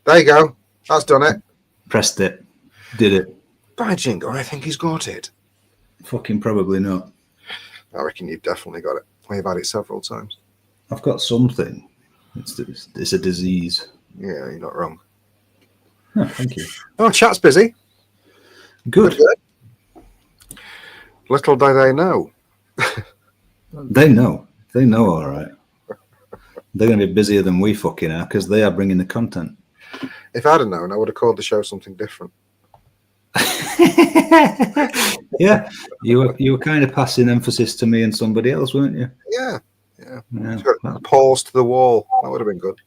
There you go. That's done it. Pressed it. Did it. By jingo, I think he's got it. Fucking probably not. I reckon you've definitely got it. We've had it several times. I've got something. It's a disease. Yeah, you're not wrong. Oh, thank you. Oh, chat's busy. Good. Little do they know. They know. They know all right. They're going to be busier than we fucking are because they are bringing the content. If I'd have known, I would have called the show something different. Yeah, you were kind of passing emphasis to me and somebody else, weren't you? Yeah. Paws to the wall. That would have been good.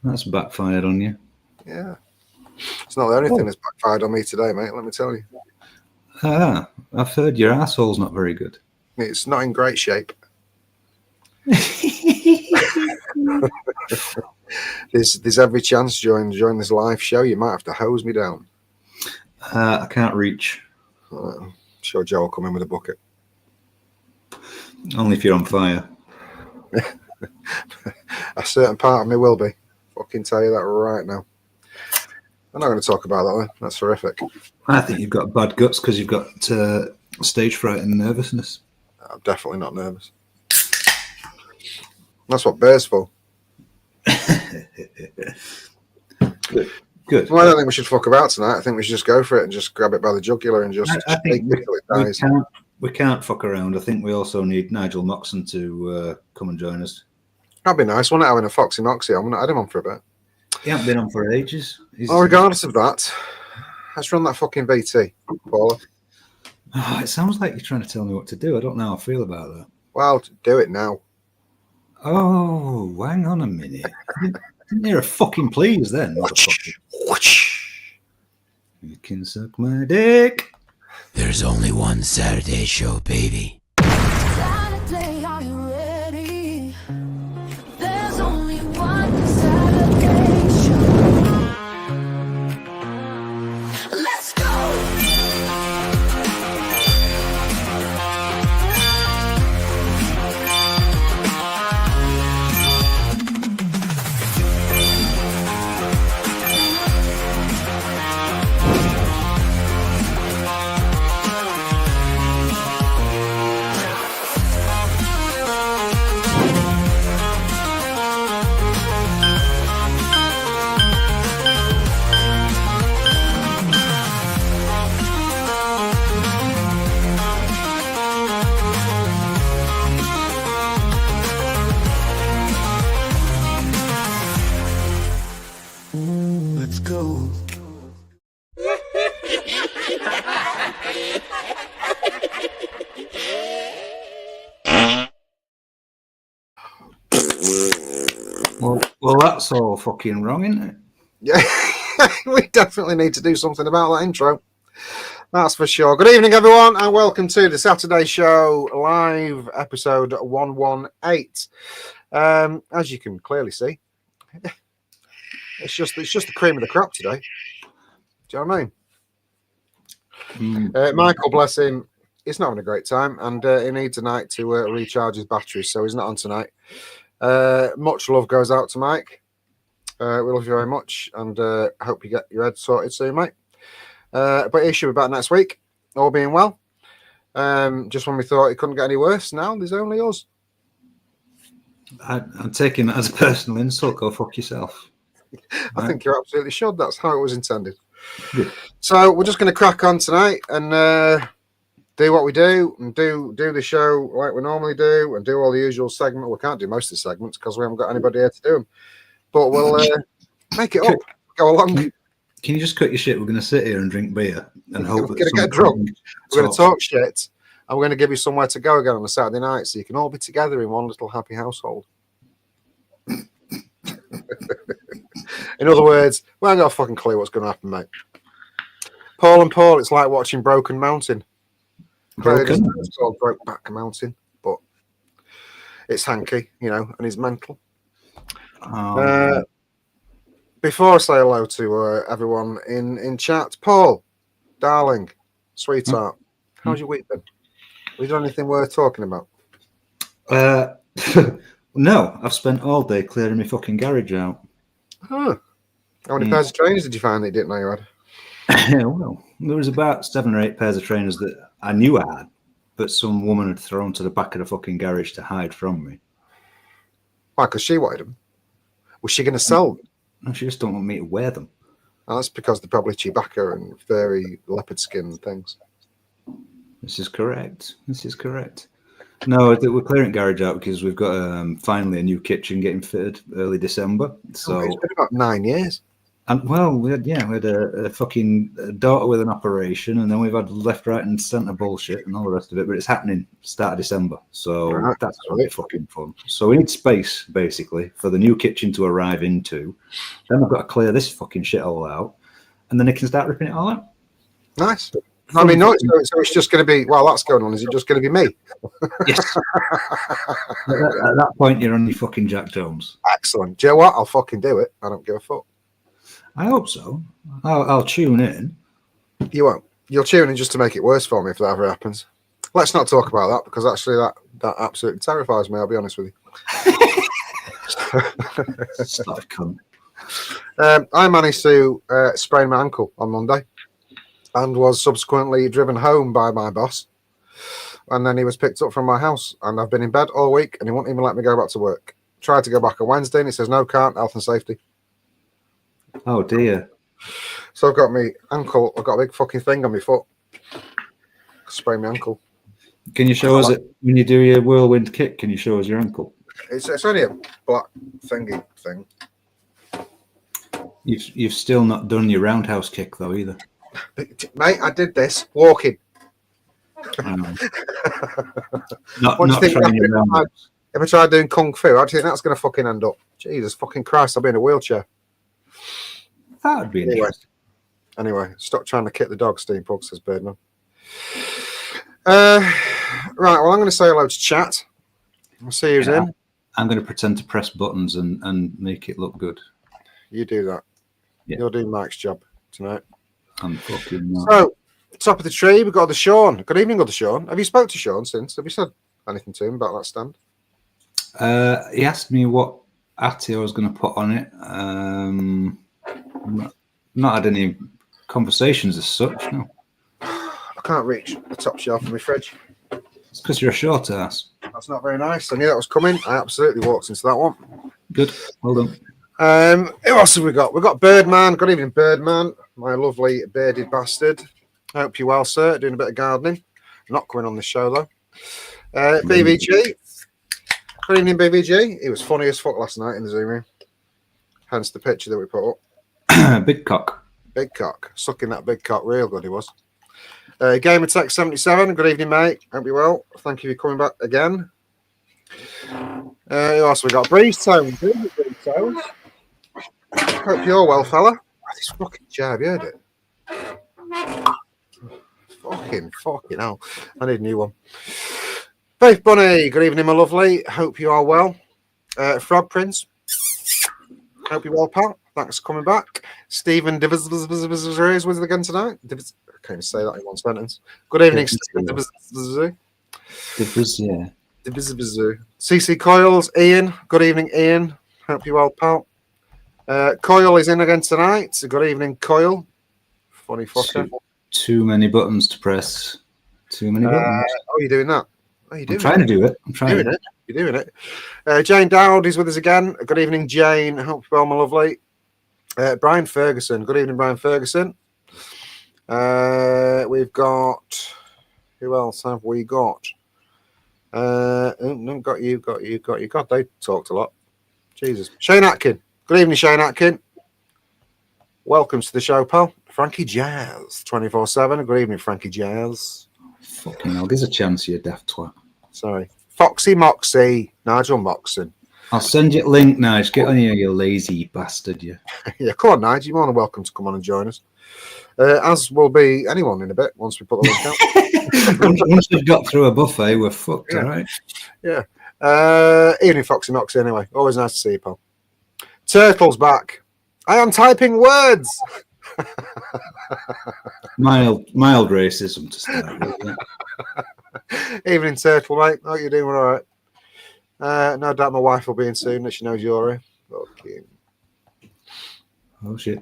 That's backfired on you. Yeah. It's not the only thing that's backfired on me today, mate, let me tell you. I've heard your asshole's not very good. It's not in great shape. There's every chance during this live show you might have to hose me down. I can't reach. Sure, Joe will come in with a bucket. Only if you're on fire. A certain part of me will be. Fucking tell you that right now. I'm not going to talk about that though. That's horrific. I think you've got bad guts because you've got stage fright and nervousness. I'm definitely not nervous. That's what bear's for. Good. Well, I don't think we should fuck about tonight. I think we should just go for it and just grab it by the jugular and just I think we can't fuck around. I think we also need Nigel Moxon to come and join us. That'd be nice, wouldn't it, having a Foxy Moxie on? We've not had him on for a bit. He hasn't been on for ages. Regardless of that, let's run that fucking VT, Paula. Oh, it sounds like you're trying to tell me what to do. I don't know how I feel about that. Well, do it now. Oh, hang on a minute. Didn't hear a fucking please then, motherfucker. You can suck my dick. There's only one Saturday show, baby. Saturday, are you ready? There's only one Saturday show. Let's go! Let's go. Well, that's all fucking wrong, isn't it? Yeah, we definitely need to do something about that intro. That's for sure. Good evening, everyone, and welcome to the Saturday Show live episode 118. As you can clearly see, it's just the cream of the crop today. Do you know what I mean? Michael, bless him, he's not having a great time, and he needs a night to recharge his batteries, so he's not on tonight. Much love goes out to Mike. We love you very much, and hope you get your head sorted soon, mate. But he should be back next week, all being well. Just when we thought it couldn't get any worse, now there's only us. I'm taking that as a personal insult. Go fuck yourself. I think you absolutely should. That's how it was intended. Good. So we're just going to crack on tonight and do what we do and do the show like we normally do and do all the usual segments. We can't do most of the segments because we haven't got anybody here to do them. But we'll make it up. Go along. Can you just cut your shit? We're going to sit here and drink beer and hope we're going to get drunk. We're going to talk shit. And we're going to give you somewhere to go again on a Saturday night so you can all be together in one little happy household. In other words, we ain't got a fucking clue what's going to happen, mate. Paul and Paul, it's like watching Broken Mountain. Broken? It's called Brokeback Mountain, but it's hanky, you know, and he's mental. Before I say hello to everyone in chat, Paul, darling, sweetheart, how's your week been? Have you done anything worth talking about? No, I've spent all day clearing my fucking garage out. Huh. How many pairs of trainers did you find that you didn't know you had? Well, there was about 7 or 8 pairs of trainers that I knew I had, but some woman had thrown to the back of the fucking garage to hide from me. Why? Because she wanted them. Was she going to sell them? No, she just don't want me to wear them. Oh, that's because they're probably Chewbacca and furry leopard skin and things. This is correct. No, we're clearing garage out because we've got finally a new kitchen getting fitted early December. So it's been about 9 years. And well, we had a fucking daughter with an operation, and then we've had left, right, and centre bullshit and all the rest of it. But it's happening start of December, so Right, that's really fucking fun. So we need space basically for the new kitchen to arrive into. Then I've got to clear this fucking shit all out, and then it can start ripping it all out. Nice. I mean, no, so it's just going to be, while that's going on, is it just going to be me? Yes. At that point, you're on your fucking Jack Jones. Excellent. Do you know what? I'll fucking do it. I don't give a fuck. I hope so. I'll tune in. You won't. You'll tune in just to make it worse for me if that ever happens. Let's not talk about that because actually that absolutely terrifies me. I'll be honest with you. Stop, cunt. I managed to sprain my ankle on Monday and was subsequently driven home by my boss. And then he was picked up from my house, and I've been in bed all week, and he won't even let me go back to work. Tried to go back on Wednesday, and he says, no, can't, health and safety. Oh, dear. So I've got my ankle, I've got a big fucking thing on my foot. Sprained my ankle. Can you show us it when you do your whirlwind kick? Can you show us your ankle? It's only a black thingy thing. You've still not done your roundhouse kick, though, either. Mate, I did this walking. Not What do you think trying your roundhouse. if I try doing kung fu? How do you think that's going to fucking end up? Jesus fucking Christ, I'll be in a wheelchair. That would be interesting. Anyway, stop trying to kick the dog, Steam Pug, says Birdman. Right, well, I'm going to say hello to chat. We'll see who's in. I'm going to pretend to press buttons and make it look good. You do that. Yeah. You'll do Mike's job tonight. I'm fucking not. So, top of the tree, we've got the Sean. Good evening, good Sean. Have you spoke to Sean since? Have you said anything to him about that stand? He asked me what Atty I was going to put on it. Not had any conversations as such, no. I can't reach the top shelf of my fridge. It's because you're a short ass. That's not very nice. I knew that was coming. I absolutely walked into that one. Good. Well done. Who else have we got? We've got Birdman. Good evening, Birdman. My lovely bearded bastard. I hope you're well, sir. Doing a bit of gardening. Not coming on this show, though. BVG. Good evening, BVG. He was funny as fuck last night in the Zoom room. Hence the picture that we put up. Big cock. Big cock. Sucking that big cock real good, he was. Game Attack 77. Good evening, mate. Hope you're well. Thank you for coming back again. Who else we got? Breeze Tones. Breeze Tones. Hope you're well, fella. Oh, this fucking jab, you heard it? Fucking hell. I need a new one. Vape Bunny. Good evening, my lovely. Hope you are well. Frog Prince. Hope you're well, pal. Thanks for coming back. Stephen is with us again tonight. I can't even say that in one sentence. Good evening, Stephen. CC Coils, Ian. Good evening, Ian. Hope you're well, pal. Coil is in again tonight. Good evening, Coil. Funny fucker. Too many buttons to press. Too many buttons. Oh, you're doing that? Oh, you're doing I'm trying to do it. You're doing it. Jane Dowd is with us again. Good evening, Jane. Hope you're well, my lovely. Brian Ferguson. Good evening, Brian Ferguson. We've got... Who else have we got? No, got you. God, they talked a lot. Jesus. Shane Atkin. Good evening, Shane Atkin. Welcome to the show, pal. Frankie Jazz, 24/7. Good evening, Frankie Jazz. Fucking hell, there's a chance you're daft twat. Sorry. Foxy Moxie, Nigel Moxon. I'll send you a link, Nige. Get on here, you lazy bastard, you. Yeah, come on, Nigel. You're more than welcome to come on and join us. As will be anyone in a bit once we put the link out. Once we've got through a buffet, we're fucked, Yeah. all right? Yeah. Evening, Foxy Moxie, anyway. Always nice to see you, pal. Turtle's back. I am typing words. Mild racism to start with. Yeah. Evening, Turtle, mate. How you doing? We're all right. No doubt my wife will be in soon that she knows you're here. Fucking. Oh shit.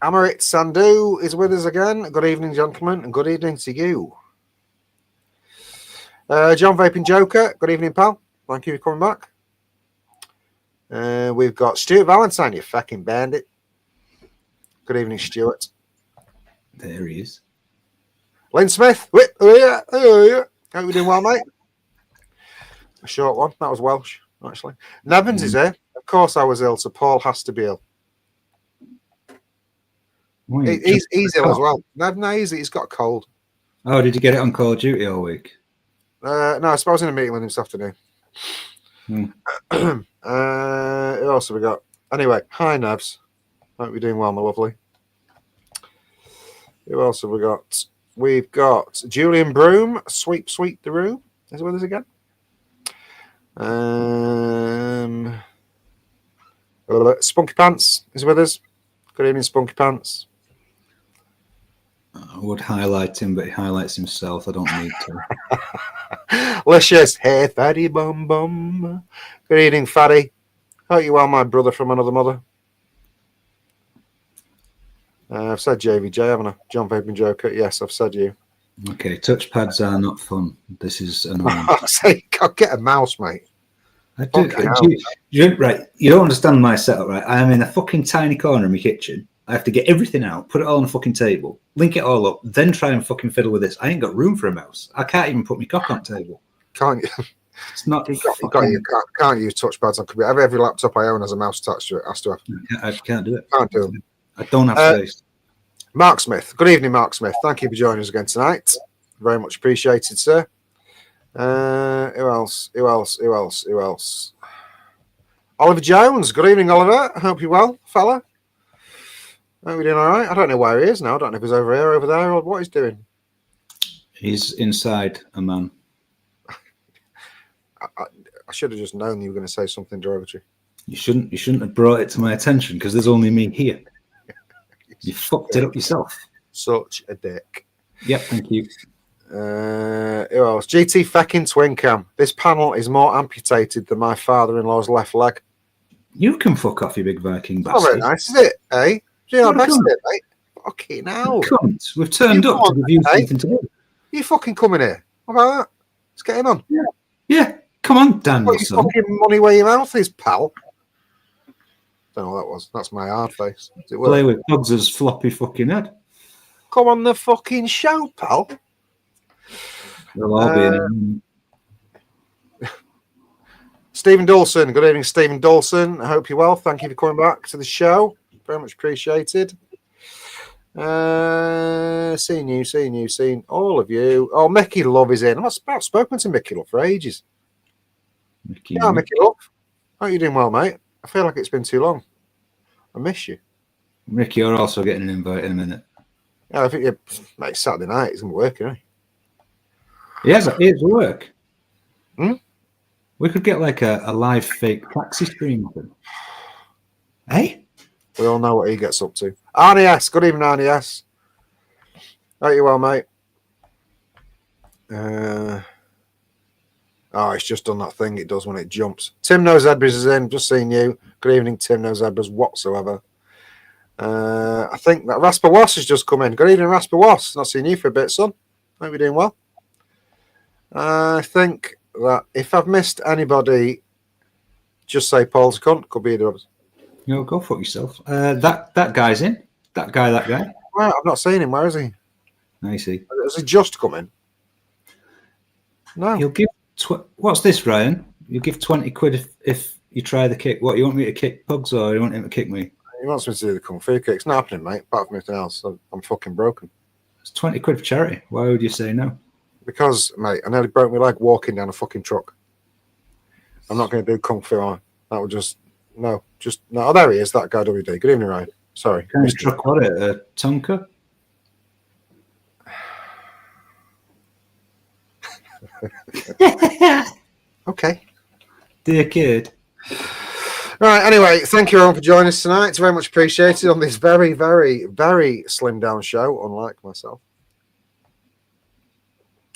Amarit Sandhu is with us again. Good evening, gentlemen, and good evening to you. John Vaping Joker, good evening, pal. Thank you for coming back. We've got Stuart Valentine, you fucking bandit. Good evening, Stuart. There he is. Lynn Smith, how you doing well, mate? A short one. That was Welsh, actually. Nevins is here. Of course I was ill, so Paul has to be ill. He's ill as well. No, he's got a cold. Oh, did you get it on Call of Duty all week? No, I suppose in a meeting with him this afternoon. Hmm. Who else have we got? Anyway, hi, Nevs. Hope you're doing well, my lovely. Who else have we got? We've got Julian Broom, Sweep the Room. Is with us again. Spunky Pants is with us. Good evening, Spunky Pants. I would highlight him, but he highlights himself. I don't need to. Licious. Hey, Fatty Bum Bum. Good evening, Fatty. Hope you well, my brother from another mother. I've said JVJ, haven't I? John Vaping Joker. Yes, I've said you. Okay, touchpads are not fun. This is annoying. I say, God, get a mouse, mate. Right, you don't understand my setup, right? I am in a fucking tiny corner in my kitchen. I have to get everything out, put it all on a fucking table, link it all up, then try and fucking fiddle with this. I ain't got room for a mouse. I can't even put my cock on the table. Can't you? It's not. You can't use touchpads on computer. Every laptop I own has a mouse attached to it. Has to have. I can't do it. Can't do it. I don't have space. Mark Smith. Good evening, Mark Smith. Thank you for joining us again tonight. Very much appreciated, sir. Who else? Oliver Jones. Good evening, Oliver. I hope you're well, fella. Are we doing all right? I don't know where he is now. I don't know if he's over here, over there, or what he's doing. He's inside a man. I should have just known you were going to say something derogatory. You shouldn't have brought it to my attention because there's only me here. You fucked it up yourself. Such a dick. Yep, thank you. Who else? GT fucking Twincam. This panel is more amputated than my father-in-law's left leg. You can fuck off, you big Viking Not very bastard. nice, is it? Eh? Do you know What a best cunt. it, mate? Fucking hell. Cunt. We've turned up to give you something to do. You fucking coming here. What about that? Let's get him on. Yeah, come on, Daniel. Put your fucking money where your mouth is, pal. Don't know what that was. That's my hard face. Does it work? Play with Pugs' floppy fucking head. Come on the fucking show, pal. They'll all be in. Stephen Dawson. Good evening, Stephen Dawson. I hope you're well. Thank you for coming back to the show. Very much appreciated. Seeing all of you. Oh, Mickey Love is in. I've not spoken to Mickey Love for ages. Mickey Love. How are you doing well, mate? I feel like it's been too long. I miss you. Ricky, you're also getting an invite in a minute. Yeah, I think mate, Saturday night he's going to work, isn't he? He has work. Hmm? We could get like a live fake taxi stream of him. Hey? We all know what he gets up to. Arnie S. Good evening, Arnie S. How are you well, mate? It's just done that thing it does when it jumps. Tim No Zebras is in. Just seeing you. Good evening, Tim No Zebras whatsoever. I think that Rasper Was has just come in. Good evening, Rasper Was. Not seen you for a bit, son. Hope you're doing well. I think that if I've missed anybody, just say Paul's a cunt. Could be either of us. No, go fuck yourself. That guy's in. That guy. Right, I've not seen him. Where is he? I see. Has he just come in? No. He'll give. What's this, Ryan? You'll give 20 quid if you try the kick. What, you want me to kick Pugs or you want him to kick me? He wants me to do the kung fu kick. It's not happening, mate. Apart from anything else, I'm fucking broken. It's 20 quid for charity. Why would you say no? Because, mate, I nearly broke my leg walking down a fucking truck. I'm not going to do kung fu. That would just no. Oh, there he is. That guy WD. Good evening, Ryan. Sorry. Kind of truck what it? A Tonka? Okay. Dear kid. Right, anyway, thank you everyone for joining us tonight. It's very much appreciated on this very, very, very slimmed down show, unlike myself.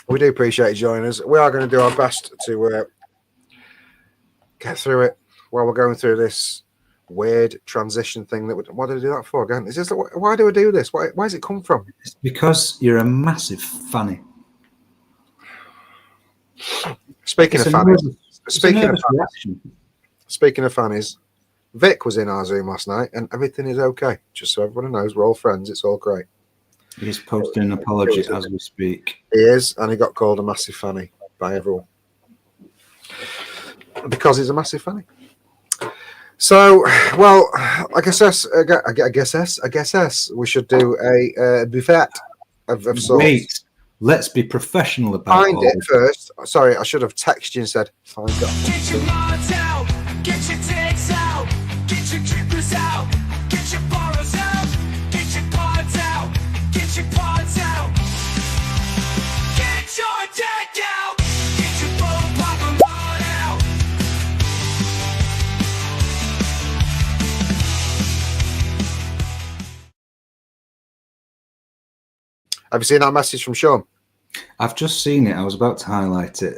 We do appreciate you joining us. We are going to do our best to get through it while we're going through this weird transition thing. Why do I do that for again? Is this why do I do this? Why does it come from? It's because you're a massive fanny. Speaking It's of a fannies, nervous reaction. speaking of fannies, Vic was in our Zoom last night, and everything is okay. Just so everyone knows, we're all friends. It's all great. He's posting an apology as we speak. He is, and he got called a massive fanny by everyone because he's a massive fanny. So, well, I guess we should do a buffet of sorts. Wait, let's be professional about Find it first. Sorry, I should have texted you and said, find it. Get your mods out, get your dicks out, get your creepers out, get your borrows out, get your pods out, get your pods out. Get your deck out, get your bone popper mod out. Have you seen that message from Sean? I've just seen it. I was about to highlight it.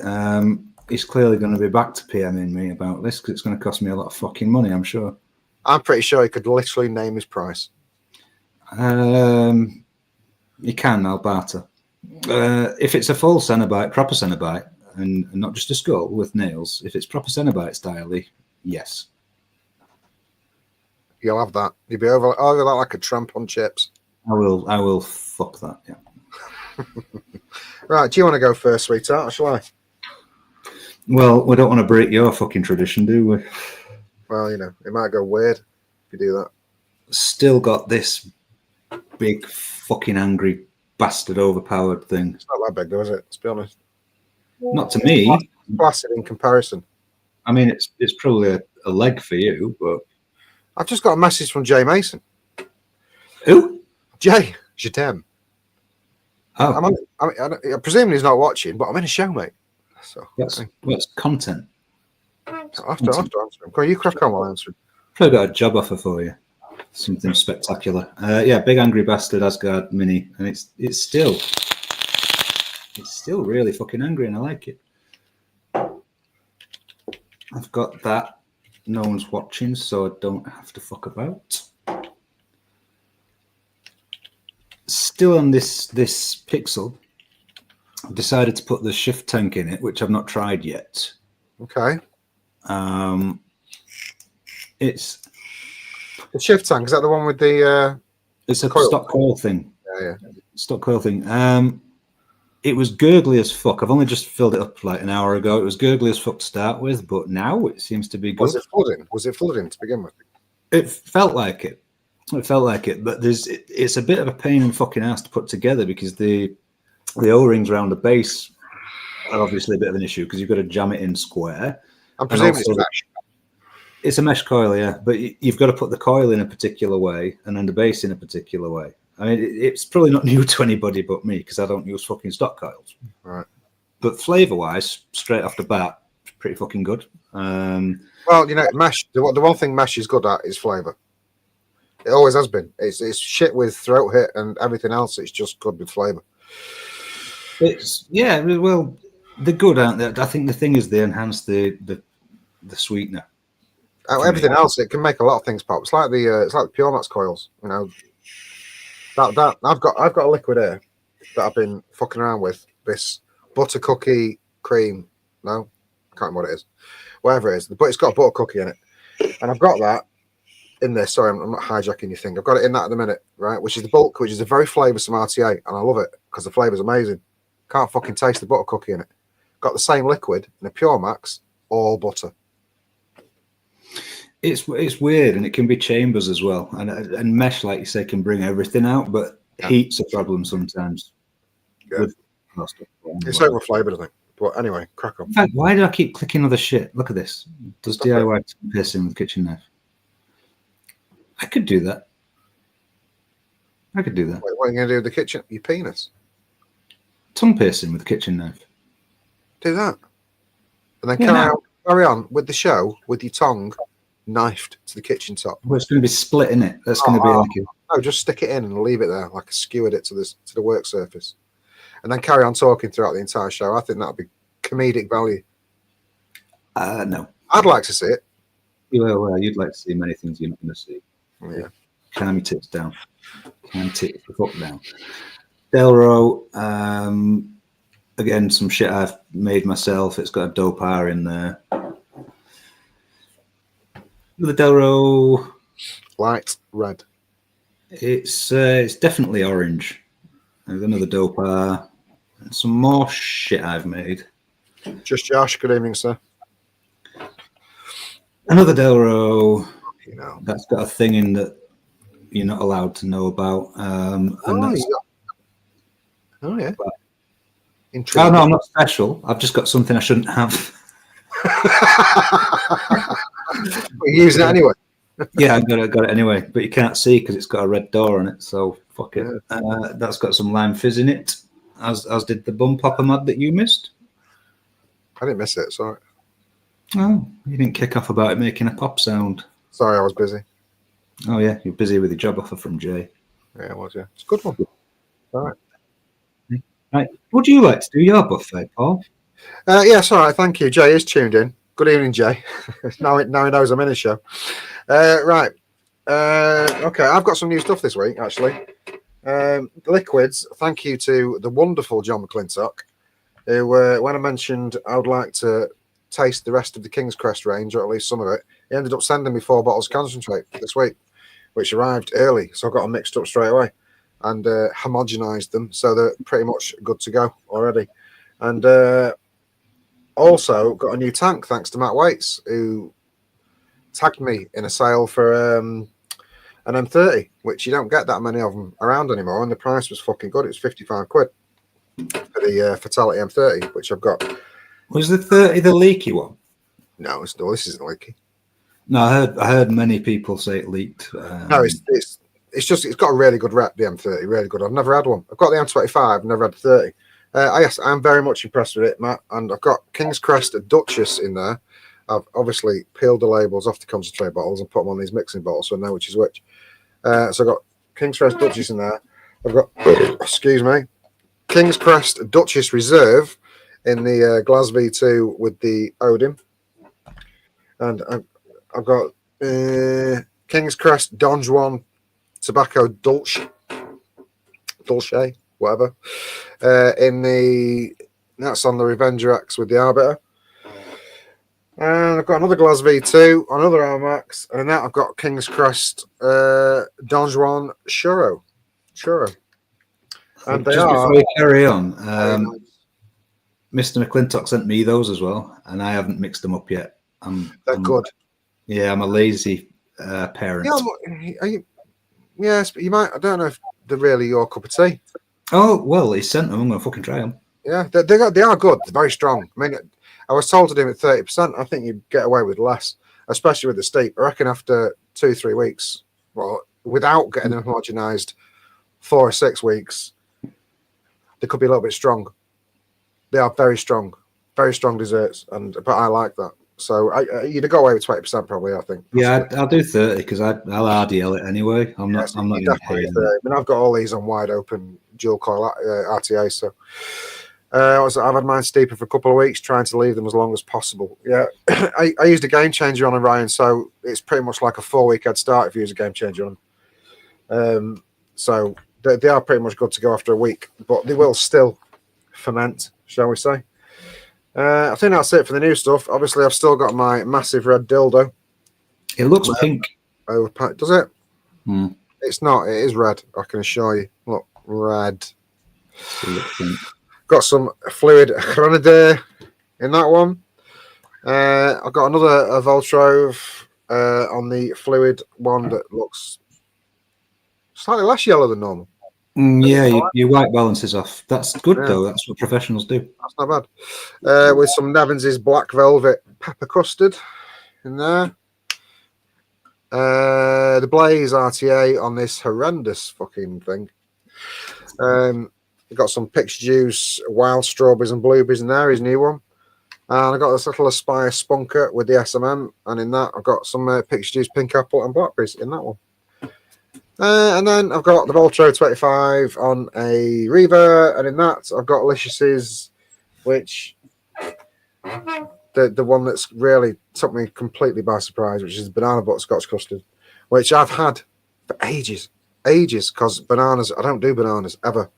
He's clearly going to be back to PMing me about this because it's going to cost me a lot of fucking money, I'm sure. I'm pretty sure he could literally name his price. You can, I'll barter. If it's a full Cenobite, proper Cenobite, and not just a skull with nails, if it's proper Cenobite style, yes. You'll have that. You'll be over that like a tramp on chips. I will fuck that, yeah. Right, do you want to go first, sweetheart, or shall I? Well, we don't want to break your fucking tradition, do we? Well, you know, it might go weird if you do that. Still got this big fucking angry bastard overpowered thing. It's not that big, though, is it? Let's be honest. Not to me. Placid in comparison. I mean, it's probably a leg for you, but... I've just got a message from Jay Mason. Who? Jay, je t'aime. Oh, I presume he's not watching, but I'm in a show, mate. So that's content. I'll have to answer him. Go on, you crack on while I answer him. Probably got a job offer for you. Something spectacular. Yeah, big angry bastard Asgard mini, and it's still really fucking angry, and I like it. I've got that. No one's watching, so I don't have to fuck about. Still on this Pixel, I've decided to put the shift tank in it, which I've not tried yet. Okay. It's The shift tank, is that the one with the it's a coil? stock coil thing. Yeah. Stock coil thing. It was gurgly as fuck. I've only just filled it up like an hour ago. It was gurgly as fuck to start with, but now it seems to be good. Was it flooding? Was it flooding to begin with? It felt like it. It felt like it, but it's a bit of a pain in the fucking ass to put together because the O-rings around the base are obviously a bit of an issue because you've got to jam it in square. I'm presuming it's mesh. It's a mesh coil, yeah, but you've got to put the coil in a particular way and then the base in a particular way. I mean, it's probably not new to anybody but me because I don't use fucking stock coils. Right. But flavour-wise, straight off the bat, it's pretty fucking good. Well, you know, mesh. The one thing mesh is good at is flavour. It always has been. It's shit with throat hit and everything else. It's just good with flavour. Well, they're good, aren't they? I think the thing is they enhance the sweetener. Everything else, it can make a lot of things pop. It's like the Pure Max coils. You know, that I've got a liquid here that I've been fucking around with. This butter cookie cream. No, can't remember what it is. Whatever it is, but it's got a butter cookie in it, and I've got that in there. Sorry, I'm not hijacking your thing. I've got it in that at the minute, right? Which is the bulk, which is a very flavoursome RTA, and I love it because the flavour's amazing. Can't fucking taste the butter cookie in it. Got the same liquid in a Pure Max, all butter. It's weird, and it can be chambers as well, and mesh, like you say, can bring everything out, but heat's a problem sometimes. Yeah. It's over flavoured, I think. But anyway, crack on. In fact, why do I keep clicking other shit? Look at this. Does DIY piercing with kitchen knife? I could do that. Wait, what are you going to do with the kitchen? Your penis? Tongue piercing with a kitchen knife. Do that. And then carry on with the show with your tongue knifed to the kitchen top. Well, it's going to be split, isn't it? That's going to be like no, just stick it in and leave it there, like a skewered it to the work surface. And then carry on talking throughout the entire show. I think that'd be comedic value. No. I'd like to see it. Well, you'd like to see many things you're not going to see. Yeah. Calm your tits down. Calm your tits the fuck down. Delro, again, some shit I've made myself. It's got a dope R in there. The Delro, Light red. it's definitely orange. There's another dope R. And some more shit I've made. Just Josh. Good evening, sir. Another Delro You know. that's got a thing in that you're not allowed to know about. And that's, Oh yeah. oh Intriguing. no, I'm not special. I've just got something I shouldn't have. We're using it anyway. Yeah, I got it anyway, but you can't see because it's got a red door on it. So fuck it. That's got some lime fizz in it, as did the bum popper mod that you missed. I didn't miss it. Sorry. Oh, you didn't kick off about it making a pop sound. Sorry, I was busy. Oh yeah, you're busy with your job offer from Jay. Yeah, I was. Yeah, it's a good one. All right. Right, would you like to do your buffet, Paul? Yes, all right. Thank you. Jay is tuned in. Good evening, Jay. now he knows I'm in a show. Right. Okay, I've got some new stuff this week, actually. Liquids. Thank you to the wonderful John McClintock, who, when I mentioned I would like to taste the rest of the King's Crest range, or at least some of it, he ended up sending me 4 bottles of concentrate this week, which arrived early. So I got them mixed up straight away and homogenized them, so they're pretty much good to go already. And also got a new tank thanks to Matt Waits, who tagged me in a sale for an M30, which you don't get that many of them around anymore, and the price was fucking good. It was 55 quid for the Fatality M30, which I've got. Was the 30 the leaky one? No, this isn't leaky. No, I heard many people say it leaked. No, it's just it's got a really good rep, the M30, really good. I've never had one. I've got the M25, never had the 30. Yes, I'm very much impressed with it, Matt. And I've got King's Crest Duchess in there. I've obviously peeled the labels off the concentrate bottles and put them on these mixing bottles, so I know which is which. So I've got King's Crest Duchess in there. I've got, excuse me, King's Crest Duchess Reserve in the Glas V2 with the Odin. And I've got King's Crest Don Juan Tobacco Dulce, whatever. That's on the Revenger X with the Arbiter. And I've got another Glas V2, another Armax, and that I've got King's Crest Don Juan Churro. And they just are. Before we carry on, Mr. McClintock sent me those as well, and I haven't mixed them up yet. They're good. Yeah, I'm a lazy parent. Yes, but you might. I don't know if they're really your cup of tea. Oh well, he sent them. I'm gonna fucking try them. Yeah, they are good. They're very strong. I mean, I was told to do it at 30%. I think you'd get away with less, especially with the steep. I reckon after 2-3 weeks, well, without getting them homogenized, 4 or 6 weeks, they could be a little bit strong. They are very strong desserts, but I like that. So you'd go away with 20% probably. I think. Yeah, I'll do 30 because I'll RDL it anyway. I'm not definitely even 30. I mean, I've got all these on wide open dual coil RTA, so. I've had mine steeping for a couple of weeks, trying to leave them as long as possible. Yeah, I used a game changer on Orion, so it's pretty much like a 4-week head start if you use a game changer on them. So they are pretty much good to go after a week, but they will still ferment, shall we say. I think that's it for the new stuff. Obviously, I've still got my massive red dildo. It looks pink. Does it? Hmm. It's not. It is red, I can assure you. Look, red. It looks pink. Got some fluid Grenadier in that one. I've got another Voltrove on the fluid one that looks slightly less yellow than normal. Yeah, your white balance is off. That's good though. That's what professionals do. That's not bad. With some Nevins's Black Velvet Pepper Custard in there. The Blaze RTA on this horrendous fucking thing. Got some Pix Juice, Wild Strawberries and Blueberries in there, his new one. And I got this little Aspire Spunker with the SMM, and in that I've got some Pix Juice, Pink Apple and Blackberries in that one. And then I've got the Voltro 25 on a Reaver, and in that I've got Alicious's, which the one that's really took me completely by surprise, which is banana butterscotch custard, which I've had for ages, because bananas, I don't do bananas ever.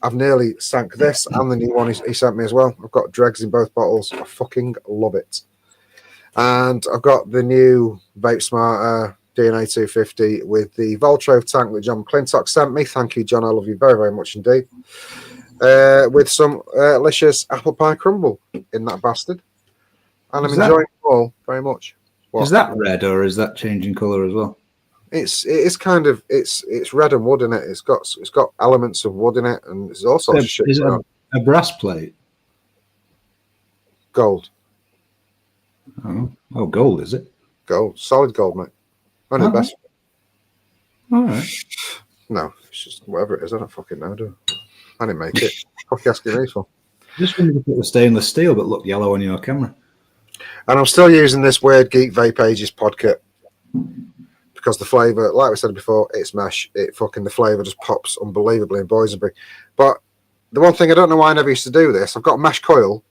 I've nearly sank this and the new one he sent me as well. I've got dregs in both bottles. I fucking love it. And I've got the new Vape Smarter DNA 250 with the Voltrove tank that John McClintock sent me. Thank you, John. I love you very, very much indeed. With some delicious apple pie crumble in that bastard. And I'm enjoying it all very much. What? Is that red or is that changing colour as well? It's kind of it's red and wood in it. It's got elements of wood in it, and there's all sorts of shit. Is it a brass plate? Gold. Oh, gold, is it? Gold, solid gold, mate. Only the best. All right. No, it's just whatever it is. I don't fucking know, do I? I didn't make it. Fuck you asking me for? Just wanted to put the stainless steel, but look yellow on your camera. And I'm still using this weird Geek Vape Ages pod kit because the flavour, like we said before, it's mesh. The flavour just pops unbelievably in Boysenberry. But the one thing I don't know why I never used to do this, I've got a mesh coil.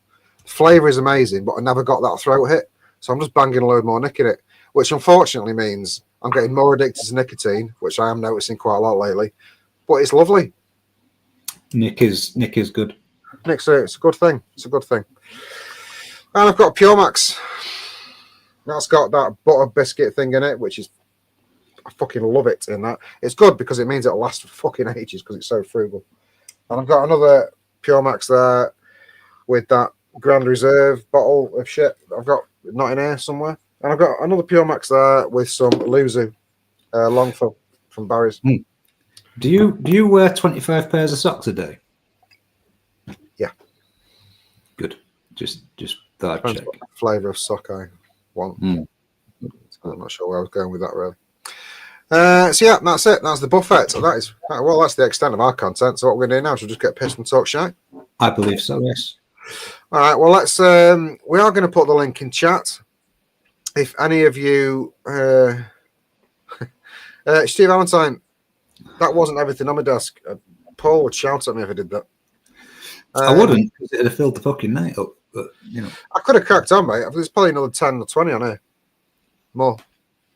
The flavour is amazing, but I never got that throat hit. So I'm just banging a load more nick in it, which unfortunately means I'm getting more addicted to nicotine, which I am noticing quite a lot lately. But it's lovely. Nick is good. Nick's it's a good thing. It's a good thing. And I've got Pure Max. That's got that butter biscuit thing in it, which is, I fucking love it in that. It's good because it means it'll last for fucking ages because it's so frugal. And I've got another Pure Max there with that Grand Reserve bottle of shit I've got not in here somewhere. And I've got another Pure Max there with some Luzu Longfill from Barry's. Do you wear 25 pairs of socks a day? Yeah. Good. Just thought I'd Depends check. what flavour of sock I want. I'm not sure where I was going with that really. So yeah, that's it. That's the buffet. So that's the extent of our content. So what we're going to do now is we'll just get pissed and talk shit. I believe so, yes. All right. Well, let's. We are going to put the link in chat. If any of you, Steve Valentine, that wasn't everything on my desk. Paul would shout at me if I did that. I wouldn't, because it'd have filled the fucking night up. But I could have cracked on, mate. There's probably another 10 or 20 on here. More,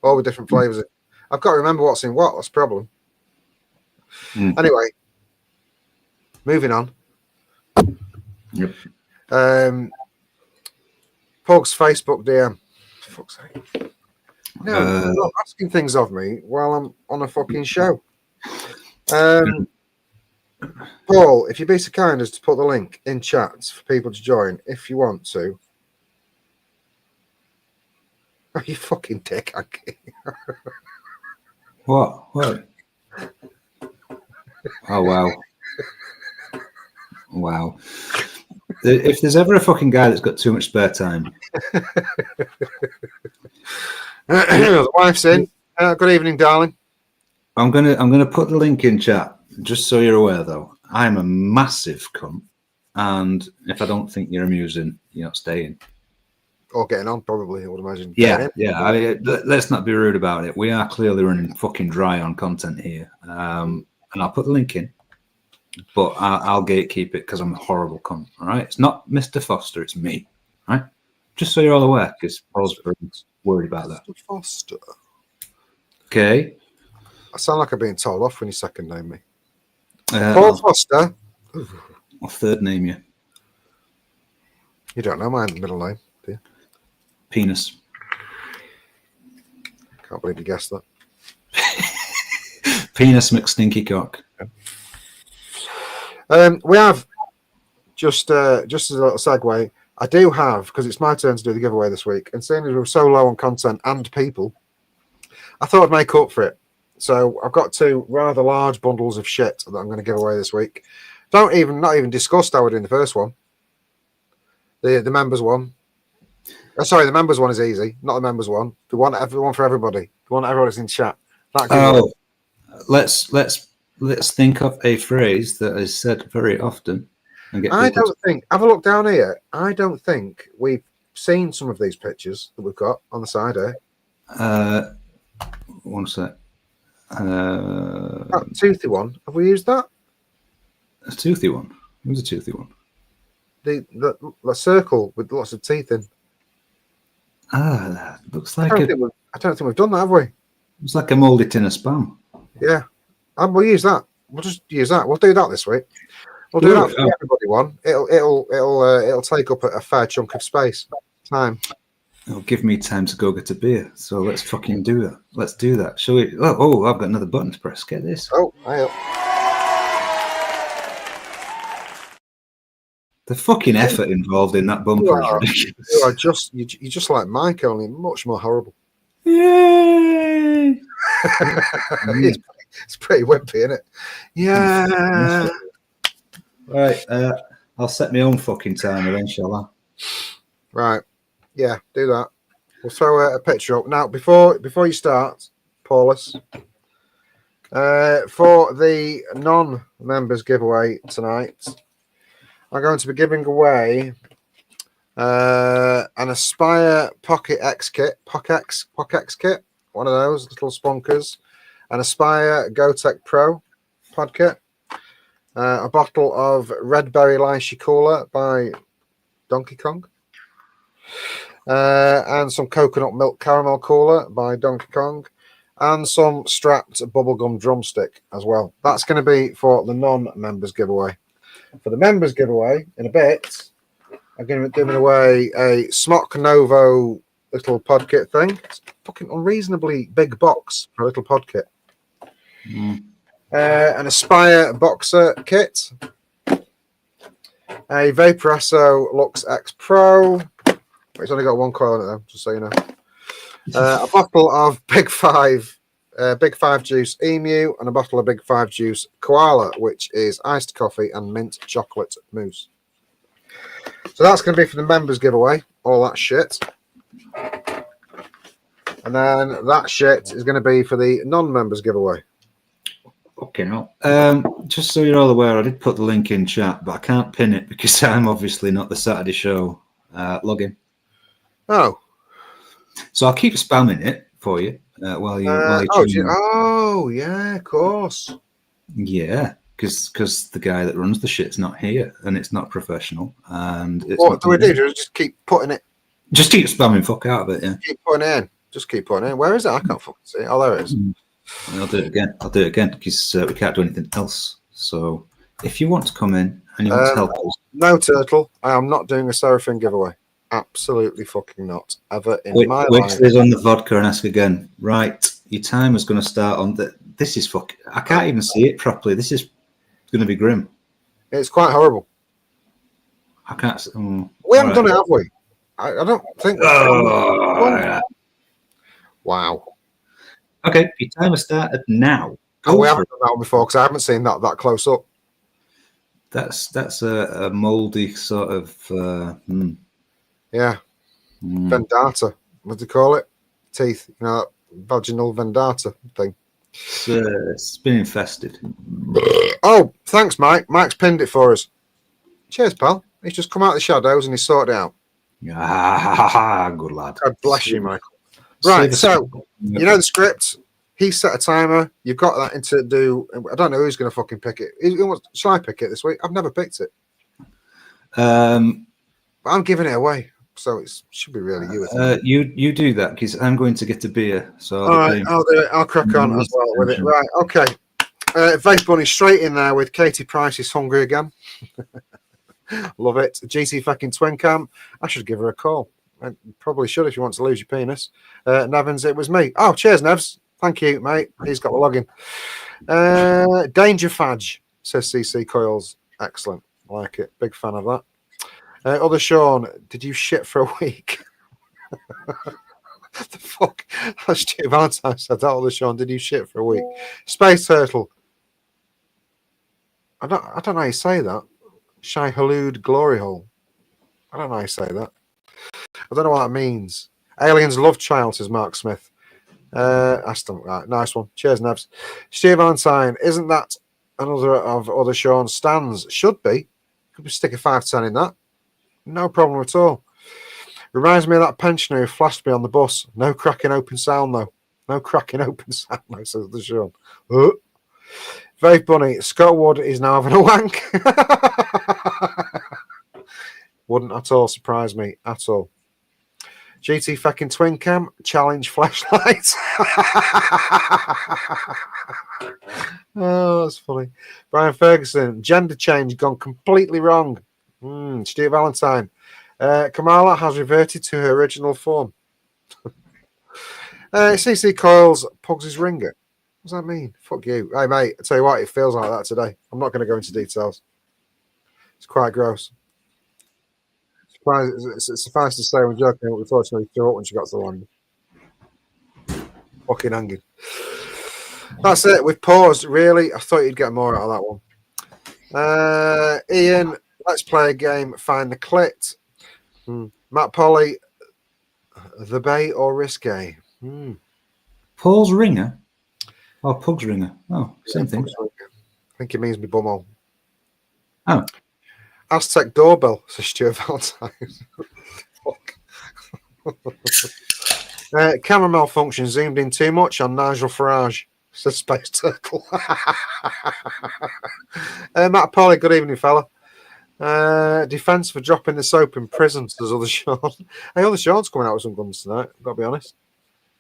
all with different flavours. I've got to remember what's in what. That's the problem. Anyway, moving on. Yep. Pugs Facebook DM. For fuck's sake. No, not asking things of me while I'm on a fucking show. Paul, if you'd be so kind as to put the link in chat for people to join, if you want to. Oh, you fucking dick. What? Oh, wow. Wow. If there's ever a fucking guy that's got too much spare time. The wife's in. Good evening, darling. I'm gonna put the link in chat, just so you're aware, though. I'm a massive cunt, and if I don't think you're amusing, you're not staying. Or getting on, probably, I would imagine. Yeah. Let's not be rude about it. We are clearly running fucking dry on content here, and I'll put the link in, but I'll gatekeep it because I'm a horrible cunt. All right, it's not Mr. Foster, it's me. All right, just so you're all aware, because Paul's worried about that. Mr. Foster. Okay. I sound like I'm being told off when you second name me. Paul Foster. I'll third name you. You don't know my middle name, do you? Penis. Can't believe you guessed that. Penis McStinky cock. We have just as a little segue. I do have, because it's my turn to do the giveaway this week, and seeing as we're so low on content and people, I thought I'd make up for it. So I've got two rather large bundles of shit that I'm going to give away this week. Not even discussed how we're doing the first one. The members one. Sorry, the members one is easy, not the members one. The one everyone for everybody. The one everyone's in chat. Let's think of a phrase that is said very often. And get I don't think. Have a look down here. I don't think we've seen some of these pictures that we've got on the side here. One sec. That toothy one. Have we used that? A toothy one. It was a toothy one. The circle with lots of teeth in. That looks I like don't think we've done that, have we? it's like a mouldy tin of spam. Yeah. We'll use that. We'll just use that. We'll do that this week. We'll do that for everybody one. It'll take up a fair chunk of space. Time. It'll give me time to go get a beer. So let's fucking do that. Let's do that. Shall we? Oh, I've got another button to press. Get this. Oh, I The fucking effort involved in that bumper is ridiculous. you're just like Mike, only much more horrible. Yay! It's pretty wimpy, isn't it? Yeah. Right. I'll set my own fucking timer then, shall I? Right. Yeah, do that. We'll throw a picture up. Now, before you start, Paulus, for the non-members giveaway tonight, I'm going to be giving away an Aspire Pocket X kit, Pocket X kit, one of those little sponkers, an Aspire GoTech Pro pod kit, a bottle of Red Berry Lychee Cooler by Donkey Kong, and some coconut milk caramel cooler by Donkey Kong, and some strapped bubblegum drumstick as well. That's going to be for the non-members giveaway. For the members giveaway, in a bit, I'm going to be giving away a Smock Novo little pod kit thing. It's a fucking unreasonably big box for a little pod kit. An Aspire Boxer kit. A Vaporesso Lux X Pro. It's only got one coil in it though, just so you know. A bottle of Big Five Juice Emu, and a bottle of Big Five Juice Koala, which is iced coffee and mint chocolate mousse. So that's going to be for the members giveaway, all that shit. And then that shit is going to be for the non-members giveaway. Okay, no. Just so you're all aware, I did put the link in chat, but I can't pin it because I'm obviously not the Saturday show login. Oh. So I'll keep spamming it for you while you. Yeah, of course. Yeah, because the guy that runs the shit's not here, and it's not professional. And it's what do we do? Just keep putting it. Just keep spamming fuck out of it. Yeah. Keep putting it in. Just keep putting it in. Where is it? I can't fucking see it. Oh, there it is. I'll do it again because we can't do anything else. So if you want to come in and you want to help us, no, Turtle, I am not doing a Seraphim giveaway. Absolutely fucking not. Ever in my wait life. till he's on the vodka and ask again. Right, your timer's going to start on the. This is fucking. I can't even see it properly. This is going to be grim. It's quite horrible. I can't. We haven't done it, have we? I don't think. Wow. Okay, your timer started now. We haven't done that one before because I haven't seen that close up. That's a mouldy sort of. Yeah. Vendata. What do you call it? Teeth. You know, that vaginal vendata thing. It's been infested. Oh, thanks, Mike. Mike's pinned it for us. Cheers, pal. He's just come out of the shadows and he's sorted it out. Good lad. God bless you, Michael. Right, so you know the script. He set a timer. You've got that into do. I don't know who's going to fucking pick it. Shall I pick it this week? I've never picked it. But I'm giving it away, so it should be really you. You do that because I'm going to get a beer. So all right, I'll do it. I'll crack on as well with it. Right, okay. Vape Bunny straight in there with Katie Price is hungry again. Love it. GT fucking twin cam. I should give her a call. I probably should if you want to lose your penis. Nevins, it was me. Oh, cheers, Nevs. Thank you, mate. He's got the login. Danger Fadge, says CC Coils. Excellent. Like it. Big fan of that. Other Sean, did you shit for a week? The fuck? That's Stu Valentine said that. Other Sean, did you shit for a week? Space Turtle. I don't know how you say that. Shy Halud Glory Hole. I don't know how you say that. I don't know what that means. Aliens Love Child, says Mark Smith. Aston, right, nice one. Cheers, Nevs. Stu Valentine, isn't that another of Other Sean's stands? Should be. Could we stick a 510 in that? No problem at all. Reminds me of that pensioner who flashed me on the bus. No cracking open sound, though. No cracking open sound, though, says the Sean. Vape Bunny, Scott Wood is now having a wank. Wouldn't at all surprise me at all. GT fucking twin cam challenge flashlight. Oh, that's funny. Brian Ferguson, gender change gone completely wrong. Stuart Valentine. Kamala has reverted to her original form. CC Coils, Pugs' ringer. What does that mean? Fuck you. Hey, mate, I tell you what, it feels like that today. I'm not going to go into details. It's quite gross. Suffice to say, I'm joking, but unfortunately, threw up when she got to the land. Fucking hanging. That's it. We've paused. Really? I thought you'd get more out of that one. Ian, let's play a game. Find the clit. Matt Polly, the bait or risque? Paul's ringer? Or Pug's ringer? Oh, same thing. I think it means me bumhole. Oh. Aztec doorbell, says Stuart Valentine. Fuck. Camera malfunction, zoomed in too much on Nigel Farage, says Space Turtle. Matt Polly, good evening, fella. Defence for dropping the soap in prison, says Other Sean. Hey, Other Sean's coming out with some guns tonight, I've got to be honest.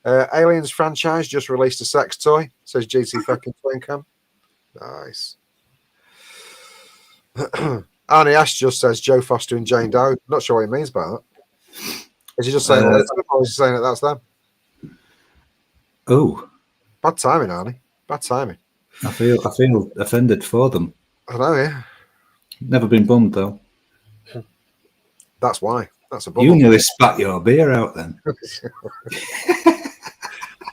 Aliens franchise just released a sex toy, says GT fucking Twin Cam. Nice. Arnie Ash just says Joe Foster and Jane Doe. Not sure what he means by that. Is he just saying that, or is he saying that that's them? Oh. Bad timing, Arnie. Bad timing. I feel offended for them. I know, yeah. Never been bummed, though. That's why. That's a bum. You nearly spat your beer out then.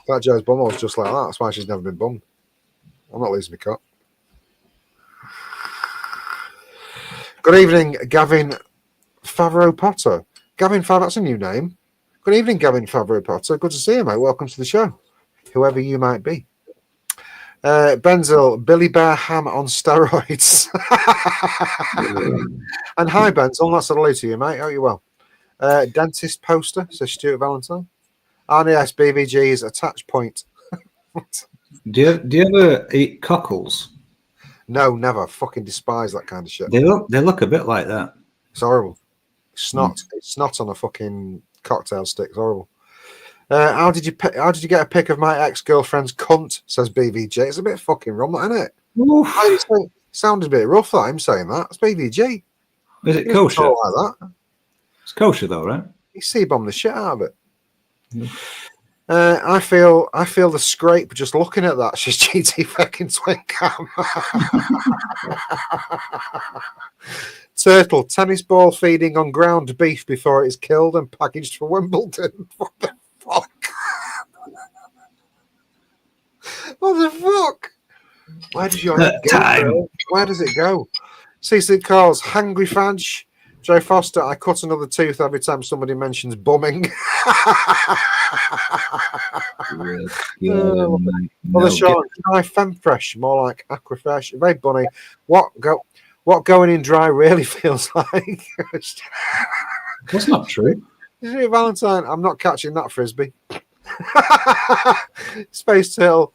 That Joe's bumhole's just like that. That's why she's never been bummed. I'm not losing my cut. Good evening, Gavin Favreau Potter. Gavin Favreau, that's a new name. Good evening, Gavin Favreau Potter. Good to see you, mate. Welcome to the show, whoever you might be. Benzel, Billy Bear Ham on steroids. And hi, Benzel. That's a hello to you, mate. Hope you're well. Dentist poster, says Stuart Valentine. RNS BVG's attach point. Do you ever eat cockles? No, never. Fucking despise that kind of shit. They look a bit like that. It's horrible. Snot. It's snot on a fucking cocktail stick. It's horrible. How did you get a pic of my ex-girlfriend's cunt? Says BVG. It's a bit fucking rum, isn't it? It sounded a bit rough that I'm saying that. It's BVG. Is it kosher? Like that. It's kosher though, right? You C-bomb the shit out of it. I feel the scrape just looking at that. She's GT fucking twin cam. Turtle, tennis ball feeding on ground beef before it is killed and packaged for Wimbledon. What the fuck? What the fuck? Where does your head go? Where does it go? CC Carls, hungry fudge. Joe Foster, I cut another tooth every time somebody mentions bumming. Well, Sean, try Femfresh, more like Aquafresh. Very bunny. What going in dry really feels like? That's not true. Valentine, I'm not catching that frisbee. Space Turtle,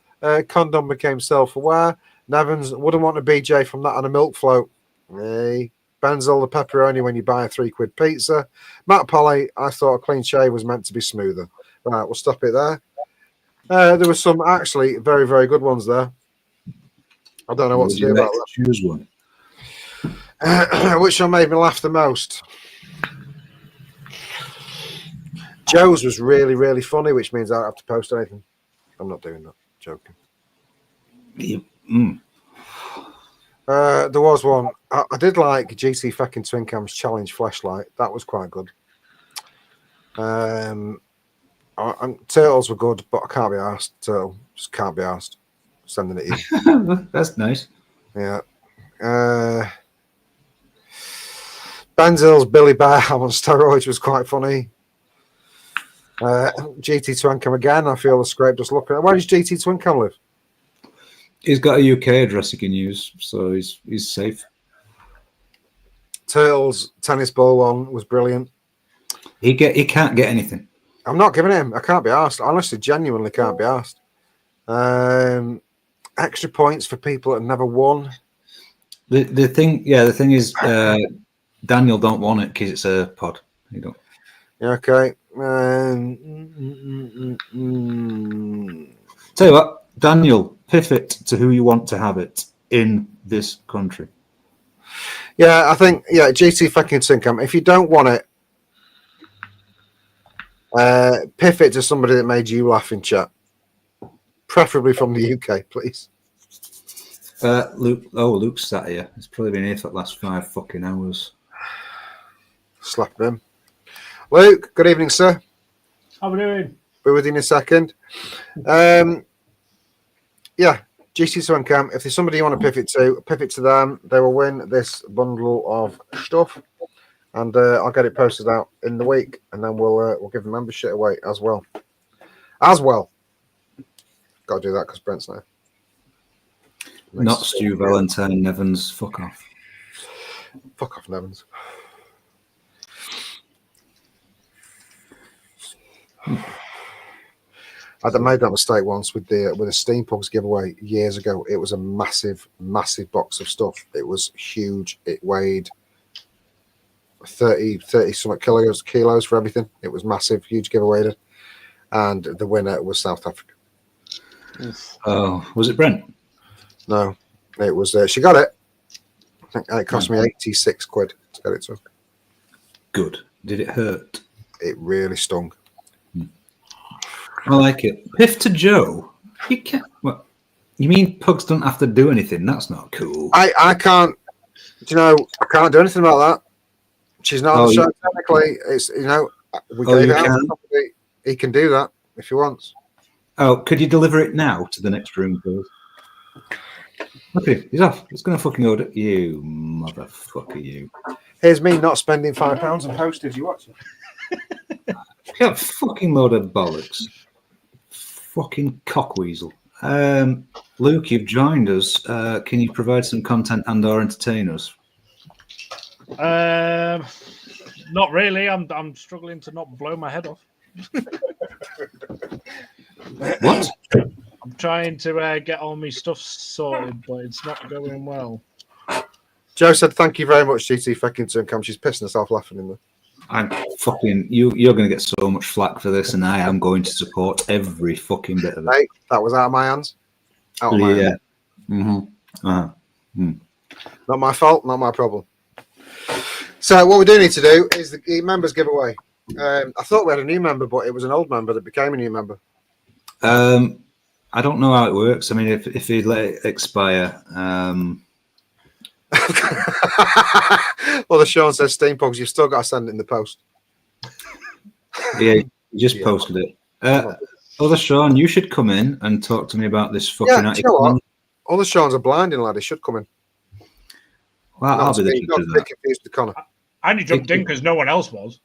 condom became self-aware. Nevins wouldn't want a BJ from that on a milk float. Hey. Benzel, the pepperoni when you buy a £3 pizza. Matt Polly, I thought a clean shave was meant to be smoother. Right, we'll stop it there. There were some actually very, very good ones there. I don't know what to do about that. Choose one. Which one made me laugh the most? Joe's was really, really funny, which means I don't have to post anything. I'm not doing that. Joking. There was one. I did like GT fucking Twin Cam's challenge flashlight. That was quite good. Turtles were good, but I can't be asked. Turtle just can't be asked. Sending it in. That's nice. Yeah. Benzel's Billy Bear Ham on steroids was quite funny. GT Twin Cam again. I feel the scrape just looking at. Where does GT Twin Cam live? He's got a UK address he can use, so he's safe. Turtles tennis ball one was brilliant. He can't get anything. I'm not giving him. I can't be asked. Honestly, genuinely can't be asked. Extra points for people that have never won. The thing is, Daniel don't want it because it's a pod. You don't. Yeah, okay. Tell you what, Daniel, pivot to who you want to have it in this country. Yeah, I think GT fucking Syncam. If you don't want it, pivot to somebody that made you laugh in chat, preferably from the UK, please. Luke's sat here. He's probably been here for the last 5 fucking hours. Slap him. Luke, good evening, sir. How are we doing? Be with you in a second. GT Syncam. If there's somebody you want to pivot to them. They will win this bundle of stuff, and I'll get it posted out in the week, and then we'll give the membership away as well. Got to do that because Brent's now. Not Stu Valentine, Nevins. Fuck off. Fuck off, Nevins. I made that mistake once with the Steam Pugs giveaway years ago. It was a massive, massive box of stuff. It was huge. It weighed 30 something kilos for everything. It was massive, huge giveaway. And the winner was South Africa. Oh, was it Brent? No, it was. She got it. I think it cost me 86 quid to get it to her. Good. Did it hurt? It really stung. I like it. Piff to Joe. You can't. What? You mean Pugs don't have to do anything? That's not cool. I can't. I can't do anything about that. She's not on the show technically. It's we gave it out to somebody. He can do that if he wants. Oh, could you deliver it now to the next room, please? Okay, he's off. It's going to fucking order. You motherfucker, you. Here's me not spending £5 on postage. You watch it. Yeah, fucking load of bollocks. Fucking cockweasel. Luke, you've joined us. Can you provide some content and/or entertain us? Not really. I'm struggling to not blow my head off. What? I'm trying to get all my stuff sorted, but it's not going well. Joe said, "Thank you very much, GT fucking Syncam." She's pissing herself laughing in there. I'm fucking you're going to get so much flack for this, and I am going to support every fucking bit of it. Hey, that was out of my hands. Out of my hands. Not my fault, not my problem. So what we do need to do is the members giveaway. I thought we had a new member, but it was an old member that became a new member. I don't know how it works. I mean, if he let it expire. Well, the Sean says, Steam Pugs, you've still got to send it in the post. Yeah, you just posted it. Other Sean, you should come in and talk to me about this fucking article. All the Sean's are blinding, lad. He should come in. Well, I'll be the judge of that. Confused with Connor. I only jumped in because no one else was.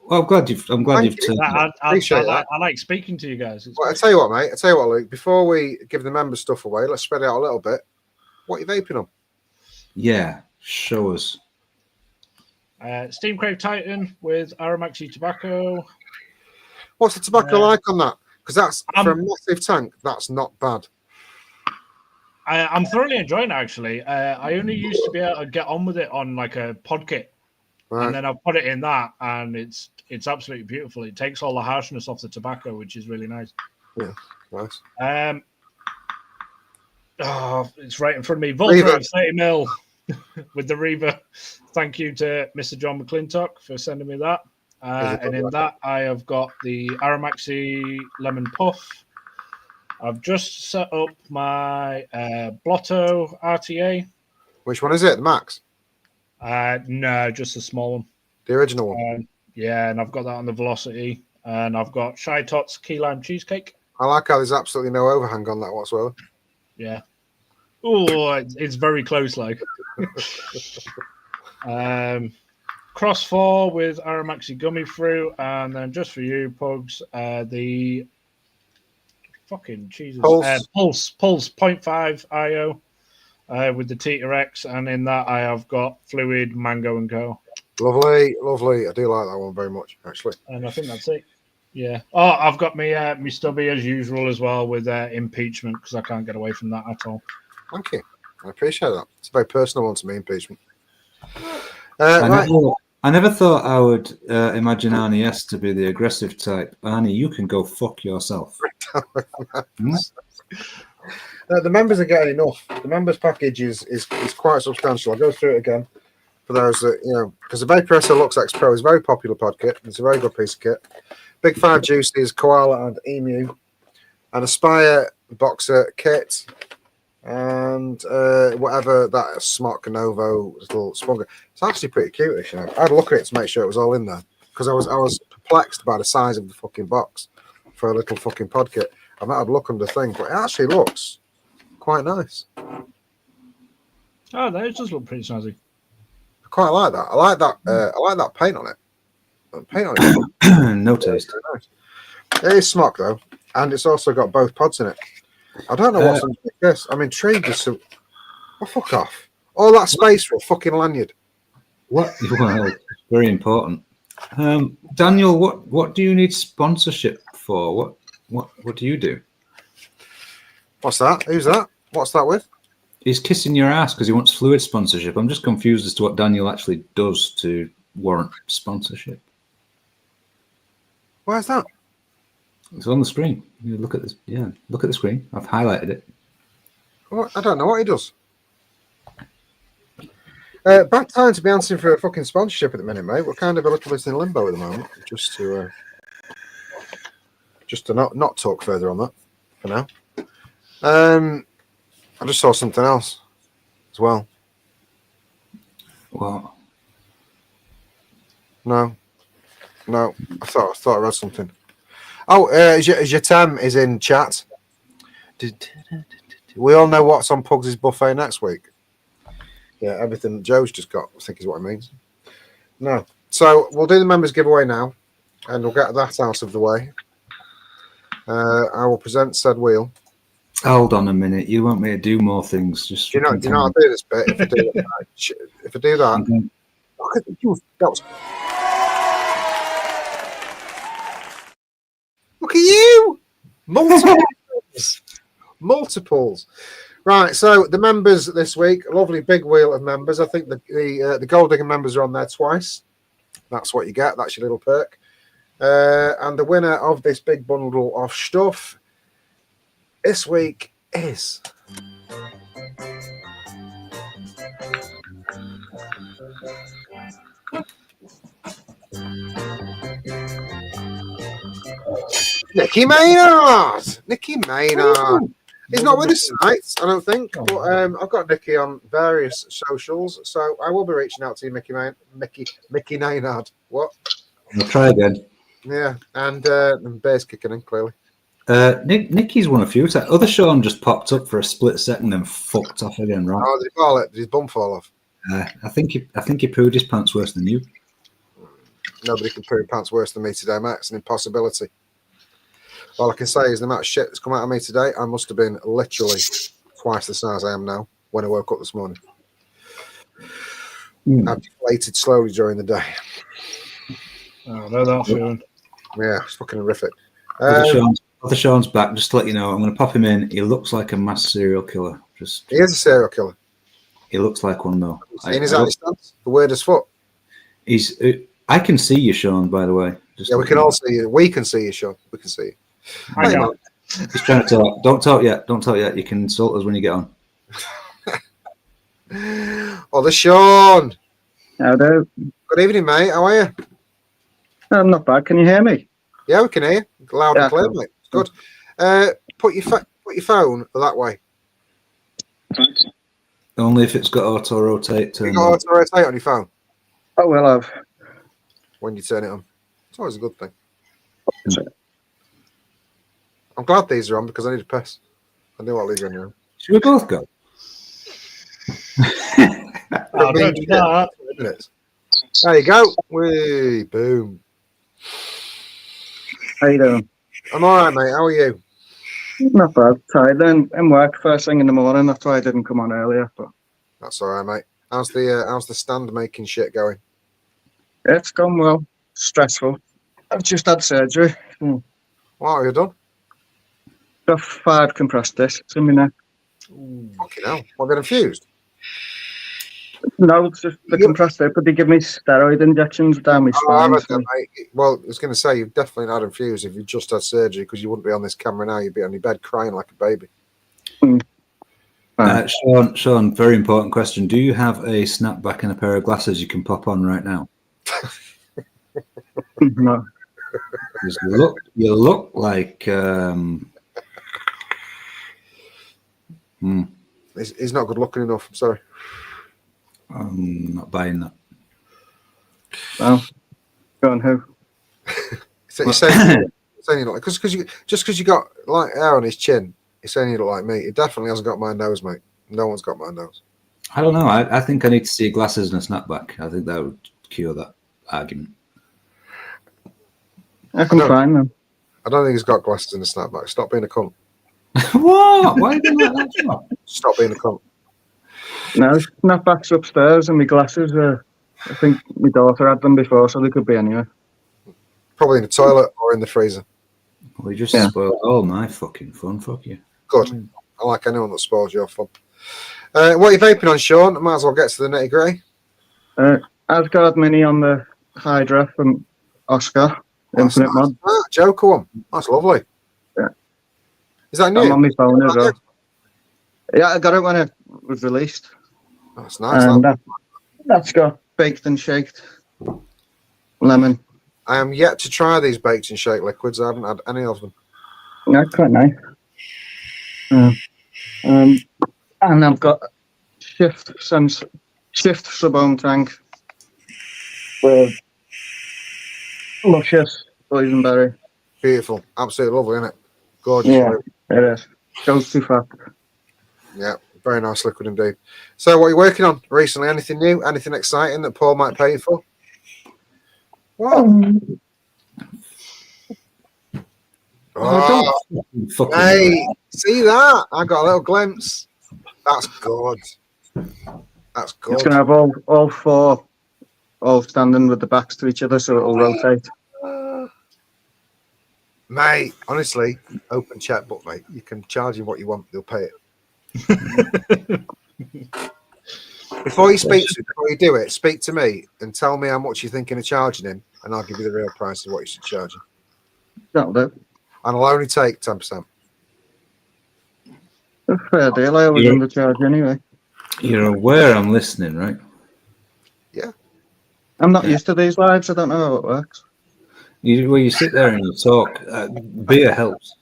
Well, I'm glad you've. I like speaking to you guys. Well, I tell you what, mate. I tell you what, Luke. Before we give the member stuff away, let's spread it out a little bit. What are you vaping on? Yeah, show us. Steam Crave Titan with Aramaxi tobacco. What's the tobacco like on that? Because that's for a massive tank. That's not bad. I'm thoroughly enjoying it, actually. I only used to be able to get on with it on like a pod kit, and then I've put it in that, and it's absolutely beautiful. It takes all the harshness off the tobacco, which is really nice. Yeah, nice. It's right in front of me. Volta of 30 mil with the Reaver. Thank you to Mr. John McClintock for sending me that. And in that, I have got the Aramaxi Lemon Puff. I've just set up my Blotto RTA. Which one is it? The Max? No, just the small one. The original one? Yeah, and I've got that on the Velocity. And I've got Shy Tots Key Lime Cheesecake. I like how there's absolutely no overhang on that whatsoever. Yeah. Oh, it's very close, like. Cross 4 with Aramaxi Gummy Fruit, and then just for you, Pugs, the fucking Jesus Pulse 0.5 IO with the Teeter X, and in that I have got Fluid Mango and Co. Lovely. I do like that one very much, actually. And I think that's it. Yeah. Oh, I've got me stubby as usual as well with impeachment because I can't get away from that at all. Thank you. I appreciate that. It's a very personal one to me, impeachment. I I never thought I would imagine Arnie S to be the aggressive type. Arnie, you can go fuck yourself. The members are getting enough. The members package is quite substantial. I'll go through it again for those that, because the Vaporessa Lux X Pro is a very popular pod kit. It's a very good piece of kit. Big 5 Juices, Koala and Emu. An Aspire Boxer kit. And whatever that Smock Novo little sponger. It's actually pretty cute. I had a look at it to make sure it was all in there. Because I was perplexed by the size of the fucking box for a little fucking pod kit. I've not had a look under the thing, but it actually looks quite nice. Oh, those does look pretty snazzy. I quite like that. I like that. I like that paint on it. The paint on it. No taste. Nice. It is Smock though, and it's also got both pods in it. I don't know what's underneath this. I'm intrigued as to. Oh, fuck off! All that space for a fucking lanyard. What? Well, very important. Daniel, what do you need sponsorship for? What do you do? What's that? Who's that? What's that with? He's kissing your ass because he wants fluid sponsorship. I'm just confused as to what Daniel actually does to warrant sponsorship. Where's that? It's on the screen. You look at this. Yeah, look at the screen. I've highlighted it. What? I don't know what he does. Bad time to be answering for a fucking sponsorship at the minute, mate. We're kind of a little bit in limbo at the moment. Just to not talk further on that for now. I just saw something else as well. What? No. I thought I read something. Oh, Jatem is in chat. We all know what's on Pugs' buffet next week. Yeah, everything Joe's just got, I think is what it means. No. So we'll do the members giveaway now, and we'll get that out of the way. I will present said wheel. Hold on a minute. You want me to do more things? Just Do you know how to do this bit? If I do that, look at you. Look at you! Multiples. Right. So the members this week, a lovely big wheel of members. I think the Gold Digger members are on there twice. That's what you get. That's your little perk. And the winner of this big bundle of stuff this week is Nicky Maynard. Nicky Maynard. He's not with us tonight, I don't think. But I've got Nicky on various socials, so I will be reaching out to you, Mickey Maynard. What? I'll try again. Yeah, and bass kicking in clearly. Nicky's won a few times. Other Sean just popped up for a split second and fucked off again, right? Oh, did he fall it? Did his bum fall off? I think he pooed his pants worse than you. Nobody can poo pants worse than me today, mate. It's an impossibility. All I can say is the amount of shit that's come out of me today, I must have been literally twice the size I am now when I woke up this morning. I've deflated slowly during the day. Oh, no, that feeling. Yeah, it's fucking horrific. Other Sean's back. Just to let you know, I'm going to pop him in. He looks like a mass serial killer. He is a serial killer. He looks like one though. In his stance, the weirdest foot. I can see you, Sean. By the way. Yeah, we can all see you. We can see you, Sean. We can see you. I know. He's trying to talk. Don't talk yet. Don't talk yet. You can insult us when you get on. Oh, the Sean. Hello. Good evening, mate. How are you? I'm not bad. Can you hear me? Yeah, we can hear you. Loud and clear, Cool. mate. Good. Put your phone that way. Only if it's got auto rotate. You got auto rotate on your phone Oh, well, I've. when you turn it on. It's always a good thing. I'm glad these are on because I need to piss. I knew I'll leave you on your own. Should we both go? Oh, don't do that. There you go. Wee, boom. How you doing? I'm all right, mate. How are you? Not bad. Tired then. In work first thing in the morning. That's why I didn't come on earlier. But That's all right, mate. How's the stand making shit going? it's gone well. Stressful. I've just had surgery. What have you done? Got 5 compressed discs in my neck. Fucking hell. What, got infused? No, it's just the compressed air, but they give me steroid injections down my Oh, spine. I've had So. them, mate. Well, I was going to say, you've definitely had infused if you just had surgery, because you wouldn't be on this camera now. You'd be on your bed crying like a baby. Sean, very important question. Do you have a snapback and a pair of glasses you can pop on right now? No. You look like He's not good looking enough. I'm sorry. I'm not buying that. Well, go on, who? He's saying you look like, because you got like hair on his chin. He's saying you look like me. He definitely hasn't got my nose, mate. No one's got my nose. I don't know. I think I need to see glasses and a snapback. I think that would cure that argument. I can find them. I don't think he's got glasses in the snapback. Stop being a cunt. What? Why are you doing like that? Stop being a cunt. No, snapbacks upstairs and my glasses are. I think my daughter had them before, so they could be anywhere. Probably in the toilet or in the freezer. Well, you just spoiled all my fucking fun. Fuck you. Good. I like anyone that spoils your fun. What are you vaping on, Sean? I might as well get to the nitty gritty. Asgard Mini on the Hydra from Oscar. Infinite Mod. Ah, Joker one. That's lovely. Yeah. Is that new? I'm on my phone as well. Yeah, I got it when it was released. That's nice. And that's got baked and shaked lemon. I am yet to try these baked and shake liquids. I haven't had any of them. Yeah, quite nice. And I've got Shift Sub-Ohm Tank with luscious boysenberry. Beautiful. Absolutely lovely, isn't it? Gorgeous. Yeah, it is. Goes too fast. Yeah, very nice liquid indeed. So what are you working on recently? Anything new? Anything exciting that Paul might pay you for? What? Oh, hey, see that? I got a little glimpse. That's good. That's good. It's going to have all four all standing with the backs to each other, so it'll rotate. Mate, honestly, open checkbook, mate. You can charge him what you want. They'll pay it. Before you do it, speak to me and tell me how much you're thinking of charging him, and I'll give you the real price of what you should charge him. That'll do. And I'll only take 10%. A fair deal. I always undercharge anyway. You're aware I'm listening, right? Yeah. I'm not used to these lives. I don't know how it works. You sit there and you talk. Beer helps.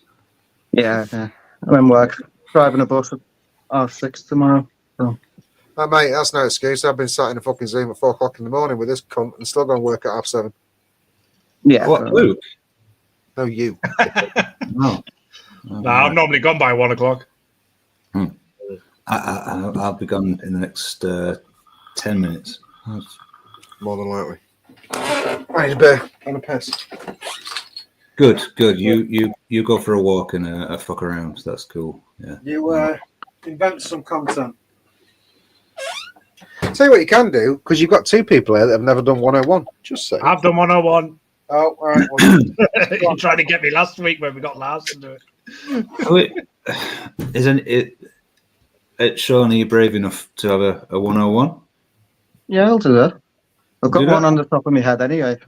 Yeah. I'm in work. Driving a bus at 6:30 tomorrow. So. Mate, that's no excuse. I've been sat in a fucking Zoom at 4 o'clock in the morning with this cunt and still going to work at 7:30. Yeah. What, Luke? No, you. No. I'm normally gone by 1 o'clock. I'll be gone in the next 10 minutes. More than likely. I need a beer and a piss. Good. You go for a walk and a fuck around. That's cool. Yeah. You invent some content. Tell you what you can do, because you've got two people here that have never done 101. Just say. I've done 101. Oh, all right. Well, You tried to get me last week when we got Lars to do it. Isn't it? Sean, are you brave enough to have a 101? Yeah, I'll do that. I've got Do one that. on the top of my head anyway.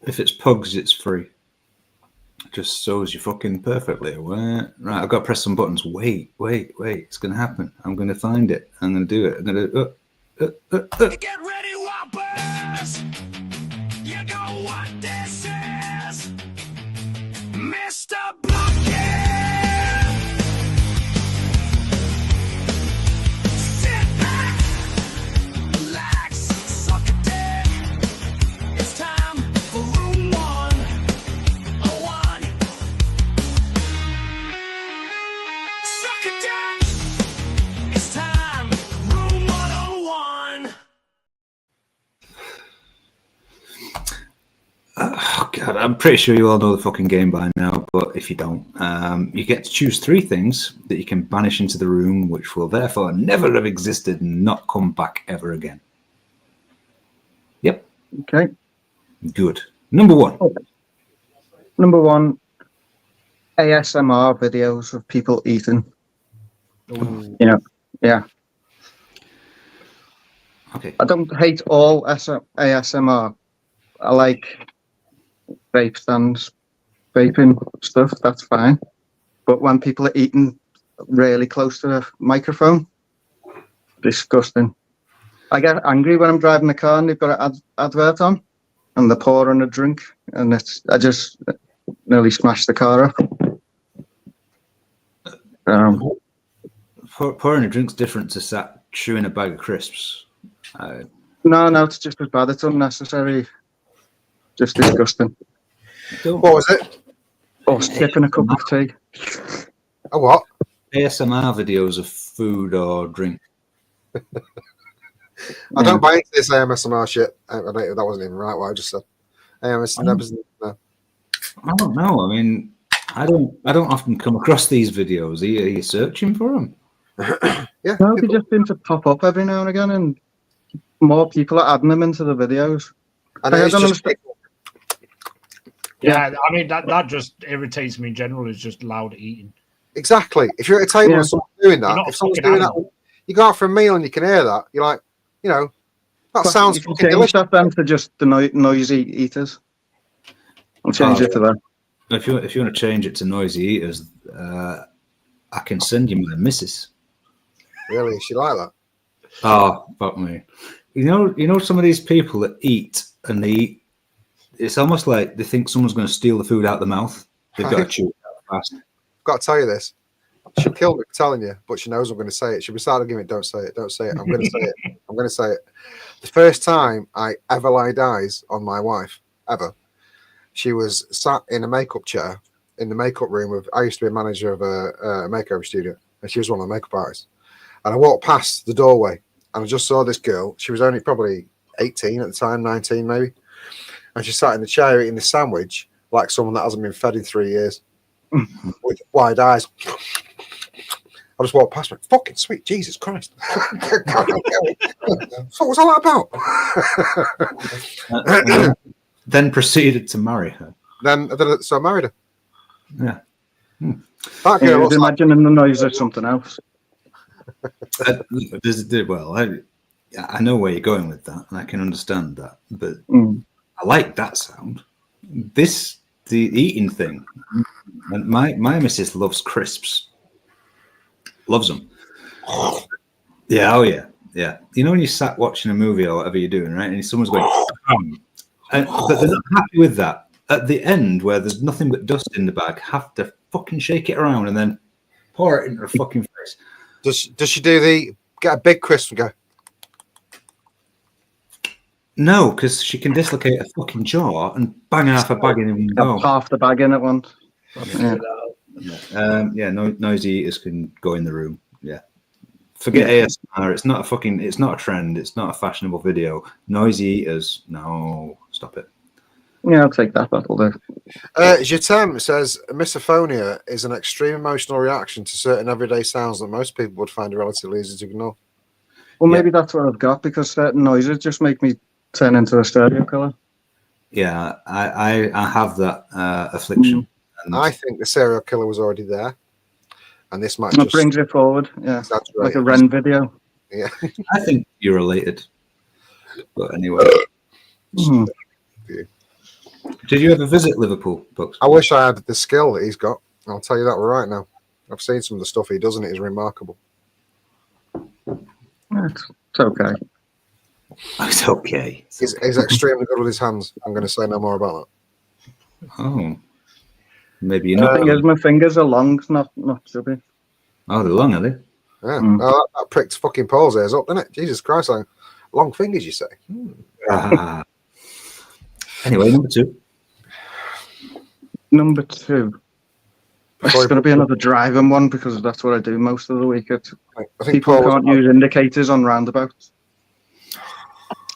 If it's Pugs, it's free. Just shows you fucking perfectly. Right, I've got to press some buttons. Wait. It's going to happen. I'm going to find it. I'm going to do it. I'm going to... Get ready, whoppers! You know what this is, Mr. Blumpkin. Sit back, relax, suck a dick. It's time for room 101. Suck a dick. It's time, room 101. Oh, God, I'm pretty sure you all know the fucking game by now, but if you don't, you get to choose 3 things that you can banish into the room, which will therefore never have existed and not come back ever again. Yep. Okay. Good. Number 1. Number 1, ASMR videos of people eating. You know, yeah. Okay. I don't hate all ASMR. I like vape stands, vaping stuff. That's fine. But when people are eating really close to the microphone, disgusting. I get angry when I'm driving the car and they've got an advert on, and they're pouring a drink, and I just nearly smashed the car up. Pouring a drink's different to sat chewing a bag of crisps. No, it's just as bad. It's unnecessary. Just disgusting. Don't What was it? Or sipping a cup of tea. A what? ASMR videos of food or drink. I don't buy into this AMSMR shit. That wasn't even right what I just said. AMSMR. No. I don't know. I mean, I don't often come across these videos. Are you searching for them? Yeah. No, they just seem to pop up every now and again, and more people are adding them into the videos. And I it's don't just understand. Yeah, I mean that just irritates me in general. Is just loud eating. exactly. If you're at a table Yeah. and someone's doing You're that, not a if someone's fucking doing that, animal. you go out for a meal and you can hear that. You're like, that But sounds you can fucking change delicious. that then to just the noisy eaters. I'll change it to that. If you want to change it to noisy eaters, I can send you my missus. Really, is she like that? Oh, fuck me. You know some of these people that eat and they eat. It's almost like they think someone's going to steal the food out of the mouth. They've got to chew it out fast. Got to tell you this. She'll kill me for telling you, but she knows I'm going to say it. She'll be starting to give it. Don't say it. Don't say it. I'm going to say it. I'm going to say it. The first time I ever laid eyes on my wife, ever, she was sat in a makeup chair in the makeup room. I used to be a manager of a makeover studio, and she was one of the makeup artists. And I walked past the doorway, and I just saw this girl. She was only probably 18 at the time, 19 maybe. And she sat in the chair eating this sandwich like someone that hasn't been fed in 3 years with wide eyes. I just walked past her. Fucking sweet Jesus Christ. What was all that about? Then proceeded to marry her. So I married her. Yeah. That Yeah, I girl was looks like, imagining the noise of something else. I know where you're going with that, and I can understand that. But I like that sound. The eating thing. And my missus loves crisps. Loves them. Yeah, oh yeah, yeah. You know when you sat watching a movie or whatever you're doing, right? And someone's going, but they're not happy with that. At the end, where there's nothing but dust in the bag, have to fucking shake it around and then pour it into her fucking face. does she do get a big crisp and go? No, because she can dislocate a fucking jaw and bang half a bag in and go. Half the bag in at once. Yeah. Noisy eaters can go in the room. Yeah. Forget ASMR. It's not a trend. It's not a fashionable video. Noisy eaters. No, stop it. Yeah, I'll take that. That'll do. Jatem says misophonia is an extreme emotional reaction to certain everyday sounds that most people would find relatively easy to ignore. Well, maybe that's what I've got, because certain noises just make me turn into a stereo killer. Yeah, I have that affliction. And I think the serial killer was already there, and this might It just brings it forward. Yeah, exaggerate like a it. Ren video. Yeah. I think you're related. But anyway. Did you ever visit Liverpool, Pugs? I wish I had the skill that he's got. I'll tell you that right now. I've seen some of the stuff he does, and it is remarkable. It's okay. It's okay. He's extremely good with his hands. I'm going to say no more about Oh. Maybe you're The not. thing is, my fingers are long, not chubby. Oh, they're long, are they? that. Yeah. Oh, that pricked fucking Paul's ears up, didn't it? Jesus Christ. Long fingers, you say? Anyway, number two. Number two. It's going to be another driving one, because that's what I do most of the week. I think People Paul can't use indicators on roundabouts.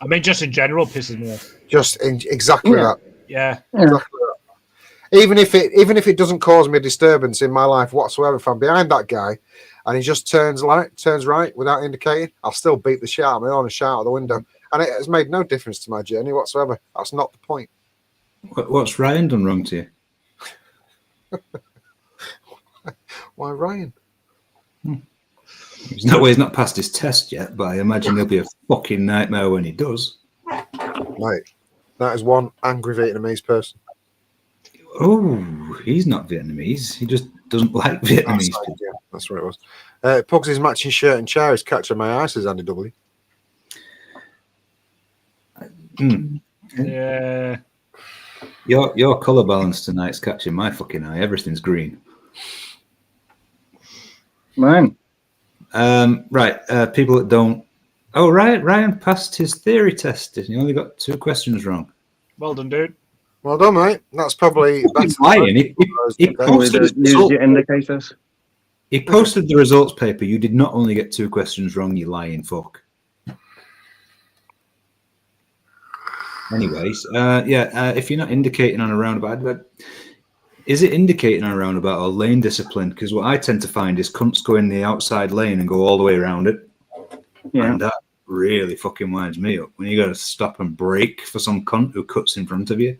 I mean, just in general, pisses me off. just exactly Yeah. that. Yeah. Exactly that. Even if it doesn't cause me a disturbance in my life whatsoever, if I'm behind that guy and he just turns right without indicating, I'll still beat the shit out of me on and shout out the window. And it has made no difference to my journey whatsoever. That's not the point. What's Ryan done wrong to you? Why, Ryan? There's no way he's not passed his test yet, but I imagine he'll be a fucking nightmare when he does. Mate, that is one angry Vietnamese person. Oh, he's not Vietnamese. He just doesn't like Vietnamese That's, people. yeah, that's what it was. Pugs' matching shirt and chair is catching my eye, says Andy W. Yeah. Your colour balance tonight's catching my fucking eye. Everything's green. Mine. Right, people that don't. Oh, right, Ryan passed his theory test. He only got 2 questions wrong. Well done, dude. Well done, mate. That's probably better. He's lying. He Always posted, his use result- your indicators. he posted the results paper. You did not only get 2 questions wrong, you lying fuck. Anyways, if you're not indicating on a roundabout, is it indicating on a roundabout or lane discipline? Because what I tend to find is cunts go in the outside lane and go all the way around it. Yeah. And that really fucking winds me up when you got to stop and brake for some cunt who cuts in front of you.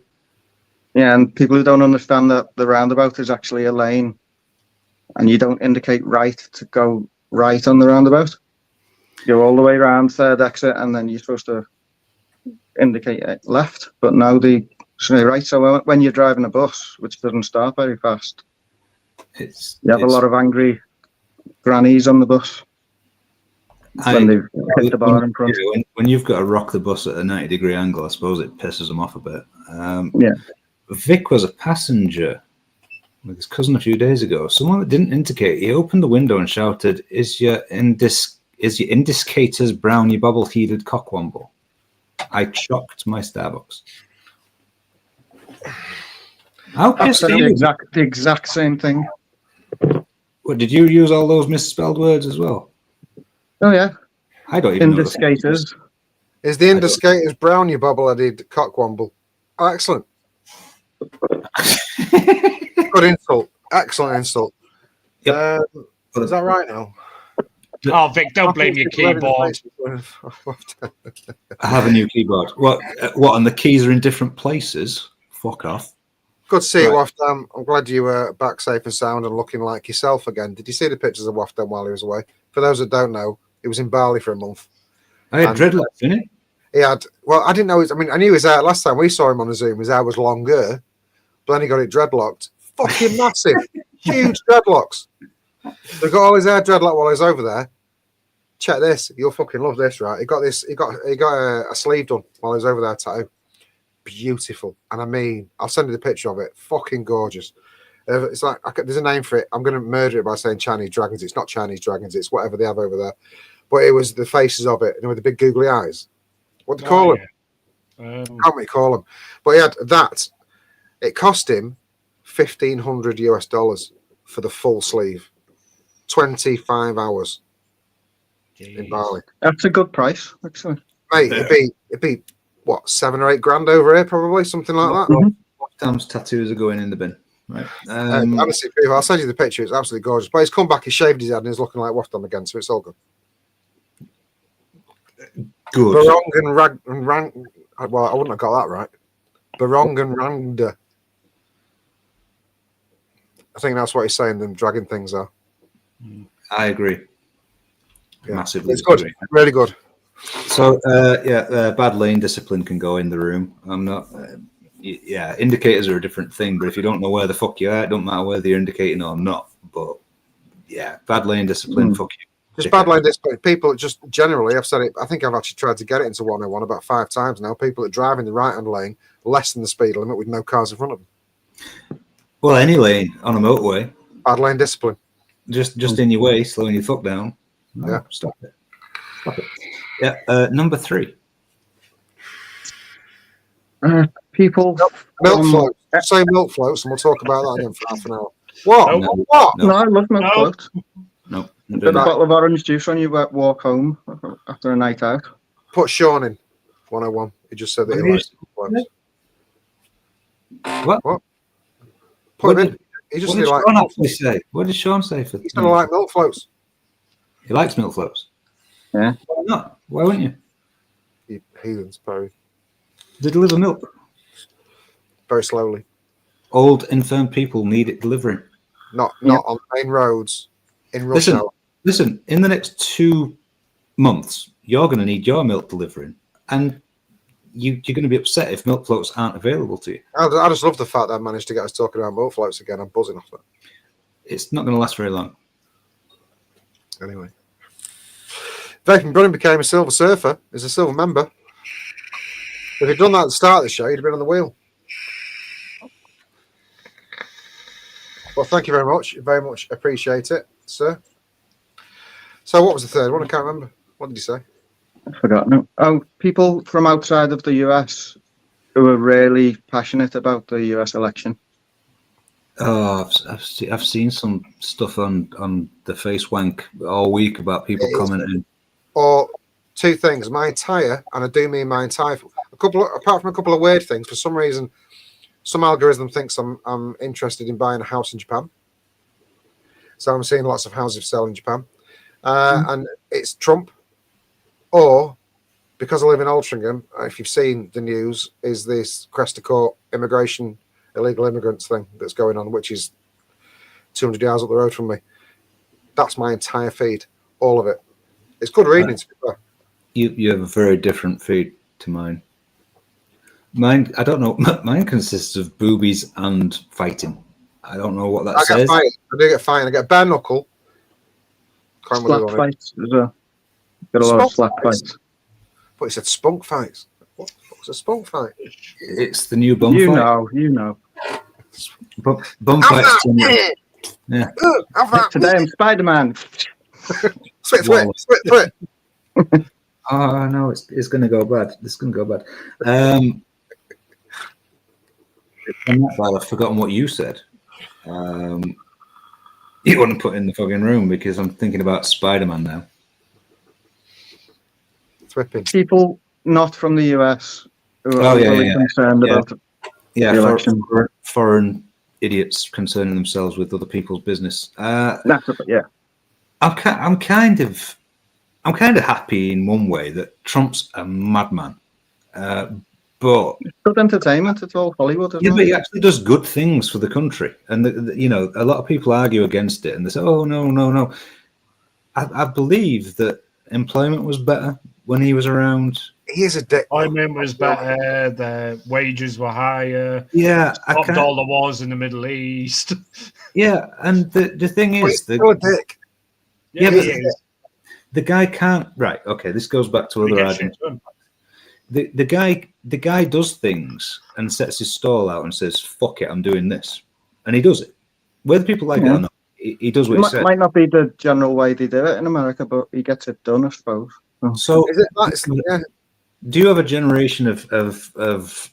Yeah, and people who don't understand that the roundabout is actually a lane, and you don't indicate right to go right on the roundabout. You go all the way around, third exit, and then you're supposed to indicate left. But no, they say right. So when you're driving a bus, which doesn't start very fast, you have a lot of angry grannies on the bus when they've hit the bar in front. When you've got to rock the bus at a 90-degree angle, I suppose it pisses them off a bit. Yeah. Vic was a passenger with his cousin a few days ago. Someone that didn't indicate. He opened the window and shouted, "Is your indicators brown, you bobble-headed cockwomble?" I chocked my Starbucks. How pissed are you? The exact same thing. What, did you use all those misspelled words as well? Oh yeah, I don't even know. indicators. Is the indicators brown, you bubble-headed cockwomble? Oh, excellent. Good insult. Excellent insult. Yep. Is that right now? Oh, Vic, don't blame your keyboard. I have a new keyboard. What? And the keys are in different places? Fuck off. Good to see you, Right. Waftam. I'm glad you were back safe and sound and looking like yourself again. Did you see the pictures of Waftam while he was away? For those that don't know, he was in Bali for a month. I had And- dreadlocks in it. He had, well, I didn't know. I knew his hair last time we saw him on a Zoom. His hair was longer, but then he got it dreadlocked. Fucking massive, huge dreadlocks. They got all his hair dreadlocked while he was over there. Check this. You'll fucking love this, right? He got a sleeve done while he was over there. Tattoo, beautiful. And I mean, I'll send you the picture of it. Fucking gorgeous. It's like there's a name for it. I'm going to murder it by saying Chinese dragons. It's not Chinese dragons. It's whatever they have over there. But it was the faces of it, with the big googly eyes. What do you call them? Can't really call them. But he had that. It cost him $1,500 for the full sleeve. 25 hours in Bali. That's a good price, actually. Mate, it'd be what, 7 or 8 grand over here, probably something like that. Tom's tattoos are going in the bin. Right. Honestly, I'll send you the picture. It's absolutely gorgeous. But he's come back, he shaved his head, and he's looking like Waftam again, so it's all good. Good. Barong and Rang. Well, I wouldn't have got that right. Barong and Rangda. I think that's what he's saying. Them dragging things are. I agree. Yeah. Massively. It's good. Agree. Really good. So, bad lane discipline can go in the room. I'm not. Indicators are a different thing, but if you don't know where the fuck you are, it don't matter whether you're indicating or not. But yeah, bad lane discipline, fuck you. Just bad lane discipline. People just generally, I've said it, I think I've actually tried to get it into 101 about 5 times now. People that drive in the right hand lane less than the speed limit with no cars in front of them. Well, any lane on a motorway, Bad lane discipline. just in your way, slowing your fuck down. No, Yeah. Stop it. Yeah. Number 3. People. Milk floats. Say milk floats, and we'll talk about that again for half an hour. What? No. What? No, I love milk No. floats. No. Got a bottle of orange juice when you walk home after a night out. Put Sean in 101. He just said that he likes milk floats. What? Put him What in. He just What did like Sean actually say? What did Sean say? he's gonna like milk floats. He likes milk floats. Yeah. Why not? Why wouldn't you? You heathens, very, They deliver milk. very slowly. Old, infirm people need it delivering. Not on main roads in rush Listen, hour. Listen, in the next 2 months, you're going to need your milk delivering, and you're going to be upset if milk floats aren't available to you. I just love the fact that I managed to get us talking about milk floats again. I'm buzzing off that. It's not going to last very long. Anyway, Vaping Brunning became a silver surfer. He's a silver member. If he'd done that at the start of the show, he'd have been on the wheel. Well, thank you very much. Very much appreciate it, sir. So what was the third one? I can't remember. What did you say? I forgot now. Oh, people from outside of the US who are really passionate about the US election. Oh, I've seen some stuff on the face wank all week about people commenting. Or two things. My entire, and I do mean my entire, apart from a couple of weird things, for some reason, some algorithm thinks I'm interested in buying a house in Japan. So I'm seeing lots of houses for sale in Japan. And it's Trump. Or, because I live in Altrincham, if you've seen the news, is this Cresta Court immigration, illegal immigrants thing that's going on, which is 200 yards up the road from me. That's my entire feed, all of it. It's good reading, to be fair. You have a very different feed to mine. Mine, I don't know. Mine consists of boobies and fighting. I don't know what that says. I do get fighting. I get bare knuckle. Slap fights as well. Got a lot of slap fights. But it said spunk fights. What the fuck's a spunk fight? It's the new bum fight. You know. Bum fights. Yeah. Today I'm Spider-Man. Split. Oh no, it's going to go bad. It's going to go bad. On that bad, I've forgotten what you said. You want to put in the fucking room because I'm thinking about Spider-Man now. People not from the US who are concerned about the election. Foreign idiots concerning themselves with other people's business. I'm kind of happy in one way that Trump's a madman, but it's good entertainment. It's all Hollywood, isn't it? But he actually does good things for the country, and a lot of people argue against it, and they say, "Oh no." I believe that employment was better when he was around. He is a dick. Employment was better. The wages were higher. Yeah, stopped all the wars in the Middle East. Yeah, and the thing is, still a dick. Yeah, but the guy can't. Right. Okay. This goes back to other arguments. The guy does things and sets his stall out and says, "Fuck it, I'm doing this," and he does it. Whether people like it or not, he does what he says. Might not be the general way they do it in America, but he gets it done, I suppose. So, is it do you have a generation of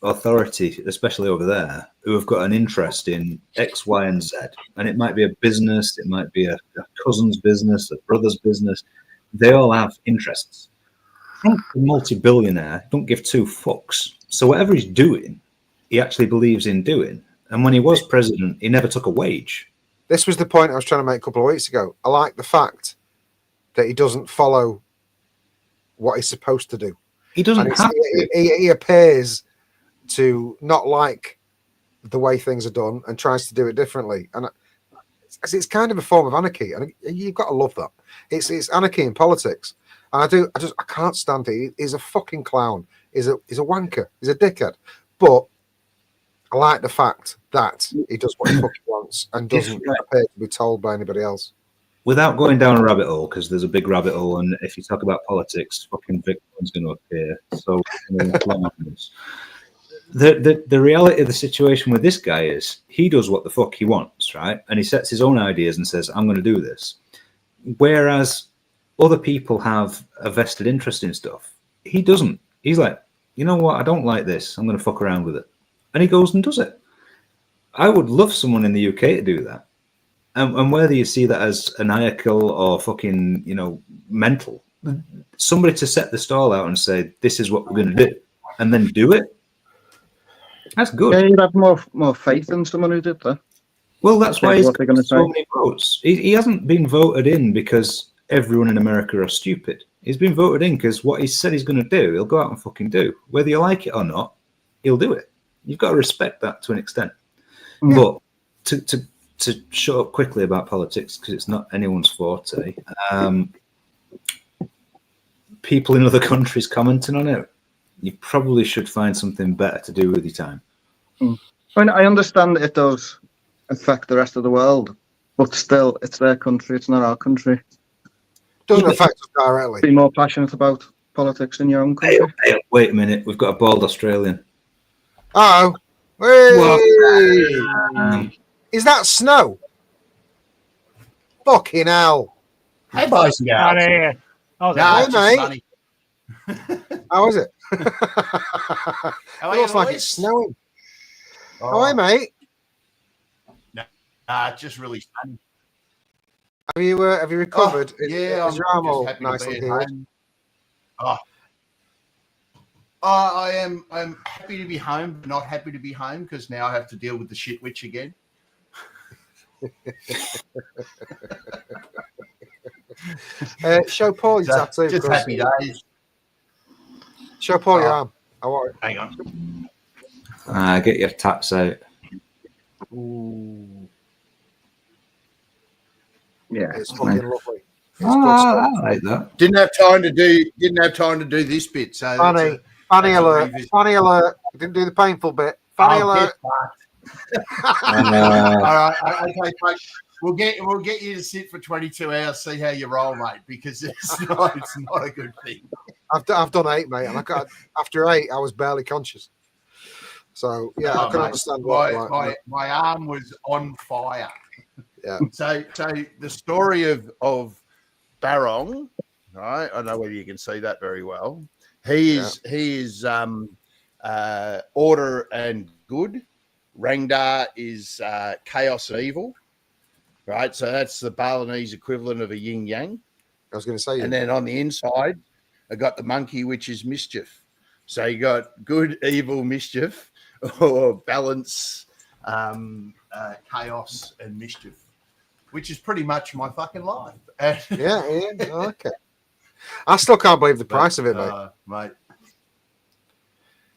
authority, especially over there, who have got an interest in X, Y, and Z? And it might be a business, it might be a cousin's business, a brother's business. They all have interests. Trump's a multi-billionaire, don't give two fucks. So whatever he's doing, he actually believes in doing. And when he was president, he never took a wage. This was the point I was trying to make a couple of weeks ago. I like the fact that he doesn't follow what he's supposed to do. He doesn't have to. He appears to not like the way things are done and tries to do it differently. And it's kind of a form of anarchy. And you've got to love that. It's anarchy in politics. And I can't stand it. He's a fucking clown. He's a wanker. He's a dickhead. But I like the fact that he does what he fucking wants and doesn't appear to be told by anybody else. Without going down a rabbit hole, because there's a big rabbit hole, and if you talk about politics, fucking Bitcoin's going to appear. So, the reality of the situation with this guy is he does what the fuck he wants, right? And he sets his own ideas and says, "I'm going to do this." Whereas other people have a vested interest in stuff. He doesn't. He's like, you know what? I don't like this. I'm going to fuck around with it. And he goes and does it. I would love someone in the UK to do that. And whether you see that as maniacal or fucking, mental, somebody to set the stall out and say, this is what we're going to do, and then do it, that's good. Yeah, you'd have more faith in someone who did that. Well, that's why he's got so many votes. He hasn't been voted in because everyone in America are stupid. He's been voted in because what he said he's going to do, he'll go out and fucking do. Whether you like it or not, he'll do it. You've got to respect that to an extent. Yeah. But to to shut up quickly about politics because it's not anyone's forte. People in other countries commenting on it, you probably should find something better to do with your time. I mean, I understand that it does affect the rest of the world, but still, it's their country. It's not our country. Doesn't affect us directly. Be more passionate about politics in your own country. Hey, wait a minute, we've got a bald Australian. Oh, is that snow? Fucking hell! Hey, boys and Out girls. of here. Oh, Nah, Hey, it's just mate. sunny. How is it? How It are looks you, like boys? it's snowing. Oh, Hi, mate. it's just really sunny. Have you recovered? Oh, yeah, is your I'm arm just all happy nicely to be healed? at home. I'm happy to be home, but not happy to be home because now I have to deal with the shit witch again. Show Paul your So, tattoo. just Chris. happy days. Show Paul your Oh. arm. I want it. Hang on. Get your tats out. Yeah, It's fucking lovely. It's good I stuff. like that. Didn't have time to do this bit. So Funny, funny that's a alert, revisit. funny alert. You didn't do the painful bit. Funny I'll alert. get fucked. All right, okay, mate. We'll get you to sit for 22 hours, see how you roll, mate, because it's not a good thing. I've done 8, mate, and after 8, I was barely conscious. So yeah, I can mate, understand what. my arm was on fire. Yeah. So the story of Barong, right? I don't know whether you can see that very well. He is order and good. Rangda is chaos and evil. Right, so that's the Balinese equivalent of a yin yang. I was going to say, And then on the inside, I got the monkey, which is mischief. So you got good, evil, mischief, or balance, chaos, and mischief, which is pretty much my fucking life. yeah, okay. I still can't believe the price of it, mate.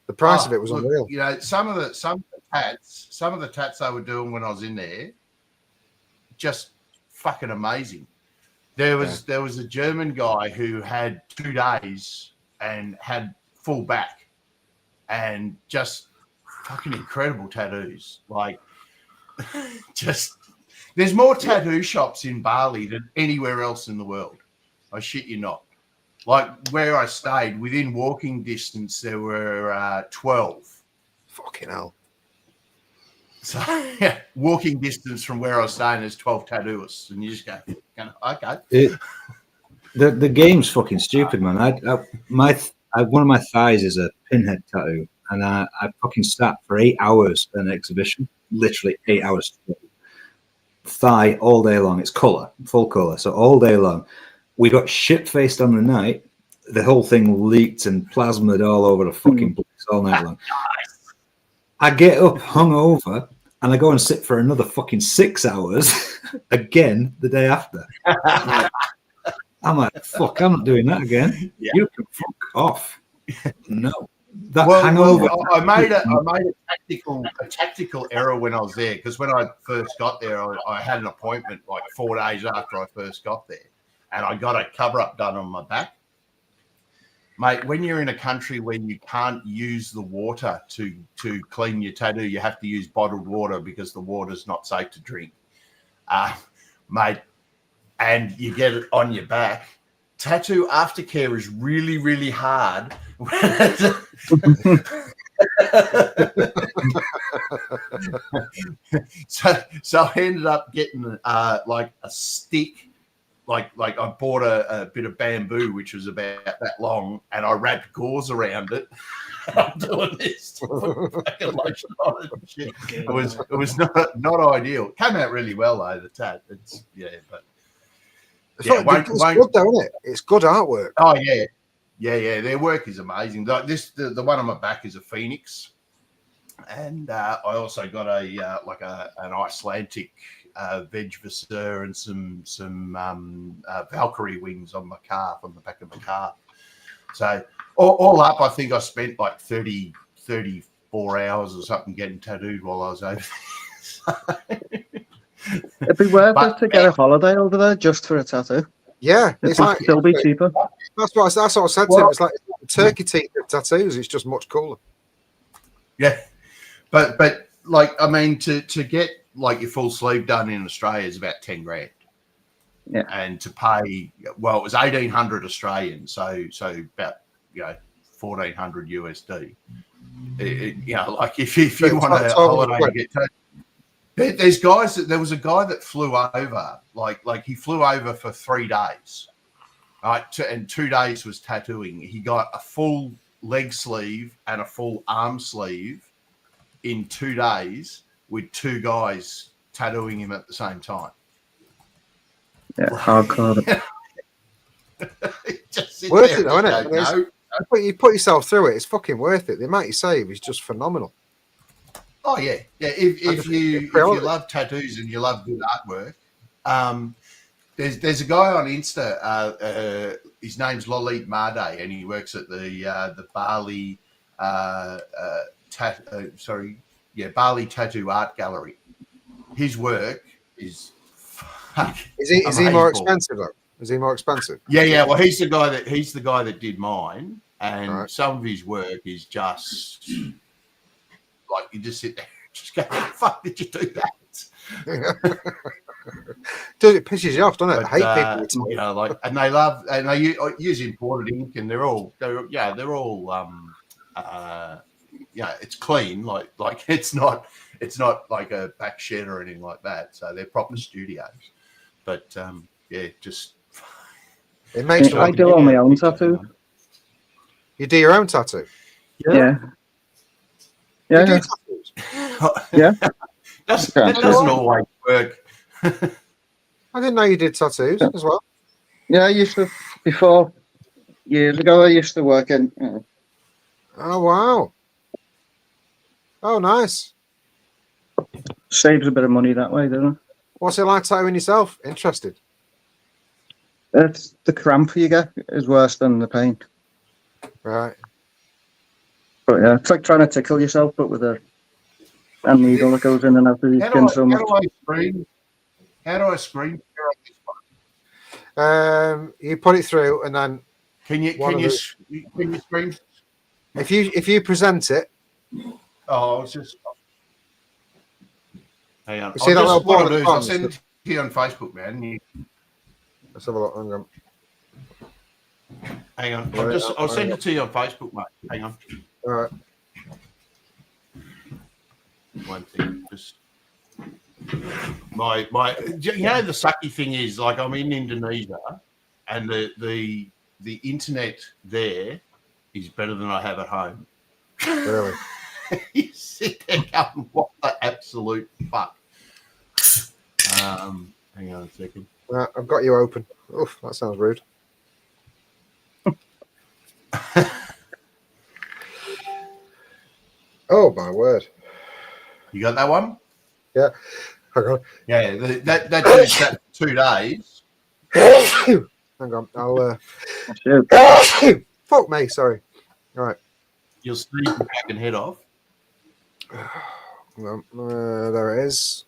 The price of it was look, unreal. You know, some of the tats they were doing when I was in there, just fucking amazing. There was a German guy who had 2 days and had full back and just fucking incredible tattoos. Like, just there's more tattoo shops in Bali than anywhere else in the world. I shit you not. Like where I stayed, within walking distance, there were 12. Fucking hell. So yeah, walking distance from where I was staying, there's 12 tattooists, and you just go, okay. The game's fucking stupid, man. One of my thighs is a pinhead tattoo, and I fucking sat for 8 hours at an exhibition, literally 8 hours. Thigh all day long. It's colour, full colour, so all day long. We got shit-faced on the night. The whole thing leaked and plasmaed all over the fucking place all night long. I get up hungover and I go and sit for another fucking 6 hours again the day after. I'm like, fuck, I'm not doing that again. Yeah. You can fuck off. No. That Well, hangover. I made a tactical error when I was there, because when I first got there, I had an appointment like 4 days after I first got there, and I got a cover-up done on my back. Mate, when you're in a country where you can't use the water to clean your tattoo, you have to use bottled water because the water's not safe to drink. Mate, and you get it on your back. Tattoo aftercare is really, really hard. So I ended up getting like a stick. Like I bought a bit of bamboo, which was about that long, and I wrapped gauze around it. I'm doing this to put fucking lotion on it and shit. It was not ideal. Came out really well though, the tat. It's but It's good though, isn't it? It's good artwork. Oh yeah. Their work is amazing. Like this, the one on my back is a phoenix, and I also got an Icelandic veg visor and some Valkyrie wings on my calf, on the back of my calf. So all up, I think I spent like 34 hours or something getting tattooed while I was over there. It'd be worth But- it to get a holiday over there just for a tattoo. Yeah, It it's would like still be cheaper. that's what I said to him. It's like turkey teeth of tattoos. It's just much cooler. Yeah, but like I mean, to get like your full sleeve done in Australia is about 10 grand. Yeah. And to pay, well, it was 1,800 Australian, so about 1,400 USD. Like if you want a holiday to get there's guys there was a guy that flew over, like he flew over for 3 days, right? And 2 days was tattooing. He got a full leg sleeve and a full arm sleeve in 2 days with 2 guys tattooing him at the same time. Yeah, hardcore. Just Worth it, though, isn't it? You put yourself through it. It's fucking worth it. The amount you save is just phenomenal. Oh yeah. If you love tattoos and you love good artwork, there's a guy on Insta. His name's Lalit Made, and he works at the Bali Bali Tattoo Art Gallery. His work is Is he more expensive though? Is he more expensive? Yeah. Well, he's the guy that did mine, and Right. some of his work is just like you just sit there, just go, "How the fuck did you do that?" Dude, it pisses you off, doesn't it? But, I hate people. and they love and they use imported ink, and they're all it's clean, like it's not like a back shed or anything like that. So they're proper studios. But just It makes I do all my own tattoo. You do your own tattoo. Yeah. You Yeah. do Yeah. tattoos. Yeah. that doesn't always work. I didn't know you did tattoos as well. Yeah, I used to, before, years ago, I used to work in, Oh wow. Oh nice. saves a bit of money that way, doesn't What's it like tattooing yourself? Interested. it? It's the cramp you get is worse than the pain. Right. But yeah, it's like trying to tickle yourself, but with a needle that goes in and out of your skin so much. How do I screen share on this one? You put it through, and then Can you screen? if you present it, Oh, it's just. Hang on. You see that little what I'll ball do at is the I'll bottom? send it to you on Facebook, man. let's have a look. Hang on. Hang on. Right, I'll send it to you on Facebook, mate. Hang on. All right. One thing. Just my the sucky thing is, like, I'm in Indonesia, and the internet there is better than I have at home. Really. You sit there going, what the absolute fuck? Hang on a second. Right, I've got you open. Oof, that sounds rude. Oh my word. You got that one? Yeah. Hang on. Yeah, that 2 days. Hang on. I'll Shoot. fuck me, sorry. All right. You'll sneeze your fucking head off. Hang on. There it is.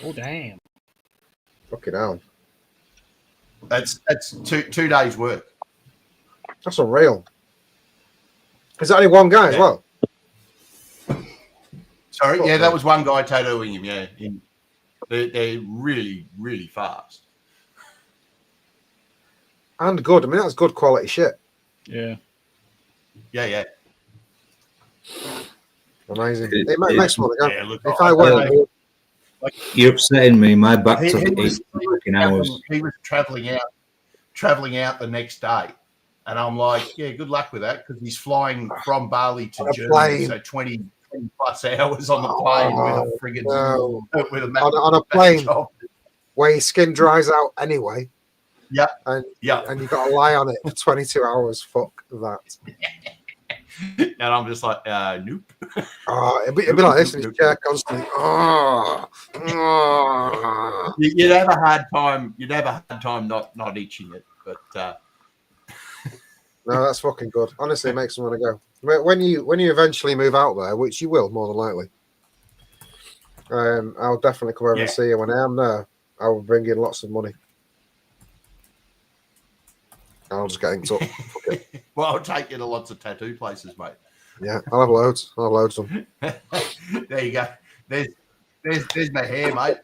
Oh damn! Fucking hell. That's two days work. That's unreal. Is that only one guy as Yeah. well? Sorry, yeah, that was one guy tattooing him. Yeah, they're really, really fast. And good. I mean, that's good quality shit. Yeah. Yeah. Amazing. It- It makes me want to go. Yeah, look, If I were, You're upsetting me. My back He- took he 8 was- fucking hours. he was traveling out the next day, and I'm like, yeah, good luck with that, because he's flying from Bali to On a Germany, plane. so 20 plus hours on the plane with a friggin' no. with a On a plane. job. where your skin dries out anyway. Yeah. And Yeah. and you've got to lie on it for 22 hours. Fuck that. And I'm just like, nope. Oh, it'd be like this in his chair constantly. Oh, oh. You'd have a hard time. You'd have a hard time not itching it, but No, that's fucking good. Honestly, it makes me want to go. When you eventually move out there, which you will more than likely, I'll definitely come over and see you. When I am there, I will bring in lots of money. I'll just get in touch. Well, I'll take you to lots of tattoo places, mate. Yeah, I'll have loads. I'll have loads of them. There you go. There's my hair, mate.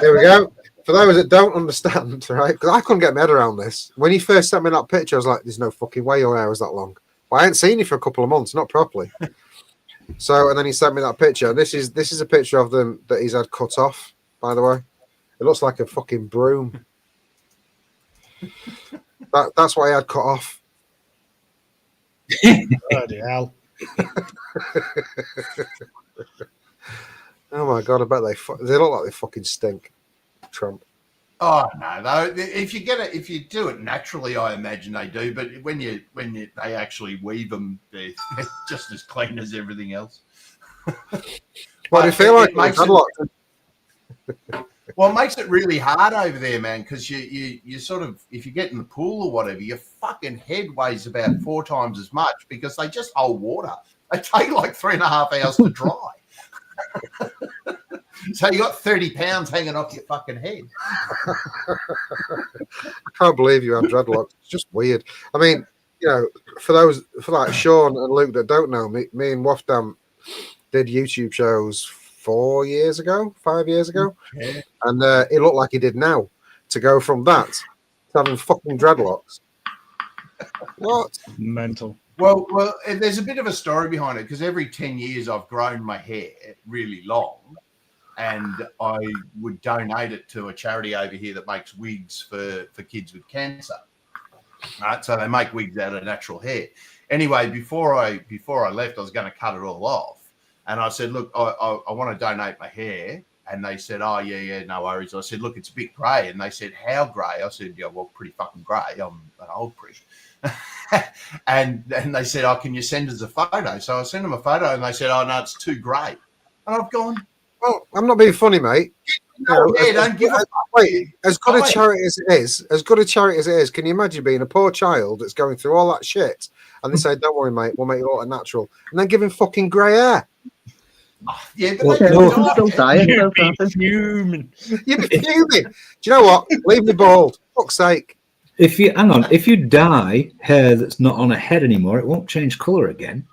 Here we go. For those that don't understand, right? Because I couldn't get my head around this. When he first sent me that picture, I was like, "There's no fucking way your hair was that long." But I hadn't seen you for a couple of months, not properly. So, and then he sent me that picture. This is a picture of them that he's had cut off. By the way, it looks like a fucking broom. That's what I had cut off. Bloody hell. Oh my god! I bet they look like they fucking stink. Trump. Oh no, though. If you do it naturally, I imagine they do. But when they actually weave them, they're just as clean as everything else. Well, do you feel like it makes it really hard over there, man, because you sort of, if you get in the pool or whatever, your fucking head weighs about 4 times as much because they just hold water. They take like 3.5 hours to dry. So you got 30 pounds hanging off your fucking head. I can't believe you have dreadlocks. It's just weird. I mean, you know, for like Sean and Luke that don't know, me and Wafdam did YouTube shows 5 years ago, and it looked like he did now. To go from that to having fucking dreadlocks. What? Mental. Well, there's a bit of a story behind it because every 10 years I've grown my hair really long, and I would donate it to a charity over here that makes wigs for kids with cancer. Right, so they make wigs out of natural hair. Anyway, before I left, I was going to cut it all off, and I said, "Look, I want to donate my hair." And they said, "Oh yeah, no worries." I said, "Look, it's a bit grey." And they said, "How grey?" I said, "Yeah, well, pretty fucking grey. I'm an old prick." and they said, "Oh, can you send us a photo?" So I sent them a photo, and they said, "Oh no, it's too grey." And I've gone, "Well, I'm not being funny, mate. Don't give a fuck. Wait, as good a charity as it is, can you imagine being a poor child that's going through all that shit, and they say, 'Don't worry, mate, we'll make it all natural,' and then give him fucking grey hair." Yeah, but still dying. You'd be fuming. You'd be fuming. Do you know what? Leave me bald. Fuck's sake. If you dye hair that's not on a head anymore, it won't change colour again.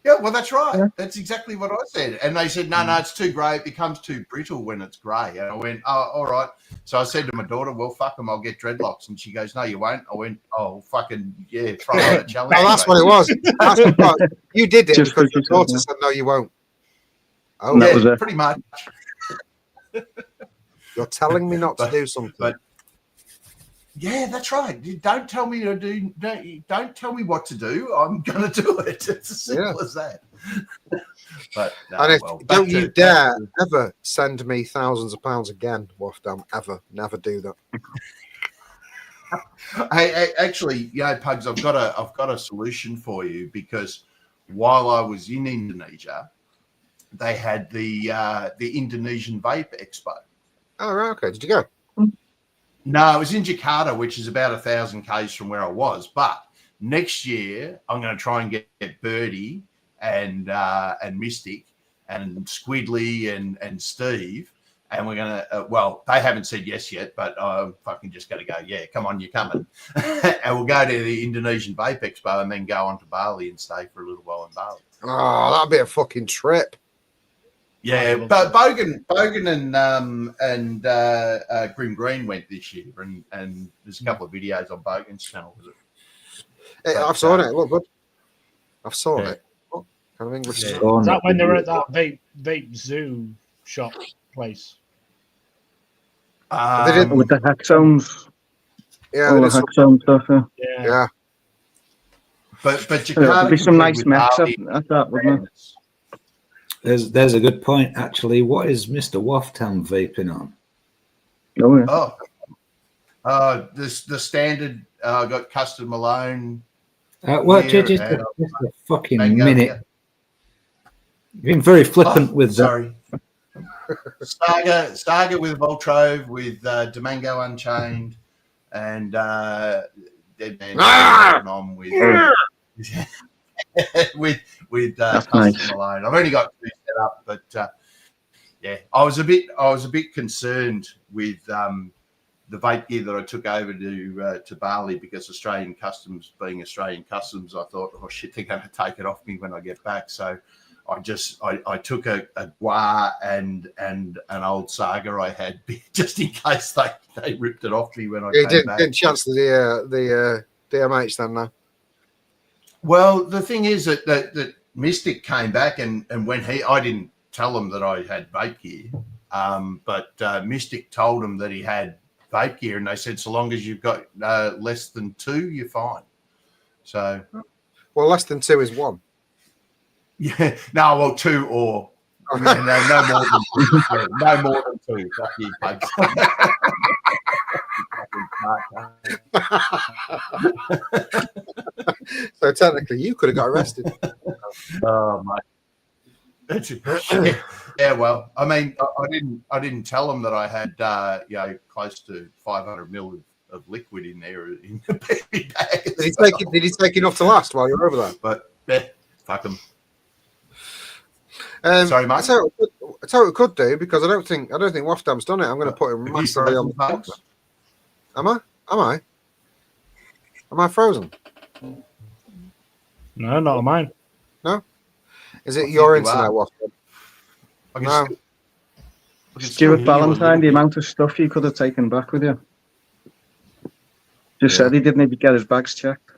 Yeah, well, that's right. Yeah. That's exactly what I said. And they said, no, it's too grey. It becomes too brittle when it's grey. And I went, oh, all right. So I said to my daughter, well, fuck them, I'll get dreadlocks. And she goes, no, you won't. I went, oh, fucking, yeah, throw out a challenge. No, that's what it was. That's what you did it just because your daughter said, no, you won't. Oh, yeah, that was pretty much. You're telling me not to do something. But, yeah, that's right. Don't tell me to do. Don't tell me what to do. I'm going to do it. It's as simple as that. But don't you dare ever send me thousands of pounds again, Wafdam. Ever, never do that. Hey, actually, Pugs, I've got a solution for you because while I was in Indonesia, they had the Indonesian Vape Expo. Oh, right. Okay. Did you go? No, it was in Jakarta, which is about 1,000 k's from where I was. But next year, I'm going to try and get Birdie and Mystic and Squidly and Steve, and we're going to. Well, they haven't said yes yet, but I'm fucking just going to go. Yeah, come on, you're coming, and we'll go to the Indonesian Vape Expo and then go on to Bali and stay for a little while in Bali. Oh, that'd be a fucking trip. Yeah, but Bogan and Grim Green went this year, and there's a couple of videos on Bogan's channel. I've saw it. Look good. I've saw it. Oh, kind of English. Is that when they were at that vape zoo shop place? They did with the hexomes. Yeah, all the hexome stuff. Yeah. But Jakarta there'd be some nice mix at that, wouldn't it? There's a good point, actually. What is Mr. Waftown vaping on? The standard got Custard Malone. Just a fucking minute. You've been very flippant with that. Sorry. Saga with Voltrove, with Domingo Unchained, and Dead Man on with... with Custard Malone. I've only got 2 up. But yeah, I was a bit concerned with the vape gear that I took over to Bali, because Australian Customs, being Australian Customs, I thought, oh shit, they're going to take it off me when I get back. So I took a Gua and an old Saga I had, just in case they ripped it off me when I came back. Didn't chance the DMH then, no? Well, the thing is that Mystic came back, and when I didn't tell him that I had vape gear, but Mystic told him that he had vape gear, and they said, so long as you've got less than 2, you're fine. So, well, less than 2 is 1. Yeah, no, well, 2 or no more than 2. Yeah, no more than 2. Fuck you, Pugs. So technically, you could have got arrested. Oh mate, that's it. Yeah, well, I mean, I didn't tell them that I had close to 500 mil of liquid in there in the baby bag. Did he take enough to last while you were over there? But yeah, fuck them. Sorry, Sorry, mate. I tell you what we could do, because I don't think Wafdam's done it. I'm going to put him Have you massively on frozen, the Pugs? Am I frozen? No, not on mine. No. Is it think your you internet, are. Wafdam? I can No. still- I can still Stuart hear you a Valentine, little the bit. amount of stuff you could have taken back with you. Just Yeah. said he didn't even get his bags checked.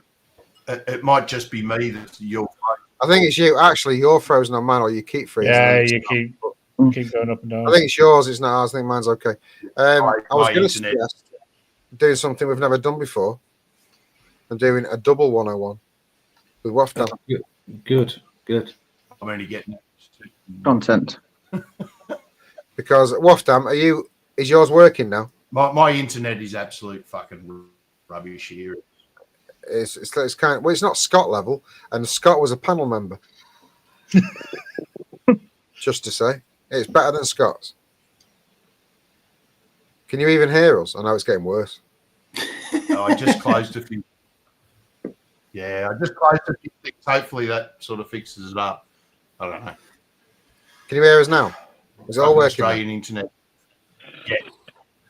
It might just be me that's your I think it's you. Actually, you're frozen on mine, or you keep freezing. Yeah, you keep going up and down. I think it's yours. It's not ours. I think mine's okay. I was my going to internet. suggest doing something we've never done before, and doing a double 101 with Wafdam. Good. I'm only getting Content. Because Wafdam, is yours working now? my internet is absolute fucking rubbish here. It's kind of, well, it's not Scott level, and Scott was a panel member. Just to say, it's better than Scott's. Can you even hear us? I know it's getting worse. No, I just closed a few. Yeah, I just closed a few things. Hopefully that sort of fixes it up. I don't know. Can you hear us now? Is it all Fucking working? Australian internet. Yeah.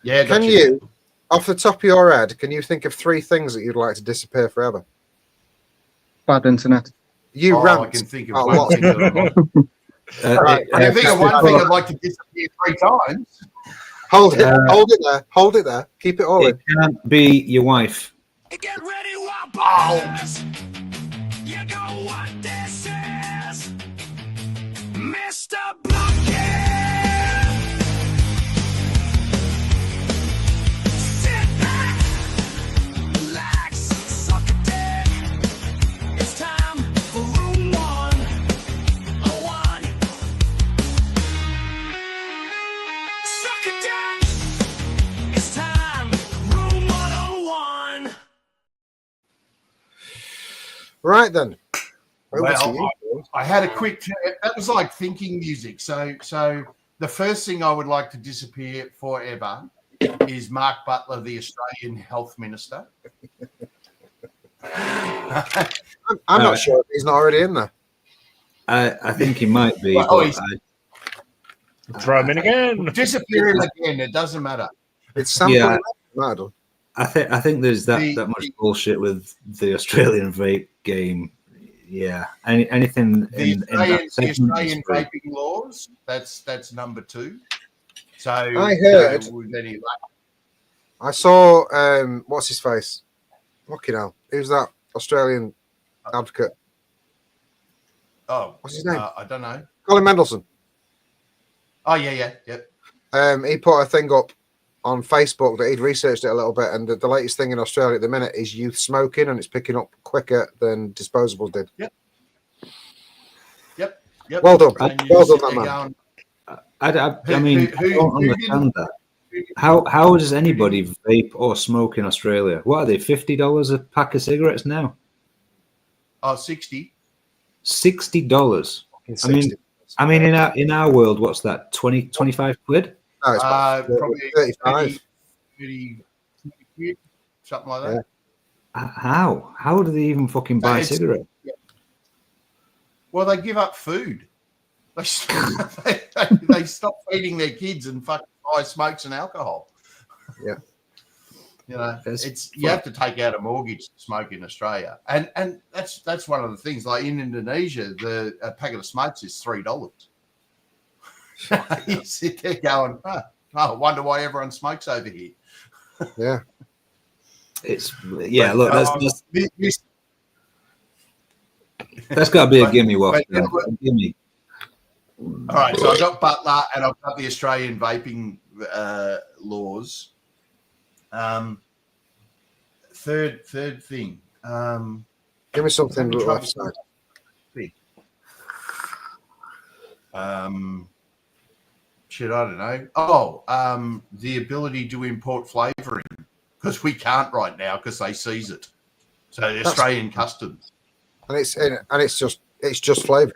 Yeah. Can got you, off the top of your head, can you think of 3 things that you'd like to disappear forever? Bad internet. You I rant can think of a one lot. thing that I'd like. Right. I can think of one thing I'd like to disappear 3 times. Hold it there. Keep it all in. It can't be your wife. Get ready, Wappos! You know what this is? Mr. Blumpkin! Sit back, relax, suck a dick. It's time for room 101. Suck a dick. It's time, room 101. Right then. Over to Well, you, Paul. I had a quick. That was like thinking music. So the first thing I would like to disappear forever is Mark Butler, the Australian Health Minister. I'm not sure if he's not already in there. I think he might be. Well, but he's- Throw him in again. Disappear him again. It doesn't matter. It's sampling. Yeah. Might have done. I think there's that The- much bullshit with the Australian vape game. Yeah, anything The in Australian, that segment is Australian free. vaping laws. That's number 2. So I heard- anyway, I saw what's his face? Fucking hell. Who's that Australian advocate? oh, What's his name? I don't know. Colin Mendelsohn. Oh yeah. He put a thing up on Facebook that he'd researched it a little bit, and the latest thing in Australia at the minute is youth smoking, and it's picking up quicker than disposables did. Yep. Well done. And you Well sit done, there that man. I mean, I don't understand that. How does anybody vape or smoke in Australia? What are they? $50 a pack of cigarettes now? Oh, 60. $60. I mean, in our world, what's that? 25 quid? No, it's about Probably 35. 30 quid, something like that. How do they even fucking buy It's- cigarettes? Well, they give up food. They stop feeding their kids and fucking buy smokes and alcohol. Yeah. You know, That's you have to take out a mortgage to smoke in Australia, and that's one of the things. Like in Indonesia, a packet of smokes is $3. You sit there going, oh, I wonder why everyone smokes over here. Yeah. Look, that's got to be a gimme. What? Gimme. All right, so I've got Butler and I've got the Australian vaping laws. Third thing. Give me something left side. Shit, I don't know. Oh, the ability to import flavouring, because we can't right now because they seize it. So the Australian customs. And it's just flavour.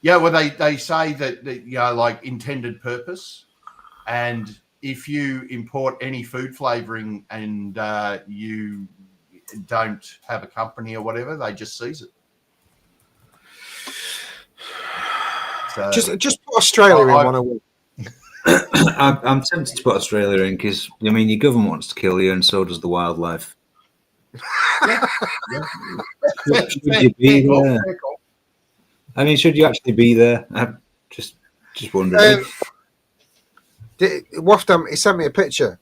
Yeah, well, they say that you know, like intended purpose, and if you import any food flavouring and you don't have a company or whatever, they just seize it. So, just put Australia in 101. I'm tempted to put Australia in because I mean your government wants to kill you, and so does the wildlife. Should you be there? I mean, should you actually be there? I'm just wondering. Waftam, he sent me a picture.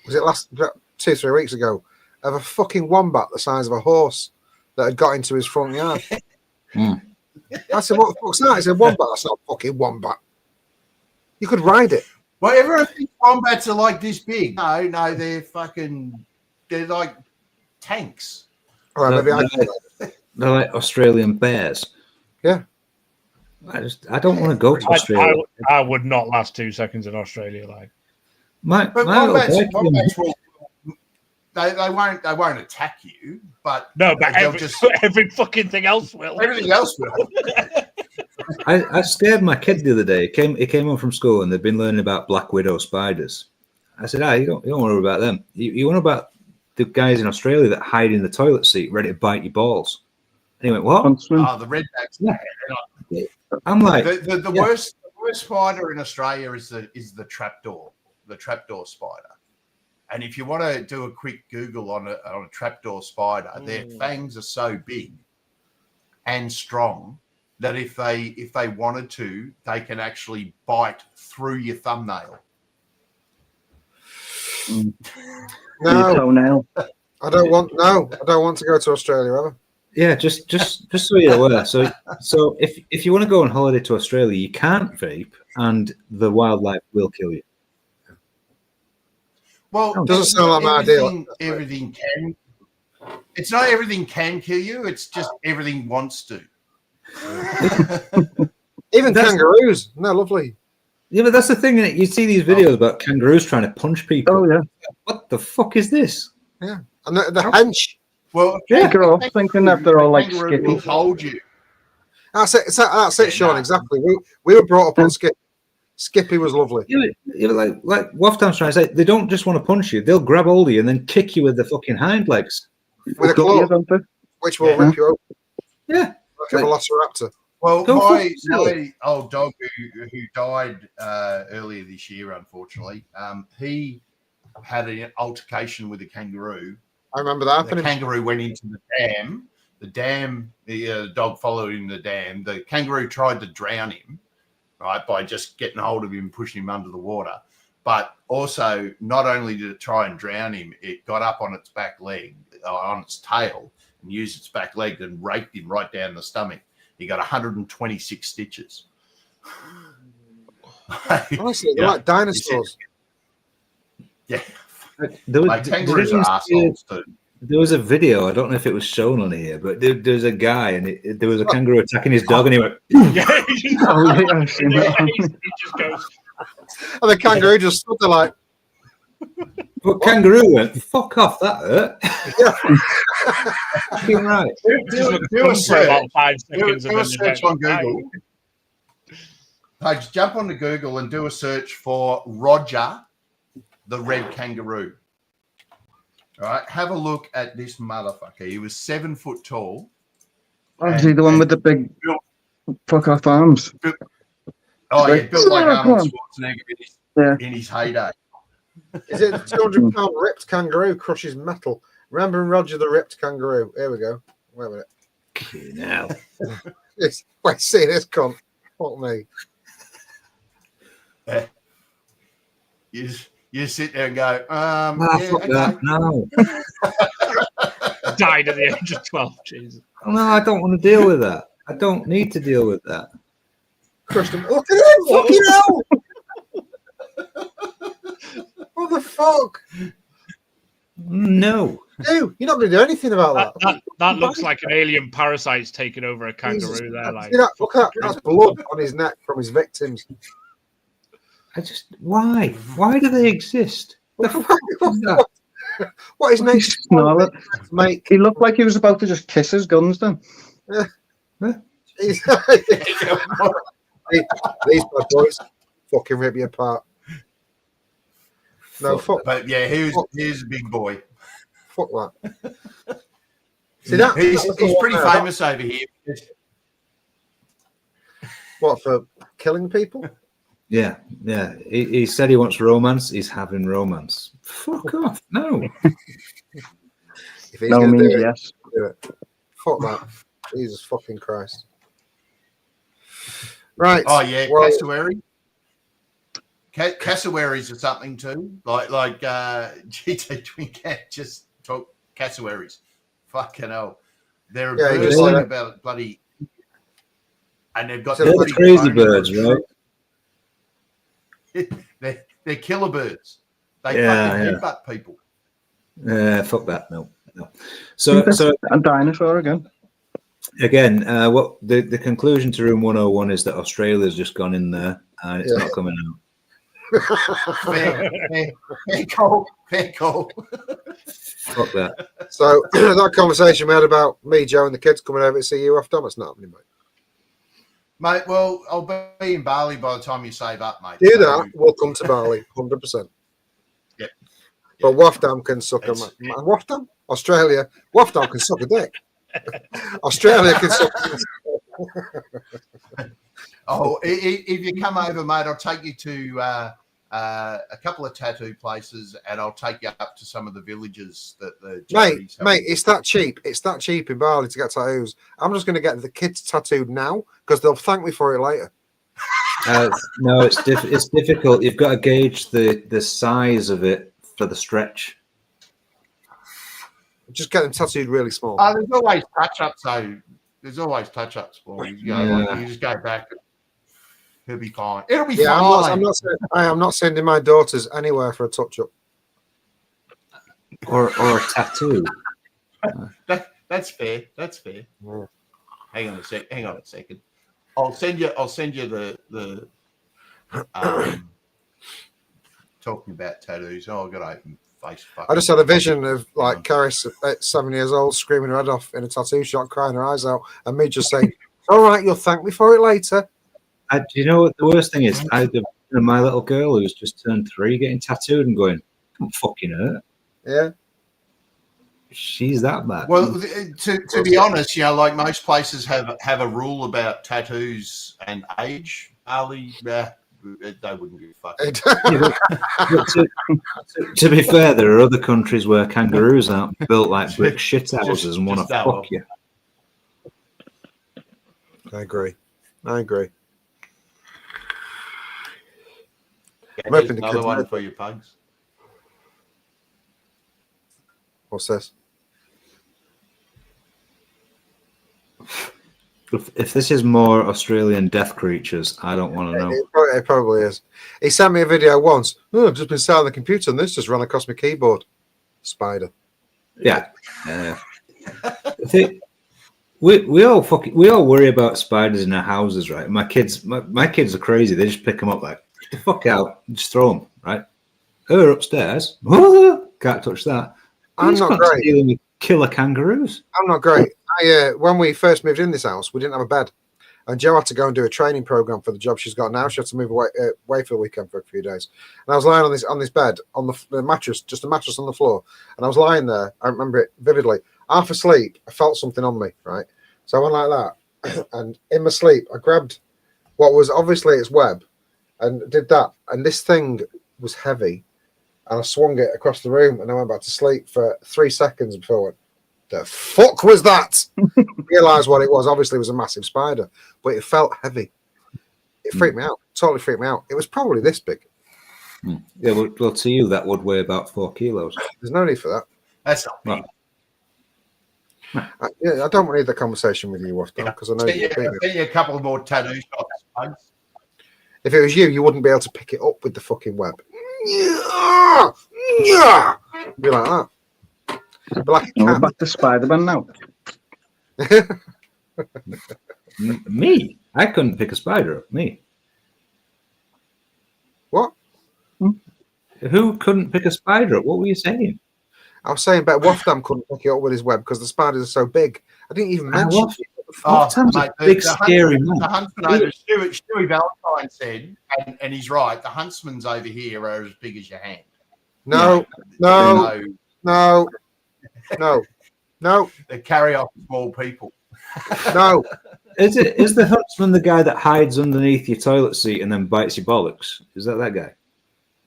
Was it last 2-3 weeks ago of a fucking wombat the size of a horse that had got into his front yard? I said, "What the fuck's that?" He said, "Wombat." That's not a fucking wombat. You could ride it. Well, everyone thinks wombats are like this big. No, they're like tanks. All right, They're like Australian bears. Yeah. I don't want to go to Australia. I would not last 2 seconds in Australia. Like, but wombats they won't attack you, but no, but every fucking thing else will. Everything else will. I scared my kid the other day. He came home from school and they'd been learning about black widow spiders. I said, you don't worry about them. You worry about the guys in Australia that hide in the toilet seat ready to bite your balls. And he went, what? Oh, the redbacks. Yeah. I'm like, the worst spider in Australia is the trapdoor spider. And if you want to do a quick Google on a trapdoor spider, their fangs are so big and strong that if they wanted to, they can actually bite through your thumbnail. No, I don't want to go to Australia ever. Yeah, just so you're aware. So if you want to go on holiday to Australia, you can't vape, and the wildlife will kill you. Well, it doesn't sound like my idea. Everything can. It's not everything can kill you. It's just everything wants to. Even kangaroos, they're lovely. Yeah, but that's the thing. You see these videos about kangaroos trying to punch people. Oh yeah. What the fuck is this? Yeah, and the hench. Well, they're all thinking that they're all like Skippy. Will hold you. That's it, Sean. Exactly. We were brought up on Skippy. Skippy was lovely. Yeah, like Waftam's trying to say, they don't just want to punch you; they'll grab hold of you and then kick you with the fucking hind legs, with a claw, which will rip you open. Yeah, like a velociraptor. Well, my old dog who died earlier this year, unfortunately, he had an altercation with a kangaroo. I remember that happening. The kangaroo went into the dam. The dog followed him in the dam. The kangaroo tried to drown him, right, by just getting hold of him and pushing him under the water. But also, not only did it try and drown him, it got up on its back leg, on its tail, and used its back leg and raked him right down the stomach. He got 126 stitches. Honestly, they're like dinosaurs. Yeah. There was a video. I don't know if it was shown on here, but there was a guy and there was a kangaroo attacking his dog, and he went. He just goes. And the kangaroo just stood there like. But kangaroo went, "Fuck off, that hurt." Yeah. You're right. Do a search on Google. Just jump onto Google and do a search for Roger, the red kangaroo. All right, have a look at this motherfucker. He was 7 foot tall. Oh, is he the one with the big Fuck off arms. Oh, yeah, Like, built like "Yeah, come Arnold on." Schwarzenegger Yeah. in his heyday. Is it 200-pound ripped kangaroo crushes metal? Remember Roger the ripped kangaroo? Here we go. Wait a minute. Now, Wait, see this cunt. Fuck me. You sit there and go, fuck that. No, Died at the age of 12. Jesus. no, I don't want to deal with that. I don't need to deal with that. Crushed him. Look at him! Fucking hell! What the fuck? No. Dude, you're not going to do anything about that. That looks like an alien parasite's taking over a kangaroo Jesus. there. Like, See that? Look at that. That's blood on his neck from his victims. Why? Why do they exist? The fuck is that? What is next? Snarl it. Mate, He looked like he was about to just kiss his guns then. these bad boys fucking rip you apart. No, fuck. but yeah, he was a big boy. Fuck that. See that? He's that pretty there, famous over here. What, for killing people? Yeah. He said he wants romance. He's having romance. Fuck off. No. If he's No gonna means do it, yes. do it. Fuck that. Jesus fucking Christ. Right. Oh yeah, well, cassowary. Cassowaries are something too. Like GT Twin Cat just talk cassowaries. Fucking hell. They're a Yeah, bird just like like- about bloody, and they've got They're They're bloody the crazy bony- birds, right? They're killer birds. They Yeah, fucking yeah. headbutt people. Fuck that. No. So And dinosaur again. again, what the conclusion to room 101 is that Australia's just gone in there and it's Yeah. not coming out. Fair call. Fuck that. So that conversation we had about me, Joe, and the kids coming over to see you after, it's not happening, mate. Mate, well, I'll be in Bali by the time you save up, mate. Do So, that, we'll come to Bali, 100%. Yep. But Wafdam can suck a It's- Wafdam? Australia. Wafdam can suck a dick. Australia can suck Oh, if you come over, mate, I'll take you to a couple of tattoo places, and I'll take you up to some of the villages that the Japanese have. Mate, it's that cheap. It's that cheap in Bali to get tattoos. I'm just going to get the kids tattooed now because they'll thank me for it later. No, it's difficult. You've got to gauge the size of it for the stretch. Just get them tattooed really small. There's always touch-ups, though. There's always touch-ups, boys. You know, like, you just go back. He'll be fine. It'll be Yeah, fine. I am not sending my daughters anywhere for a touch-up. Or a tattoo. That's fair. That's fair. Yeah. Hang on a second. I'll send you the talking about tattoos. Oh, I've got to open Facebook. I just had a vision of like Karis at 7 years old screaming her head off in a tattoo shop, crying her eyes out, and me just saying, "All right, you'll thank me for it later." Do you know what the worst thing is? My little girl who's just turned 3 getting tattooed and going, "Don't fucking hurt." Yeah. She's that bad. Well, to be honest, you know, like most places have a rule about tattoos and age. Ali, they wouldn't give a fuck. But to be fair, there are other countries where kangaroos aren't built like brick shit houses and want just to that fuck one. you. I agree. I'm There's hoping the another kids one know. for your pugs. What's this? If this is more Australian death creatures, I don't want to know. It probably is. He sent me a video once. Oh, I've just been sat on the computer and this just ran across my keyboard. Spider. Yeah. We all worry about spiders in our houses, right? My kids are crazy. They just pick them up like, get the fuck out, and just throw them, right? Her upstairs, can't touch that. I'm He's not got great. dealing with killer kangaroos. I'm not great. When we first moved in this house, we didn't have a bed. And Jo had to go and do a training program for the job she's got now. She had to move away for the weekend for a few days. And I was lying on this bed, on the mattress, just a mattress on the floor. And I was lying there. I remember it vividly. Half asleep, I felt something on me, right? So I went like that. and in my sleep, I grabbed what was obviously its web and did that. And this thing was heavy. And I swung it across the room and I went back to sleep for 3 seconds before I went, the fuck was that? Realised what it was. Obviously, it was a massive spider, but it felt heavy. It freaked me out. Totally freaked me out. It was probably this big. Yeah, well, to you, that would weigh about 4 kilos. There's no need for that. That's not big. I don't want to need the conversation with you, Wafton, because I know you're big. Get you a couple more tattoo shots, Pugs. If it was you, you wouldn't be able to pick it up with the fucking web. Yeah, yeah. Be like that. Be like a We're cat. back to Spider-Man now. Me? I couldn't pick a spider up. Me? What? Who couldn't pick a spider up? What were you saying? I was saying, but Waftam couldn't pick it up with his web because the spiders are so big. I didn't even mention it. Waftam's a big, scary man. The huntsman over Stewie Valentine said, and he's right, the huntsman's over here are as big as your hand. No. They carry off small people. No. Is the huntsman the guy that hides underneath your toilet seat and then bites your bollocks? Is that guy?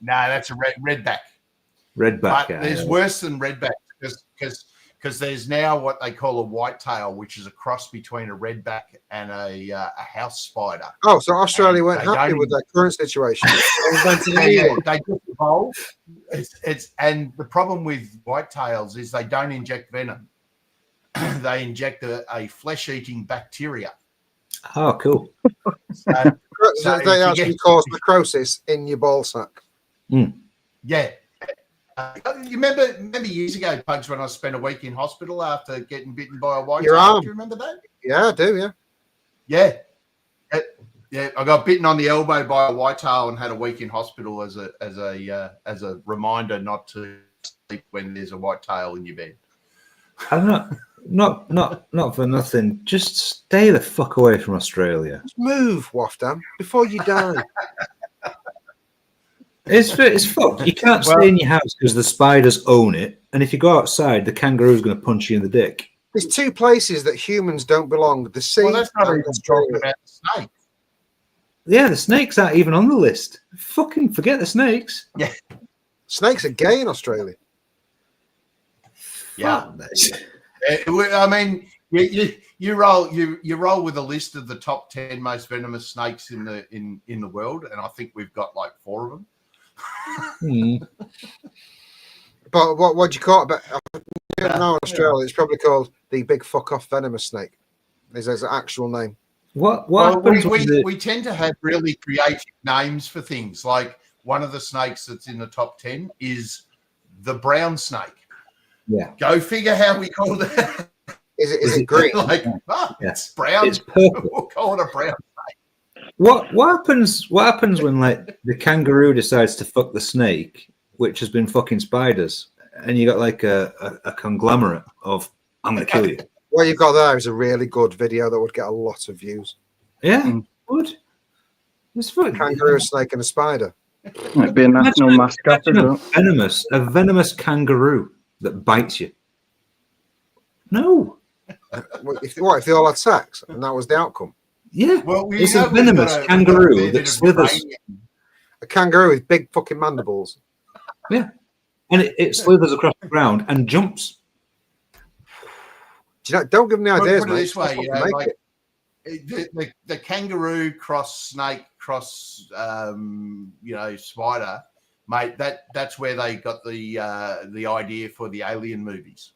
No, that's a redback. Redback But guy. there's worse than redback because there's now what they call a whitetail, which is a cross between a redback and a house spider. Oh, so Australia And weren't they happy don't with their current situation. They invented a new Yeah, one. they just evolve. And the problem with whitetails is they don't inject venom. They inject a flesh-eating bacteria. Oh, cool. So They actually cause necrosis in your ball sack. yeah. You remember years ago, Pugs, when I spent a week in hospital after getting bitten by a whitetail? Your arm. Do you remember that? Yeah, I do, yeah. Yeah, I got bitten on the elbow by a whitetail and had a week in hospital as a reminder not to sleep when there's a whitetail in your bed. I'm not for nothing. Just stay the fuck away from Australia. Just move, Waftam, before you die. It's fucked. You can't stay in your house because the spiders own it, and if you go outside, the kangaroo's going to punch you in the dick. There's two places that humans don't belong: the sea Well, that's not and even Australia. talking about the snake. Yeah, the snakes aren't even on the list. Fucking forget the snakes. Yeah, Snakes are gay in Australia. yeah. Fuck this. I mean, you roll with a list of the top 10 most venomous snakes in the world, and I think we've got like 4 of them. But what do you call it? But now in Australia, it's probably called the big fuck off venomous snake. There's an actual name. What Well, happens when the- we tend to have really creative names for things. Like one of the snakes that's in the top 10 is the brown snake. Yeah. Go figure how we call that. Is it green? Like, it's brown. It's purple. We'll call it a brown. What happens when like the kangaroo decides to fuck the snake, which has been fucking spiders, and you got like a conglomerate of I'm gonna kill you. What you've got there is a really good video that would get a lot of views. Yeah, good. It's fucking Kangaroo, snake, and a spider. Might be a national mascot as well. a venomous kangaroo that bites you. No. If they all had sex and that was the outcome? Yeah. Well, It's a venomous kangaroo that slithers. A kangaroo with big fucking mandibles. Yeah. And it slithers across the ground and jumps. Do you know, don't give me ideas, Put it mate. this way, Just you fucking know, make like it. the kangaroo cross snake cross spider, mate. That's where they got the idea for the Alien movies.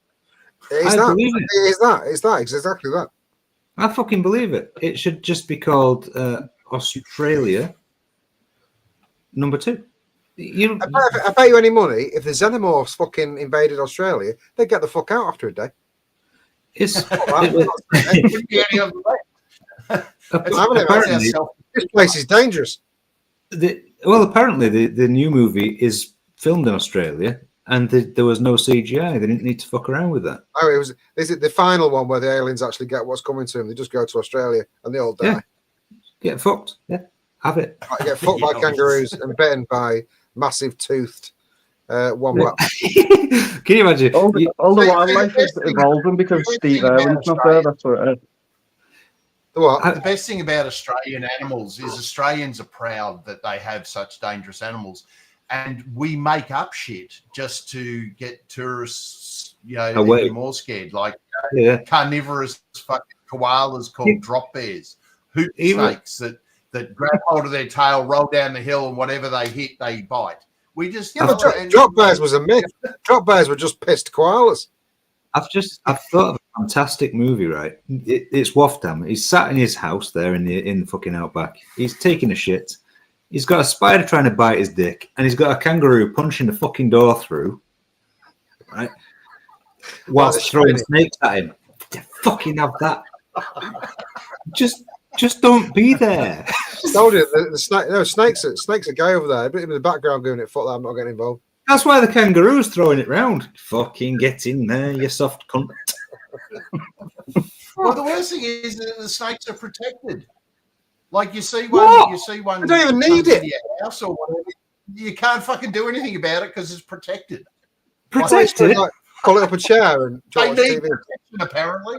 It's I believe it. It's exactly that. I fucking believe it. It should just be called Australia number 2. I bet you any money, if the xenomorphs fucking invaded Australia, they'd get the fuck out after a day. It's Couldn't be any other way. apparently, This place is dangerous. apparently the new movie is filmed in Australia, and there was no CGI. They didn't need to fuck around with that. Oh, is it the final one where the aliens actually get what's coming to them? They just go to Australia and they all die. Yeah. Get fucked. Yeah, have it. Like, get fucked by kangaroos and bitten by massive toothed wombat. Can you imagine? All the wildlife is evolving because Steve Irwin's not there. That's what it is. What? The best thing about Australian animals is Australians are proud that they have such dangerous animals, and we make up shit just to get tourists, Away. even more scared. Like Yeah. carnivorous fucking koalas called drop bears, hoop snakes that grab hold of their tail, roll down the hill, and whatever they hit, they bite. We just Drop bears was a myth. Drop bears were just pissed koalas. I've thought of a fantastic movie, right? It's Woftam. He's sat in his house there in the fucking outback. He's taking a shit. He's got a spider trying to bite his dick, and he's got a kangaroo punching the fucking door through, right? Whilst throwing snakes at him. To fucking have that. Just don't be there. Told you snakes are gay over there. But in the background going it, fuck that, I'm not getting involved. That's why the kangaroo's throwing it round. Fucking get in there, you soft cunt. Well, the worst thing is that the snakes are protected. Like you see one. I don't even need it. In your house or whatever. You can't fucking do anything about it because it's protected. Protected? Like, pull it up a chair and They watch need TV. protection, apparently.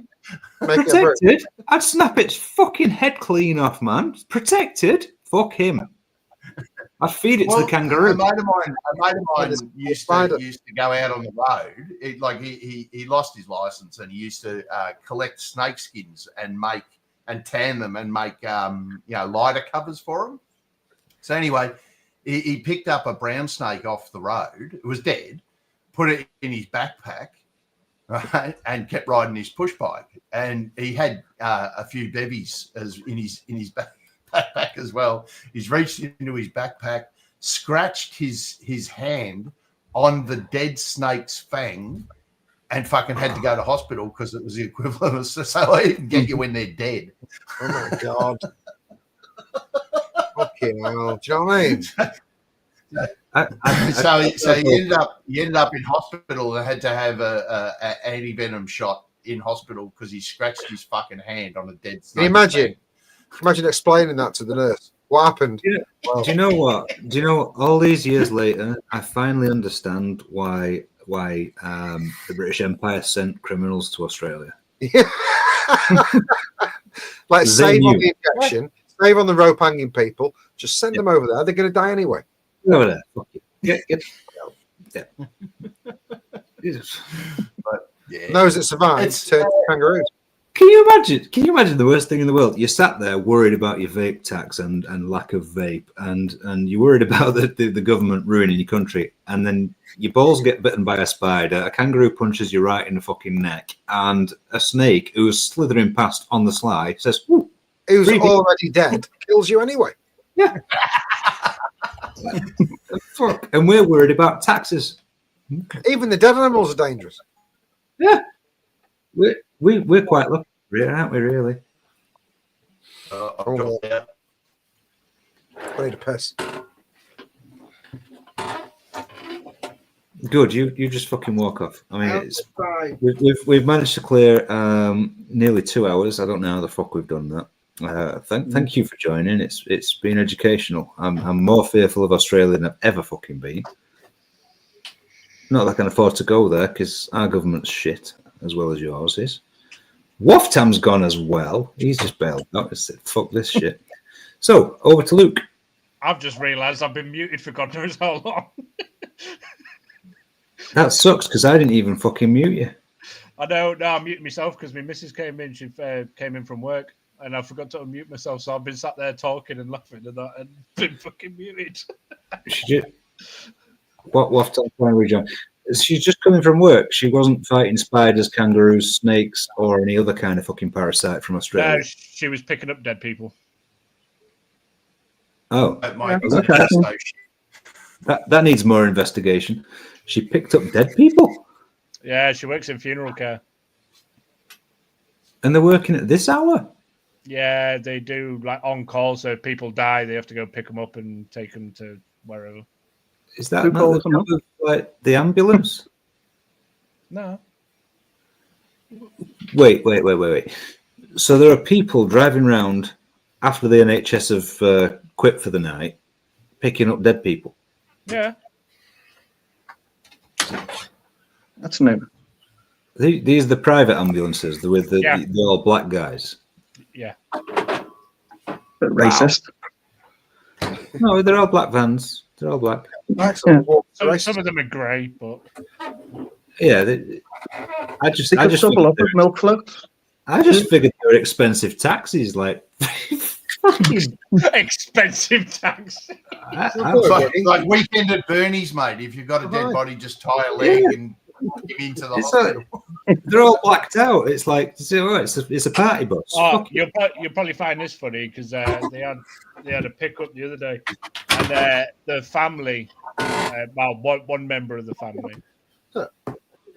Make it a brick. Protected? I'd snap its fucking head clean off, man. Protected? Fuck him. I'd feed it to the kangaroo. A mate of mine used to go out on the road. He lost his license, and he used to collect snake skins and tan them and make lighter covers for them. So anyway, he picked up a brown snake off the road. It was dead. Put it in his backpack, right, and kept riding his push bike. And he had a few bevies in his backpack as well. He's reached into his backpack, scratched his hand on the dead snake's fang, and fucking had to go to hospital because it was the equivalent of so they can get you when they're dead. Oh my god! Fucking hell! Do you know what I mean? So he ended up in hospital and had to have a anti-venom shot in hospital because he scratched his fucking hand on a dead snake. Can you imagine explaining that to the nurse? What happened? Do you know what? All these years later, I finally understand why the British Empire sent criminals to Australia. Like They save on knew. the injection, save on the rope hanging people. Just send them over there. They're going to die anyway. Over there. Fuck you. Get But yeah, Those that survive turn to kangaroos. Can you imagine the worst thing in the world? You sat there worried about your vape tax and lack of vape, and you're worried about the government ruining your country, and then your balls get bitten by a spider, a kangaroo punches you right in the fucking neck, and a snake who's slithering past on the sly says, "Ooh, Who's already dead kills you anyway. yeah." Fuck. And we're worried about taxes. Even the dead animals are dangerous. Yeah. We're quite lucky, aren't we, really? I've dropped out. I need a piss. Good, you just fucking walk off. I mean, we've managed to clear nearly 2 hours. I don't know how the fuck we've done that. Thank you for joining. It's been educational. I'm more fearful of Australia than I've ever fucking been. Not that I can afford to go there because our government's shit as well as yours is. Woftam's gone as well. He's just bailed out. Said, fuck this shit. So over to Luke. I've just realised I've been muted for God knows how long. That sucks because I didn't even fucking mute you. I know. No, I muted myself because my missus came in. She came in from work, and I forgot to unmute myself. So I've been sat there talking and laughing and that, and been fucking muted. What Woftam trying to rejoin? She's just coming from work. She wasn't fighting spiders, kangaroos, snakes, or any other kind of fucking parasite from Australia. No, she was picking up dead people. Oh, Okay. that needs more investigation. She picked up dead people, Yeah, she works in funeral care. and they're working at this hour. Yeah, they do like on call. So if people die, they have to go pick them up and take them to wherever. Is that not the job of, like the ambulance? No. Wait. So there are people driving around after the NHS have quit for the night, picking up dead people. Yeah. That's new. These are the private ambulances, with the all black guys. Yeah. Bit racist. No, they're all black vans. They're all black. Excellent. Well, Some of them are grey, but Yeah, I just They could double figured up with milk floats. I just figured they were expensive taxis. Like, fucking, expensive tax. It's like Weekend at Bernie's, mate. If you've got a dead body, just tie a leg and get him into the hospital. They're all blacked out. It's like, it's a party bus. Oh, you'll probably find this funny because they had a pickup the other day, and the family, one member of the family,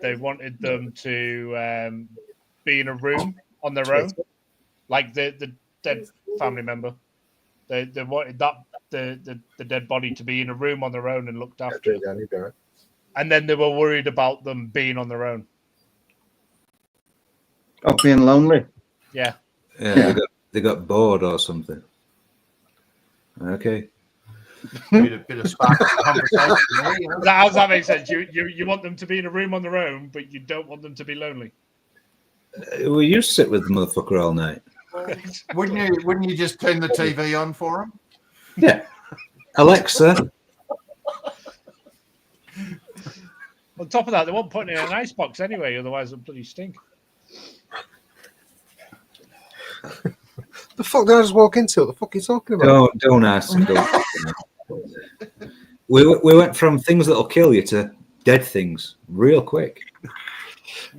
they wanted them to be in a room on their own, like the dead family member. They wanted the dead body to be in a room on their own and looked after. And then they were worried about them being on their own. Oh, being lonely. Yeah. They got bored or something. Okay. Bit of sparkling conversation there, you know? How does that make sense? You want them to be in a room on their own, but you don't want them to be lonely. Well, you sit with the motherfucker all night. Wouldn't you just turn the TV on for him? Yeah. Alexa. On top of that, they won't put it in an icebox anyway, otherwise it'll bloody stink. The fuck did I just walk into? What the fuck are you talking about? Don't ask. We went from things that'll kill you to dead things real quick.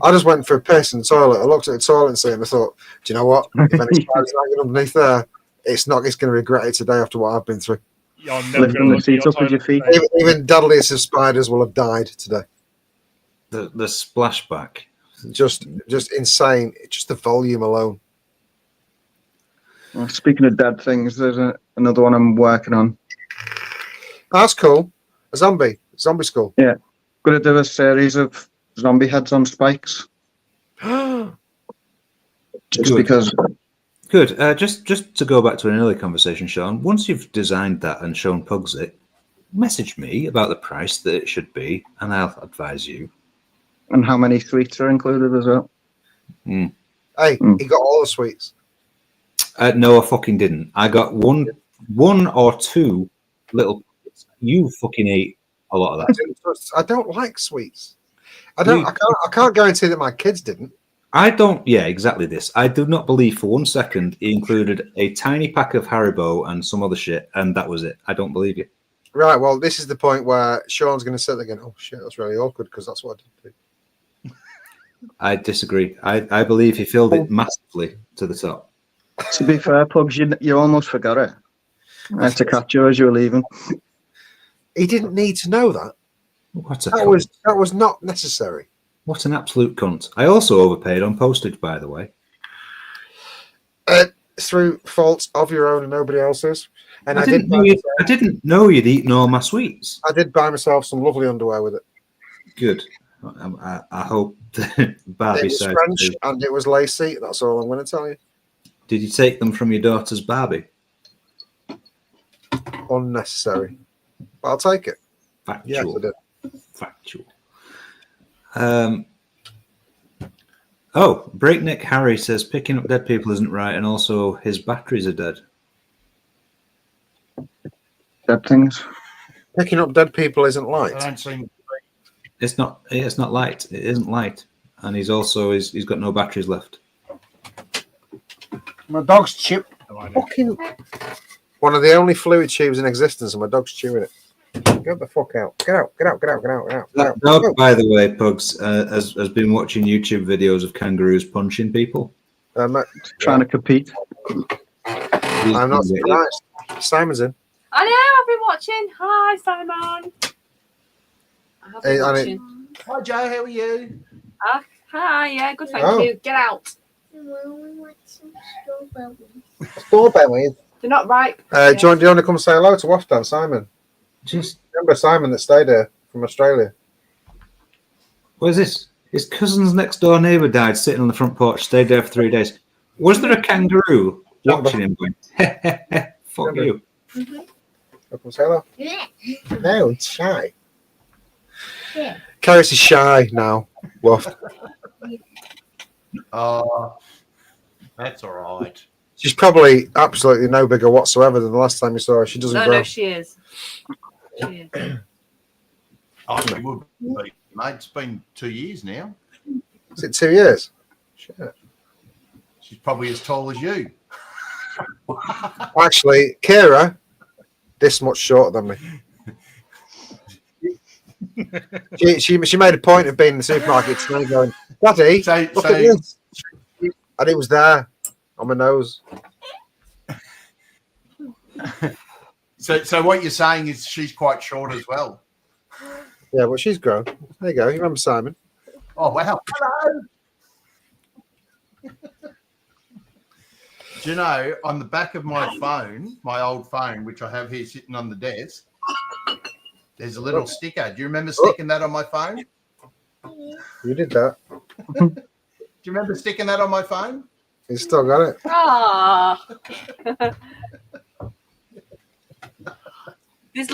I just went for a piss in the toilet. I looked at the toilet seat and I thought, do you know what? If any spiders hanging underneath there, it's going to regret it today after what I've been through. You're never Lifting the seat up with your feet. Even deadliest of spiders will have died today. The splashback. Just insane. Just the volume alone. Well, speaking of dead things, there's another one I'm working on. That's cool. A zombie school. Yeah. Going to do a series of zombie heads on spikes. Just Good. because. Good. Just to go back to an earlier conversation, Sean, once you've designed that and shown Pugs it, message me about the price that it should be, and I'll advise you. And how many sweets are included as well. Hey, he got all the sweets. No, I fucking didn't. I got one or two little. You fucking ate a lot of that. I don't like sweets. I can't guarantee that my kids didn't. I don't. Yeah, exactly this. I do not believe for 1 second he included a tiny pack of Haribo and some other shit, and that was it. I don't believe you. Right. Well, this is the point where Sean's going to sit there again. Oh shit, that's really awkward because that's what I did do. I disagree. I believe he filled it massively to the top. To be fair, Pugs, you almost forgot it. I had to catch you as you were leaving. He didn't need to know that. What a That cunt. was not necessary. What an absolute cunt. I also overpaid on postage, by the way. Through fault of your own and nobody else's. And I didn't know you'd eaten all my sweets. I did buy myself some lovely underwear with it. Good. I hope Barbie It was size French too. and it was lacy. That's all I'm going to tell you. Did you take them from your daughter's Barbie? Unnecessary. But I'll take it. Factual. Yes, I did. Factual. Breakneck Harry says picking up dead people isn't right, and also his batteries are dead. Dead things. Picking up dead people isn't light. I don't seem. It's not light. It isn't light, and he's got no batteries left. My dog's chewing. Fucking one of the only fluid tubes in existence, and my dog's chewing it. Get the fuck out! Get out! That dog, by the way, Pugs, has been watching YouTube videos of kangaroos punching people. Trying to compete. I'm not surprised. Simon's in. I know, I've been watching. Hi, Simon. I have been watching. Hi, Joe. How are you? Hi, yeah, good, thank Oh. you. Get out. Strawberries. They're not ripe. Do you want to come say hello to Wafdan, Simon? Just Remember Simon that stayed here from Australia? what is this? His cousin's next door neighbour died sitting on the front porch, stayed there for 3 days. Was there a kangaroo watching him going, fuck you? Come say hello. No, it's shy. Karis is shy now. Waft. Oh, that's all right. She's probably absolutely no bigger whatsoever than the last time you saw her. She doesn't grow. No, she is. She is. I think it would be, mate. It's been 2 years now. Is it 2 years? Shit. She's probably as tall as you. Actually, Kira, this much shorter than me. She made a point of being in the supermarket today going, Daddy, look at this. And it was there on my nose. So what you're saying is she's quite short as well. Yeah, well, she's grown. There you go. You remember Simon? Oh, wow. Hello. Do you know, on the back of my phone, my old phone, which I have here sitting on the desk, there's a little sticker. Do you remember sticking that on my phone? You did that. Do you remember sticking that on my phone? You still got it. Ah. There's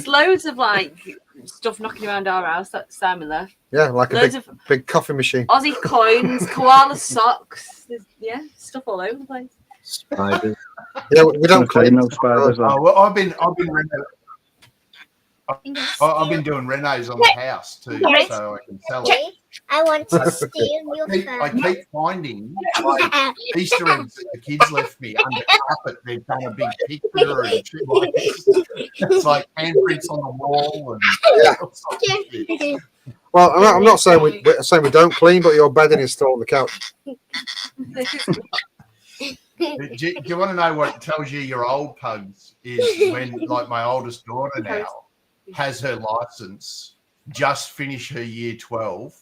loads of like stuff knocking around our house that Simon left. Yeah, like Loads a big coffee machine. Aussie coins, koala socks. Yeah, stuff all over the place. Spiders. Yeah, we don't clean no spiders. Oh, well, I've been doing renos on the house too, so I can sell it. I want to steal your I keep finding Easter eggs that the kids left me under carpet. They've done a big picture and shit like this. It's like handprints on the wall and all sorts of shit. Well, I'm not saying we don't clean, but your bedding is still on the couch. Do you want to know what tells you you're old, Pugs? Is when, like, my oldest daughter now has her license, just finished her year 12.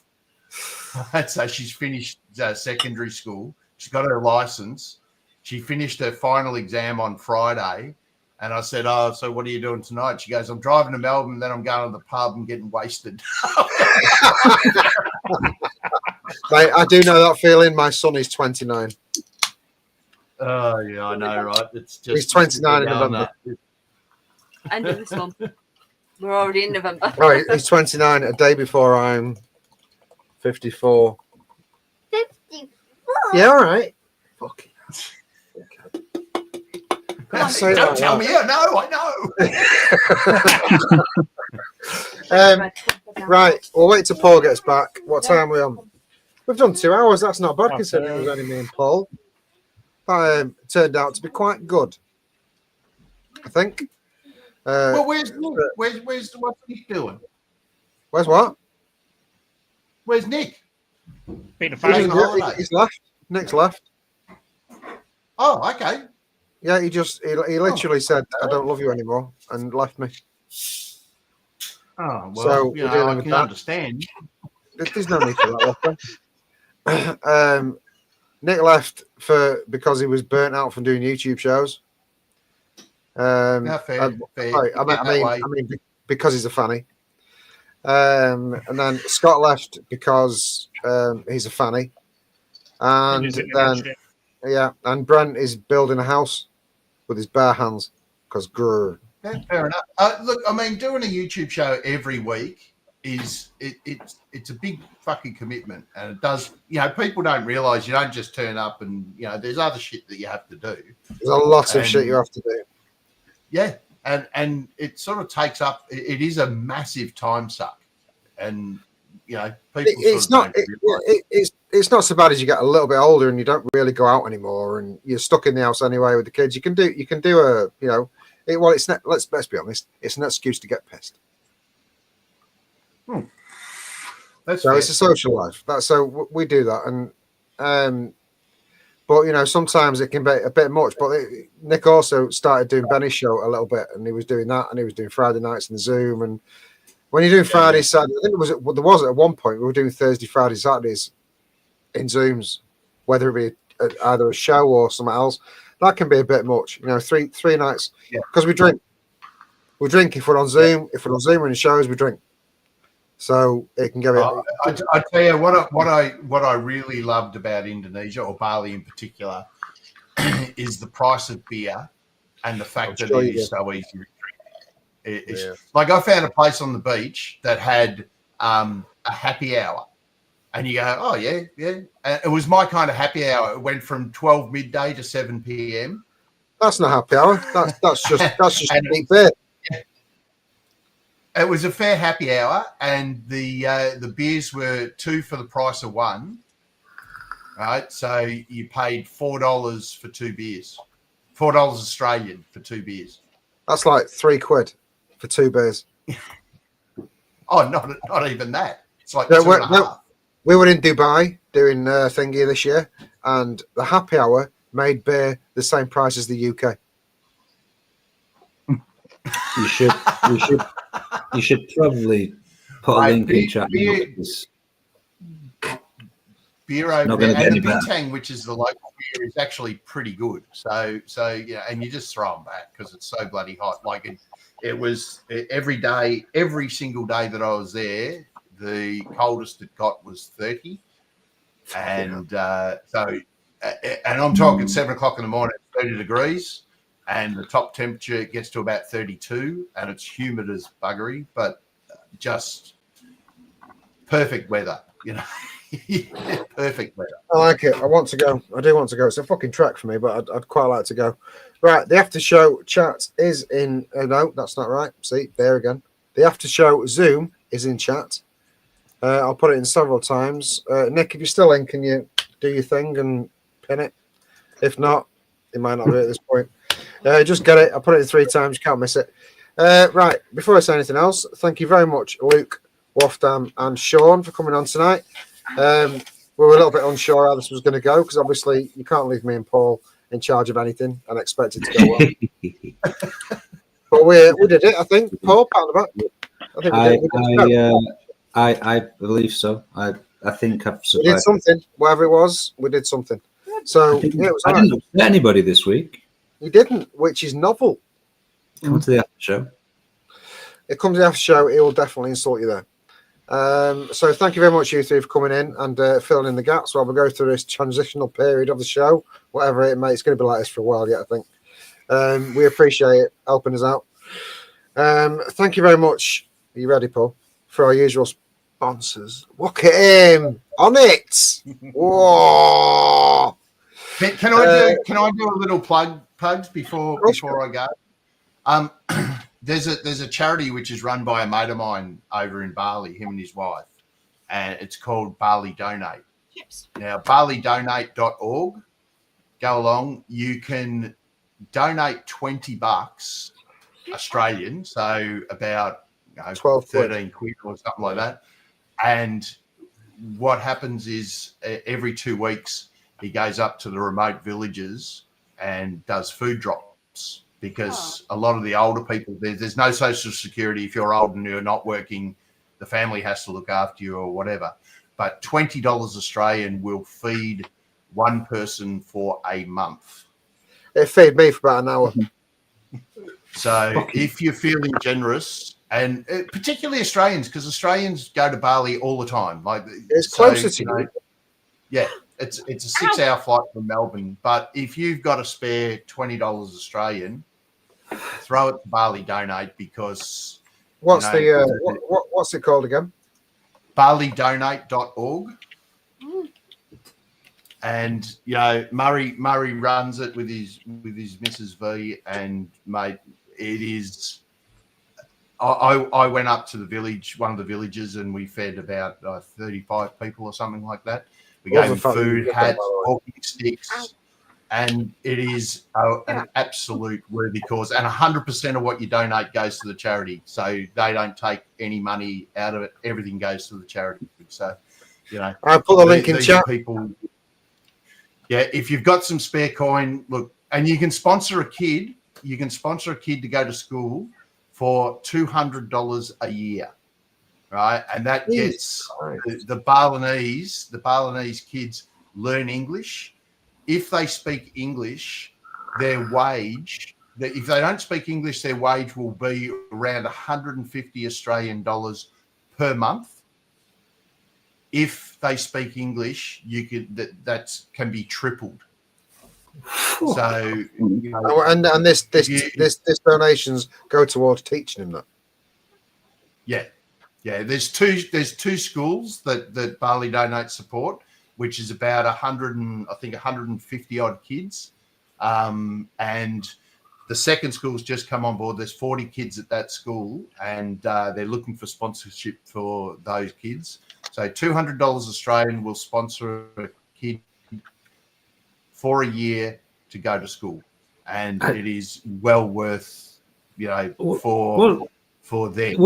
So she's finished secondary school. She's got her license. She finished her final exam on Friday. And I said, oh, so what are you doing tonight? She goes, I'm driving to Melbourne, then I'm going to the pub and getting wasted. Mate, I do know that feeling. My son is 29. Oh, yeah, I know, right? It's just, he's 29 in November. End of this month. We're already in November. Right, he's 29 a day before I'm 54. 54. Yeah, all right. Fuck. Don't tell me. Yeah, no, I know. Right, we'll wait till Paul gets back. What time are we on? We've done 2 hours. That's not bad considering it was only me and Paul. That turned out to be quite good, I think. Well, where's what's Nick doing? Where's what? Where's Nick? Been a fan. He's left. Nick's left. Oh, okay. Yeah, he literally said, I don't love you anymore, and left me. Oh, well, So, you know, I can understand. There's no need for that. Nick left because he was burnt out from doing YouTube shows. Fair. I mean, because he's a fanny. And then Scott left because he's a fanny. And then, yeah, and Brent is building a house with his bare hands because grr. Yeah, fair enough. Look, I mean, doing a YouTube show every week it's a big fucking commitment, and it does. You know, people don't realize you don't just turn up, and you know, there's other shit that you have to do. There's a lot of shit you have to do. Yeah, and it sort of takes up. It is a massive time suck, and you know, people. It's not so bad as you get a little bit older and you don't really go out anymore, and you're stuck in the house anyway with the kids. You can do a it's not. Let's be honest. It's an excuse to get pissed. So it's a social life. So we do that, and but you know, sometimes it can be a bit much. But Nick also started doing Benny's show a little bit, and he was doing that, and he was doing Friday nights in the Zoom. And when you're doing Friday, Saturday, I think there was at one point we were doing Thursday, Friday, Saturdays in Zooms, whether it be either a show or something else. That can be a bit much, you know. Three nights because we drink. We drink if we're on Zoom. If we're on Zoom or in shows, we drink. So it can go. I tell you what I really loved about Indonesia, or Bali in particular, is the price of beer and the fact that it is so easy to drink. It's like I found a place on the beach that had a happy hour, And you go, oh, yeah. It was my kind of happy hour. It went from 12 midday to 7 p.m. That's not happy hour. That's just And cheap beer. it was a fair happy hour, and the beers were 2 for the price of 1. Right, so you paid $4 for 2 beers, $4 Australian for 2 beers. That's like £3 for 2 beers. Oh, not even that. It's like No, 2.5. We were in Dubai doing thingy this year, and the happy hour made beer the same price as the UK. You should probably put a link in chat. Beer over Not there, gonna get and any the better. Bintang, which is the local beer, is actually pretty good. So yeah, and you just throw them back because it's so bloody hot. Like it was every day, every single day that I was there, the coldest it got was 30, and and I'm talking 7 o'clock in the morning, 30 degrees, and the top temperature gets to about 32, and it's humid as buggery, but just perfect weather, you know. Perfect weather. I like it. I want to go. I do want to go. It's a fucking trek for me, but I'd quite like to go. Right, the after show chat is in. No, that's not right. See, there again. The after show Zoom is in chat. I'll put it in several times. Nick, if you're still in, can you do your thing and pin it? If not, it might not be at this point. Just get it. I'll put it in 3 times. You can't miss it. Right, before I say anything else, thank you very much, Luke, Wafdam, and Sean for coming on tonight. We were a little bit unsure how this was going to go because obviously you can't leave me and Paul in charge of anything and expect it to go well. But we did it, I think. Paul, pat on the back. I think we did. I believe so. I think I've survived. We did something, whatever it was. We did something. So yeah, it was. I didn't upset anybody this week. You didn't, which is novel. Come to the after show. It comes to the after show. It will definitely insult you there. So thank you very much, you 3, for coming in and filling in the gaps while we go through this transitional period of the show, whatever it may. It's going to be like this for a while yet, I think. We appreciate it helping us out. Thank you very much. Are you ready, Paul? For our usual sponsors. Look at him on it. Whoa! Can I do a little plug, Pugs, before I go? There's a charity which is run by a mate of mine over in Bali, him and his wife, and it's called Bali Donate. Yes. Now, balidonate.org. Go along. You can donate $20 Australian, so about 12 13 quid or something like that. And what happens is every 2 weeks he goes up to the remote villages and does food drops. Because a lot of the older people, there's no social security if you're old and you're not working. The family has to look after you or whatever. But $20 Australian will feed one person for a month. It feed me for about an hour. So if you're feeling generous, and particularly Australians, because Australians go to Bali all the time. Like it's closer to you. Yeah, it's a 6-hour flight from Melbourne. But if you've got a spare $20 Australian, throw it to Bali Donate because what's it called again? balidonate.org. And Murray runs it with his Mrs. V, and mate, it is. I went up to the village, one of the villages, and we fed about 35 people or something like that. We gave them food, hats, walking sticks. And it is an absolute worthy cause. And 100% of what you donate goes to the charity. So they don't take any money out of it. Everything goes to the charity. So, I'll put the link in chat. People, if you've got some spare coin, look, and you can sponsor a kid. You can sponsor a kid to go to school for $200 a year, right? And that gets the Balinese kids learn English. If they speak English, their wage, if they don't speak English, their wage will be around 150 Australian dollars per month. If they speak English, that can be tripled. So, and this donations go towards teaching him that. Yeah. Yeah, there's two schools that Bali Donate support, which is about 150 odd kids, and the second school's just come on board. There's 40 kids at that school, and they're looking for sponsorship for those kids. So $200 Australian will sponsor a kid for a year to go to school, and it is well worth, for them.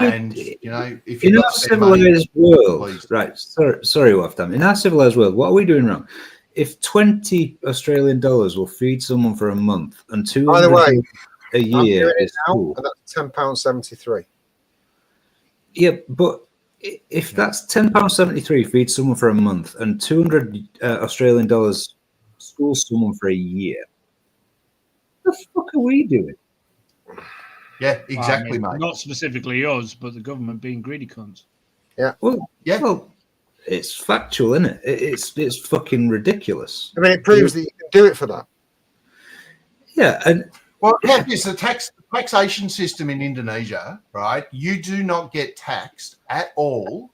And if in our civilized world, right? Sorry, Waftam. In our civilized world, what are we doing wrong? If $20 Australian will feed someone for a month and $200 a year is cool. And that's £10.73. Yeah, but if that's £10.73 feeds someone for a month and $200 Australian schools someone for a year, what the fuck are we doing? Yeah, exactly, mate. Not specifically us, but the government being greedy cunts. Yeah. Well, it's factual, isn't it? It's fucking ridiculous. I mean, it proves that you can do it for that. Yeah, and it's the taxation system in Indonesia, right? You do not get taxed at all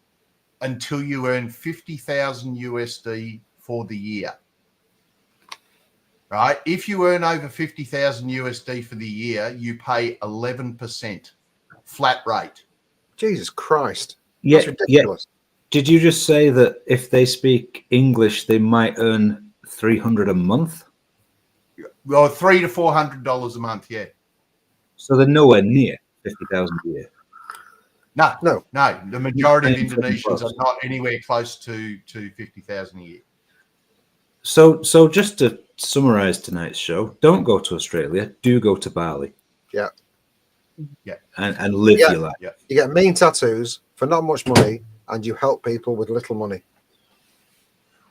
until you earn 50,000 USD for the year. Right? If you earn over 50,000 USD for the year, you pay 11% flat rate. Jesus Christ. Yeah, that's ridiculous. Yeah. Did you just say that if they speak English, they might earn $300 a month? Well, $300 to $400 a month, yeah. So they're nowhere near 50,000 a year. No. The majority of Indonesians are not anywhere close to 50,000 a year. So just to summarize tonight's show, don't go to Australia, do go to Bali. Yeah. Yeah. And live your life. Yeah. You get mean tattoos for not much money, and you help people with little money.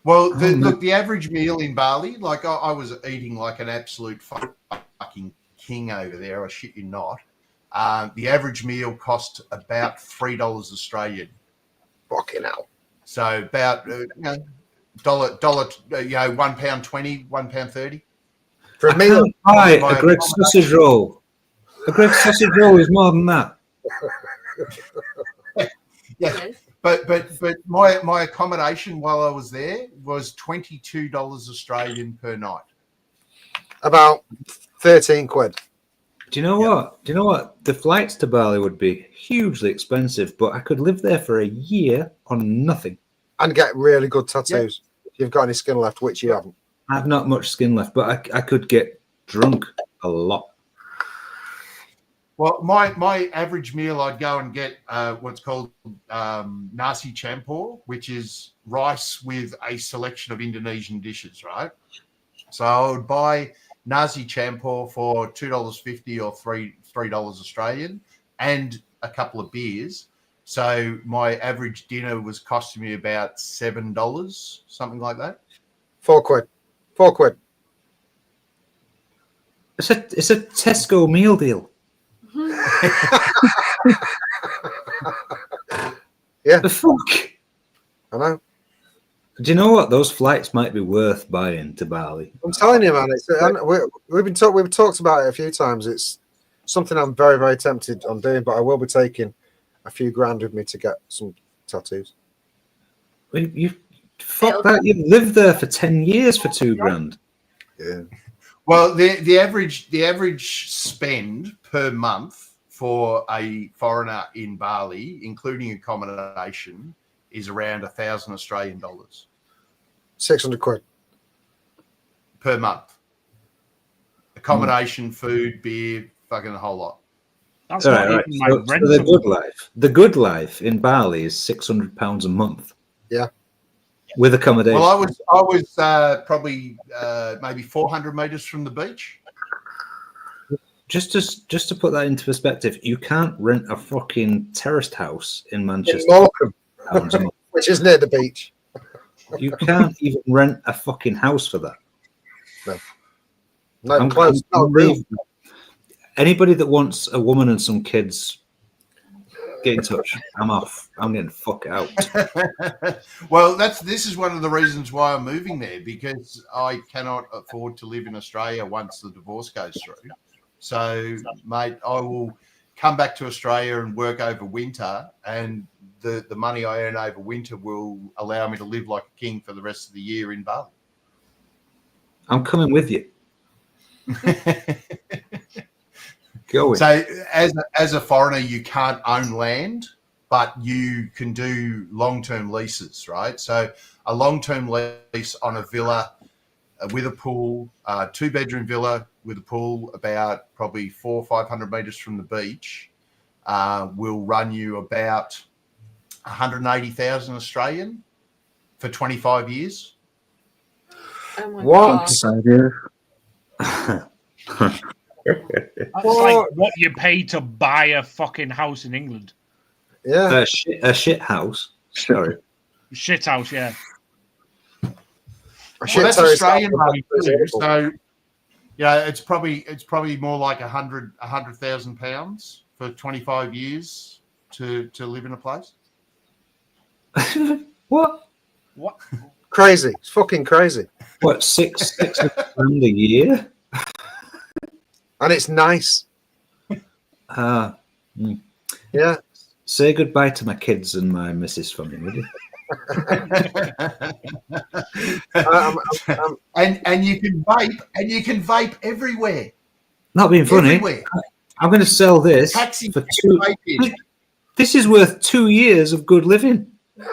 Well, look, the average meal in Bali, like I was eating like an absolute fucking king over there. I shit you not. The average meal cost about $3 Australian. Fucking hell. So about dollar, £1.20, £1.30 for a meal. Buy a Greg's sausage roll. A Greg's sausage roll is more than that. Yeah. But my accommodation while I was there was $22 Australian per night. About 13 quid. Do you know what? The flights to Bali would be hugely expensive, but I could live there for a year on nothing. And get really good tattoos. If you've got any skin left, which you haven't. I have not much skin left, but I could get drunk a lot. Well, my average meal, I'd go and get what's called nasi campur, which is rice with a selection of Indonesian dishes, right? So I would buy nasi campur for $2.50 or $3 Australian and a couple of beers. So my average dinner was costing me about $7, something like that. 4 quid. 4 quid. It's a Tesco meal deal. Yeah. The fuck? I know. Do you know what? Those flights might be worth buying to Bali. I'm telling you, man. We've talked about it a few times. It's something I'm very, very tempted on doing, but I will be taking a few grand with me to get some tattoos. Fuck that! You've lived there for 10 years for $2,000. Yeah. Well, the average spend per month for a foreigner in Bali, including accommodation, is around $1,000 Australian dollars. 600 quid per month. Accommodation, food, beer, fucking a whole lot. That's All not right. even my So rental. the good life in Bali is £600 a month. Yeah. With accommodation. Well, I was probably maybe 400 meters from the beach. Just to put that into perspective, you can't rent a fucking terraced house in Manchester. Morecambe, £600 a month. which is near the beach. You can't even rent a fucking house for that. No, close. Not real. Anybody that wants a woman and some kids, get in touch. I'm off. I'm getting the fuck out. Well, this is one of the reasons why I'm moving there, because I cannot afford to live in Australia once the divorce goes through. So, mate, I will come back to Australia and work over winter, and the money I earn over winter will allow me to live like a king for the rest of the year in Bali. I'm coming with you. Go in. So as a foreigner, you can't own land, but you can do long-term leases, right? So a long-term lease on a villa with a pool, 2-bedroom villa with a pool about probably 400 or 500 meters from the beach will run you about 180,000 Australian for 25 years. Oh my What? God. That's like what you pay to buy a fucking house in England. Yeah. A shit house. Sorry. Shit house, yeah. Well, that's Australian money too. So, yeah, it's probably more like 100,000 pounds for 25 years to live in a place. What? What? Crazy. It's fucking crazy. What, six grand a year? And it's nice. Yeah. Say goodbye to my kids and my missus for me, would you? And you can vape everywhere. Not being funny. Everywhere. I'm going to sell this Taxi for two. vaping. This is worth 2 years of good living. But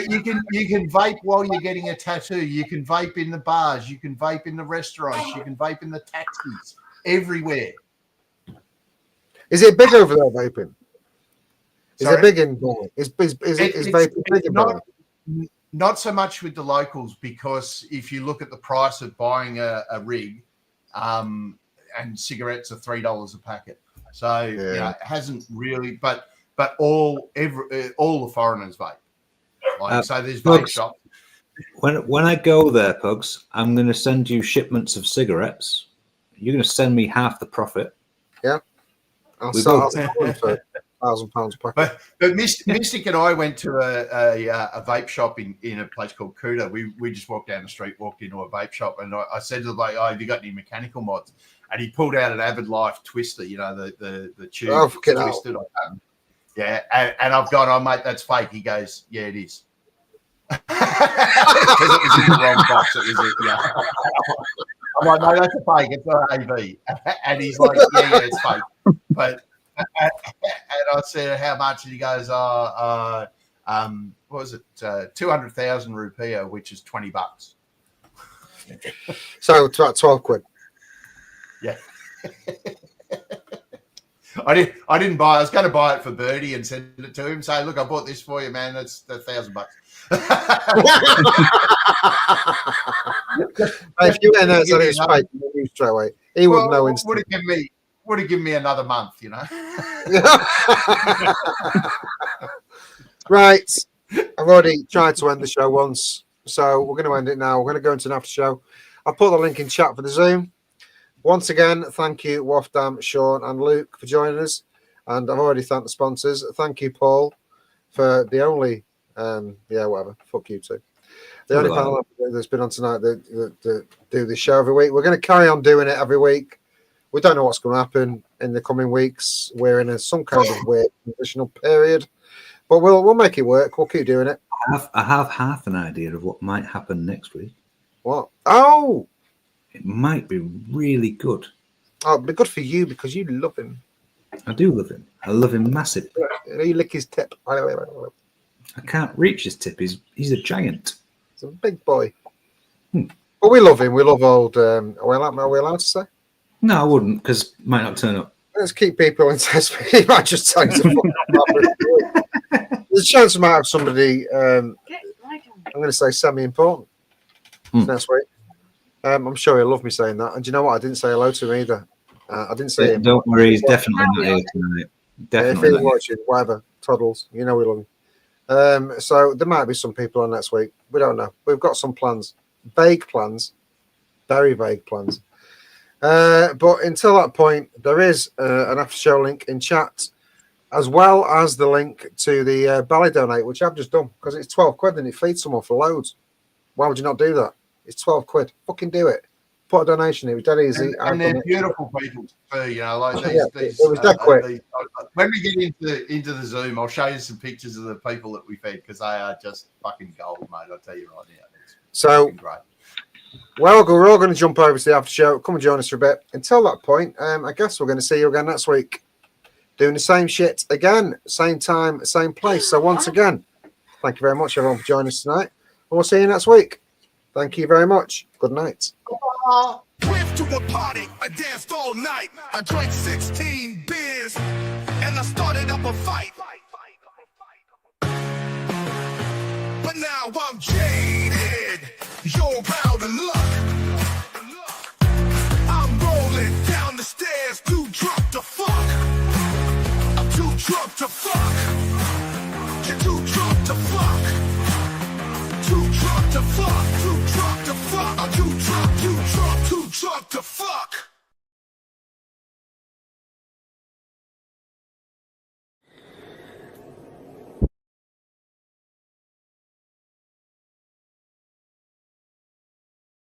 you can vape while you're getting a tattoo. You can vape in the bars. You can vape in the restaurants. You can vape in the taxis. Everywhere. Is it big over there, vaping? Is Sorry? it big in Bali? Is vaping big in Bali? Not so much with the locals, because if you look at the price of buying a rig, and cigarettes are $3 a packet, so you know, it hasn't really. But all the foreigners vape. So there's vape Pugs, shops. when I go there, Pugs, I'm going to send you shipments of cigarettes. You're going to send me half the profit. Yeah, I'll We sell both- for £1,000 a packet. But Mystic and I went to a vape shop in a place called Kuta. We just walked down the street, walked into a vape shop, and I said to the bloke, "Oh, have you got any mechanical mods?" And he pulled out an Avid Life twister, you know, the tube Oh, fucking hell. twisted. Yeah, and I've gone, "Oh, mate, that's fake." He goes, "Yeah, it is." Because it was in the wrong box. It was, I'm like, "No, that's a fake. It's not AV." And he's like, "Yeah, it's fake." But and I said, "How much?" And he goes, what was it? 200,000 rupiah, which is $20. So it's about 12 quid. Yeah. I didn't buy it. I was going to buy it for Birdie and send it to him. Say, "Look, I bought this for you, man. That's $1,000." If you went there, so it's fake, you knew straight away. He wouldn't know instantly. Would have given me another month, you know. Right. I've already tried to end the show once, so we're going to end it now. We're going to go into an after show. I'll put the link in chat for the Zoom. Once again, thank you, Wafdam, Sean, and Luke for joining us. And I've already thanked the sponsors. Thank you, Paul, for the only, whatever. Fuck you too. The only panel that's been on tonight that do this show every week. We're going to carry on doing it every week. We don't know what's going to happen in the coming weeks. We're in some kind of weird transitional period, but we'll make it work. We'll keep doing it. I have half an idea of what might happen next week. What? Oh, it might be really good. Oh, it'd be good for you because you love him. I do love him. I love him massive. You lick his tip. I can't reach his tip. He's a giant. He's a big boy. But we love him. We love old. Are we allowed to say? No, I wouldn't, because might not turn up. Let's keep people in test. He might just tell you to fuck off. There's a chance we might have somebody. I'm going to say semi-important next week. I'm sure he'll love me saying that. And do you know what? I didn't say hello to him either. I didn't say him. Don't worry, he's definitely not here tonight. Definitely. If he's watching, whatever, toddles, you know we love him. So there might be some people on next week. We don't know. We've got some plans, vague plans, very vague plans. But until that point, there is an after show link in chat, as well as the link to the Bally Donate, which I've just done because it's 12 quid and it feeds someone for loads. Why would you not do that? It's 12 quid. Fucking do it. put a donation. It was dead easy. And they're beautiful people too. You know, like these. Yeah, these it was that quick. When we get into the Zoom, I'll show you some pictures of the people that we fed because they are just fucking gold, mate. I'll tell you right now. It's So, great. well, we're all going to jump over to the after show. Come and join us for a bit. Until that point, I guess we're going to see you again next week. Doing the same shit again, same time, same place. So once again, thank you very much, everyone, for joining us tonight. And we'll see you next week. Thank you very much. Good night. Went to a party, I danced all night. I drank 16 beers, and I started up a fight. But now I'm jaded, you're out of luck. I'm rolling down the stairs, too drunk to fuck. I'm too drunk to fuck. You're too drunk to fuck. Too drunk to fuck. Too drunk to fuck. I'm too drunk to